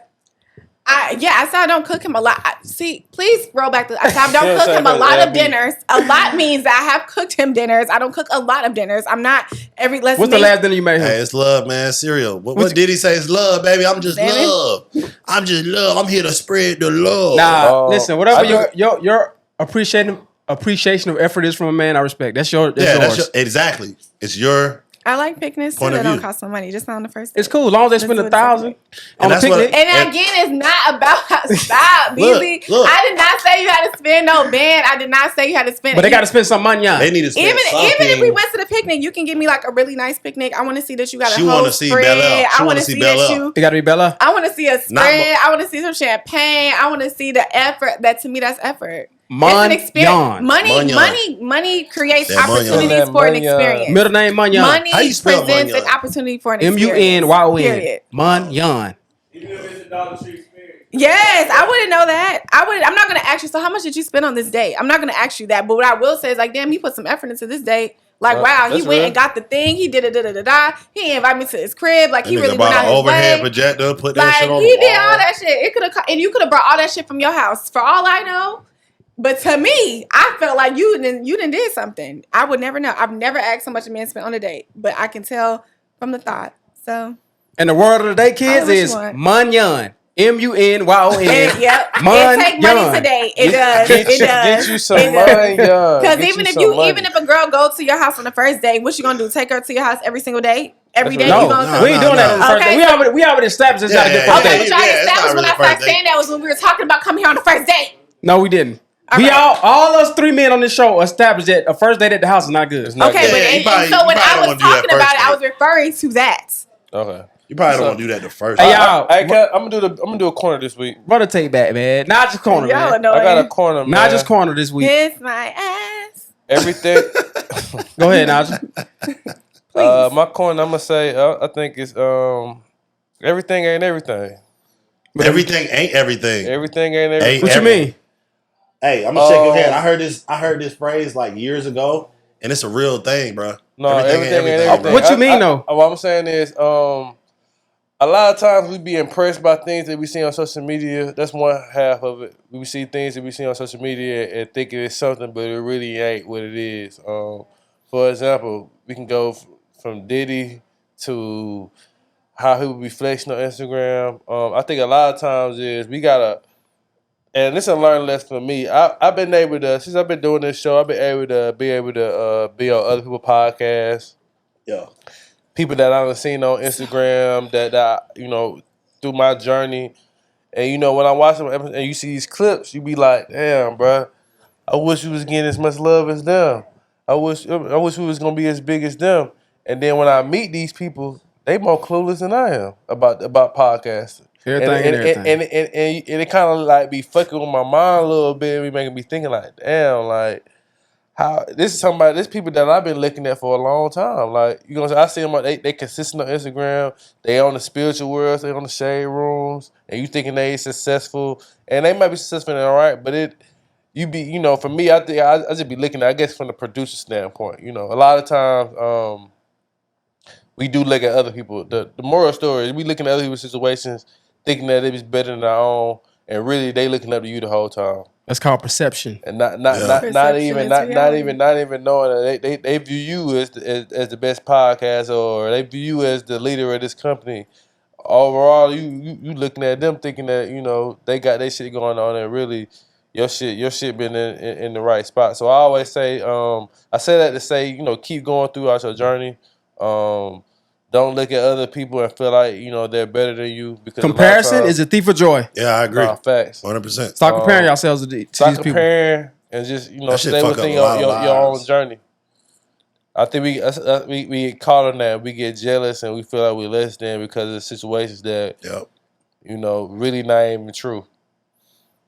I said I don't cook him a lot. See, please roll back I said I don't cook him a lot of dinners. A lot means that I have cooked him dinners. I don't cook a lot of dinners. I'm not What's the last dinner you made him? Hey, it's love, man. Cereal. What did he say? It's love, baby. I'm just love. I'm just love. I'm here to spread the love. Nah, listen, whatever your appreciation of effort is from a man, I respect. That's yours. Exactly. It's your I like picnics too. That don't cost some money. Just on the first day. It's cool as long as they spend $1,000 on a picnic. And again, it's not about stop, BZ. I did not say you had to spend no band. I did not say you had to spend. But they got to spend some money on. They need to spend something. Even if we went to the picnic, you can give me like a really nice picnic. I want to see that you got a whole spread. I want to see Bella. It got to be Bella. I want to see a spread. I want to see some champagne. I want to see the effort. That to me, that's effort. It's an experience. Money creates opportunities for an experience. Middle name Munyon. Money presents an opportunity for an experience. MUNYON. Munyon. Yes, I wouldn't know that. I'm not gonna ask you. So how much did you spend on this date? I'm not gonna ask you that. But what I will say is like, damn, he put some effort into this date. Like, wow, he went and got the thing. He did it. He invited me to his crib. Like, he really went out his way. Overhead projector, put that shit on the wall. He did all that shit. And you could have brought all that shit from your house. For all I know. But to me, I felt like you didn't did something. I would never know. I've never asked how much a man spent on a date, but I can tell from the thought. So, and the word of the day, kids, is munyon. MUNYON. Yep. It take money today. It does. Get you some munyon. Because even if a girl go to your house on the first date, what you gonna do? Take her to your house every single day? Every day? No, you gonna we ain't doing that on the first date. We already established it's not a good first date. Okay, but y'all established when I started saying that was when we were talking about coming here on the first date. No, we didn't. All us three men on this show established that a first date at the house is not good. Okay, but so when I was talking about it, I was referring to that. Okay. You probably don't want to do that the first. Hey, y'all, I'm gonna do a corner this week. Brother, take back, man. Not just corner, Y'all man. annoying. I got a corner, man. Not just corner this week. Kiss my ass. Everything. Go ahead, Najee. My corner, I'm gonna say, I think it's everything ain't everything. Everything ain't everything. Everything ain't everything. What you mean? Hey, I'm gonna shake your head. I heard this phrase like years ago, and it's a real thing, bro. No, everything ain't everything. What you mean, though? What I'm saying is, a lot of times we be impressed by things that we see on social media. That's one half of it. We see things that we see on social media and think it is something, but it really ain't what it is. For example, we can go from Diddy to how he would be flexing on Instagram. I think a lot of times is we gotta, and this is a learning lesson for me. I've been able to, since I've been doing this show, I've been able to be on other people's podcasts. Yeah. People that I've seen on Instagram that through my journey. And when I watch them and you see these clips, you be like, damn, bro, I wish we was getting as much love as them. I wish we was gonna be as big as them. And then when I meet these people, they more clueless than I am about podcasting. Everything. And it kind of like be fucking with my mind a little bit. Be making me thinking like, damn, like how this is people that I've been looking at for a long time. Like I see them, they consistent on Instagram. They on the spiritual world. They on the shade rooms, and you thinking they successful, and they might be successful and all right, but for me, I think I just be looking at, I guess, from the producer standpoint. A lot of times we do look at other people. The moral story is we looking at other people's situations, thinking that it was better than our own, and really they looking up to you the whole time. That's called perception. And not even knowing that they view you as the best podcast, or they view you as the leader of this company. Overall, you looking at them thinking that they got their shit going on, and really your shit been in the right spot. So I always say, I say that to say, keep going throughout your journey. Don't look at other people and feel like they're better than you, because comparison is a thief of joy. Yeah, I agree. Facts. 100%. Stop comparing yourselves to these people. Stop comparing and just stay within your own journey. I think we get caught on that. We get jealous and we feel like we're less than because of situations that really not even true.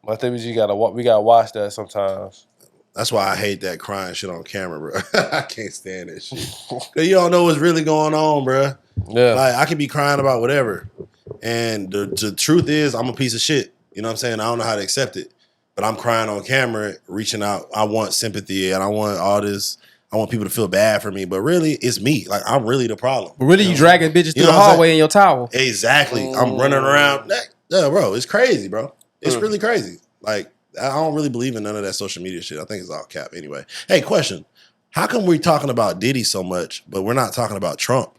I think we gotta watch that sometimes. That's why I hate that crying shit on camera, bro. I can't stand that shit. Cause you don't know what's really going on, bro. Yeah. Like I can be crying about whatever. And the truth is I'm a piece of shit. You know what I'm saying? I don't know how to accept it. But I'm crying on camera, reaching out. I want sympathy and I want all this. I want people to feel bad for me. But really, it's me. Like I'm really the problem. But really, you dragging bitches through the hallway in your towel. Exactly. I'm running around. Yeah, bro, it's crazy, bro. It's really crazy. Like, I don't really believe in none of that social media shit. I think it's all cap anyway. Hey, question. How come we're talking about Diddy so much, but we're not talking about Trump?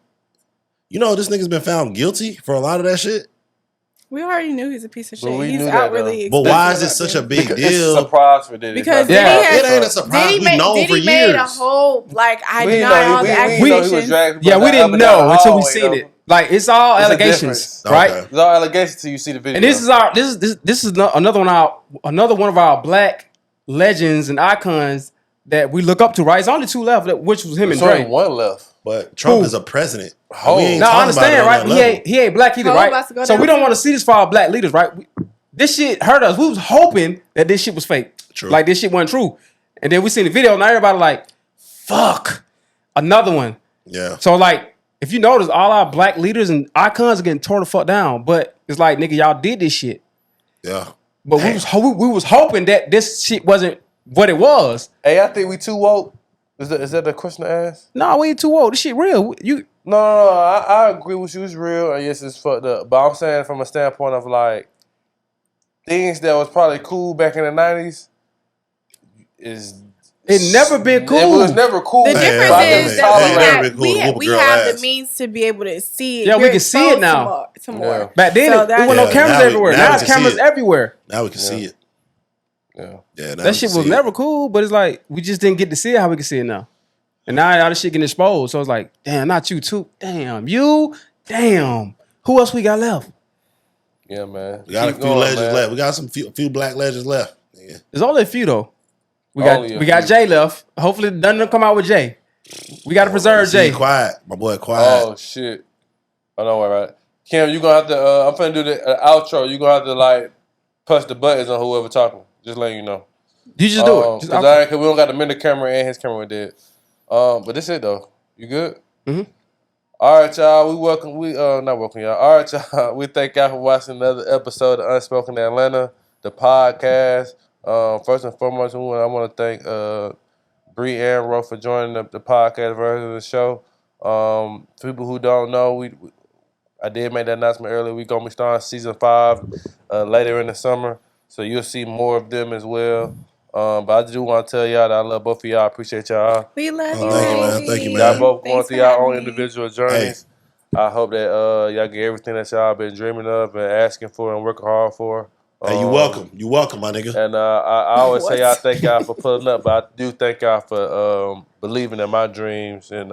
This nigga's been found guilty for a lot of that shit. We already knew he's a piece of shit. He's outwardly. But why is it such a big deal? It's a surprise for Diddy. Because it ain't a surprise. We known for years. Diddy made a whole I deny all the accusations. We didn't know until we seen it. Like it's all allegations, right? Okay. It's all allegations till you see the video. And this is another one of our black legends and icons that we look up to, right? It's only two left, which was him and Dre. One left. But Trump is a president. No, I understand, right? He ain't black either, right? So we don't want to see this for our black leaders, right? This shit hurt us. We was hoping that this shit was fake. True. Like this shit wasn't true. And then we seen the video, and everybody like, fuck, another one. Yeah. So like, if you notice, all our black leaders and icons are getting torn the fuck down. But it's like, nigga, y'all did this shit. Yeah. But we was hoping that this shit wasn't what it was. Hey, I think we too woke. Is that the question to ask? No, we ain't too old. This shit real. No. I agree with you. It's real. And yes, it's fucked up. But I'm saying from a standpoint of like things that was probably cool back in the 90s. It never been cool. It was never cool. The difference is that we have the means to be able to see it. Yeah, we can see it now. To more. Back then, So there wasn't no cameras everywhere. Now it's cameras everywhere. Now we can see it. Yeah. That shit was never cool, but it's like we just didn't get to see it how we can see it now. And now all this shit getting exposed. So it's like, damn, not you too. Damn, you. Damn. Who else we got left? Yeah, man. We got a few legends left. We got some few black legends left. Yeah. There's only a few though. We got Jay left. Hopefully none of them come out with Jay. We got to preserve Jay. Quiet. My boy Quiet. Oh, shit. I know, right? Kim, you going to have to, I'm finna do the outro. You going to have to, like, push the buttons on whoever talking. Just letting you know. You just do it. Because we don't got the minute camera and his camera dead. But that's it, though. You good? Mm-hmm. All right, y'all. Not welcome, y'all. All right, y'all. We thank y'all for watching another episode of Unspoken Atlanta, the podcast. First and foremost, I want to thank Bree and Ro for joining the podcast version of the show. For people who don't know, I did make that announcement earlier. We're going to be starting season 5 later in the summer, so you'll see more of them as well. But I do want to tell y'all that I love both of y'all. I appreciate y'all. We love you, Thank you, man. Y'all both going through your own individual journeys. Hey. I hope that y'all get everything that y'all been dreaming of and asking for and working hard for. Hey, you welcome. You welcome, my nigga. And I always say I thank y'all for pulling up, but I do thank y'all for believing in my dreams and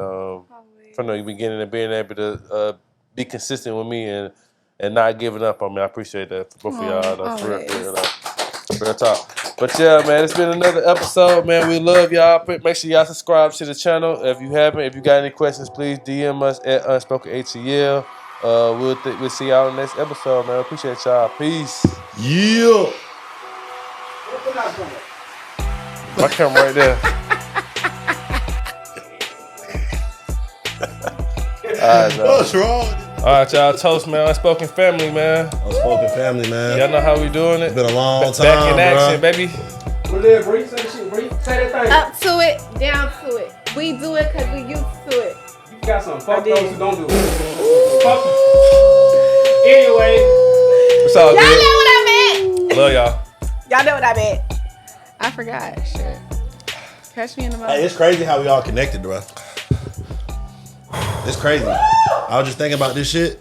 from the beginning and being able to be consistent with me and not giving up on me. I appreciate that for both of y'all. For real talk. But yeah, man, it's been another episode, man. We love y'all. Make sure y'all subscribe to the channel. If you haven't, if you got any questions, please DM us at Unspoken ATL. We'll see y'all in the next episode, man. Appreciate y'all. Peace. Yeah. My camera right there. All right, what's wrong? All right, y'all. Toast, man. Unspoken family, man. Unspoken family, man. Y'all know how we doing it. It's been a long time, back in action, bro. baby. We're there, Bree. Say the shit, Bree. Say that thing. Up to it, down to it. We do it because we used to it. You got some. Fuck those who don't do it. Fuck them. Anyway. It's all Y'all good. know what I meant. Love y'all. Y'all know what I meant. I forgot. Shit. Catch me in the moment. Hey, it's crazy how we all connected, bro. It's crazy. I was just thinking about this shit.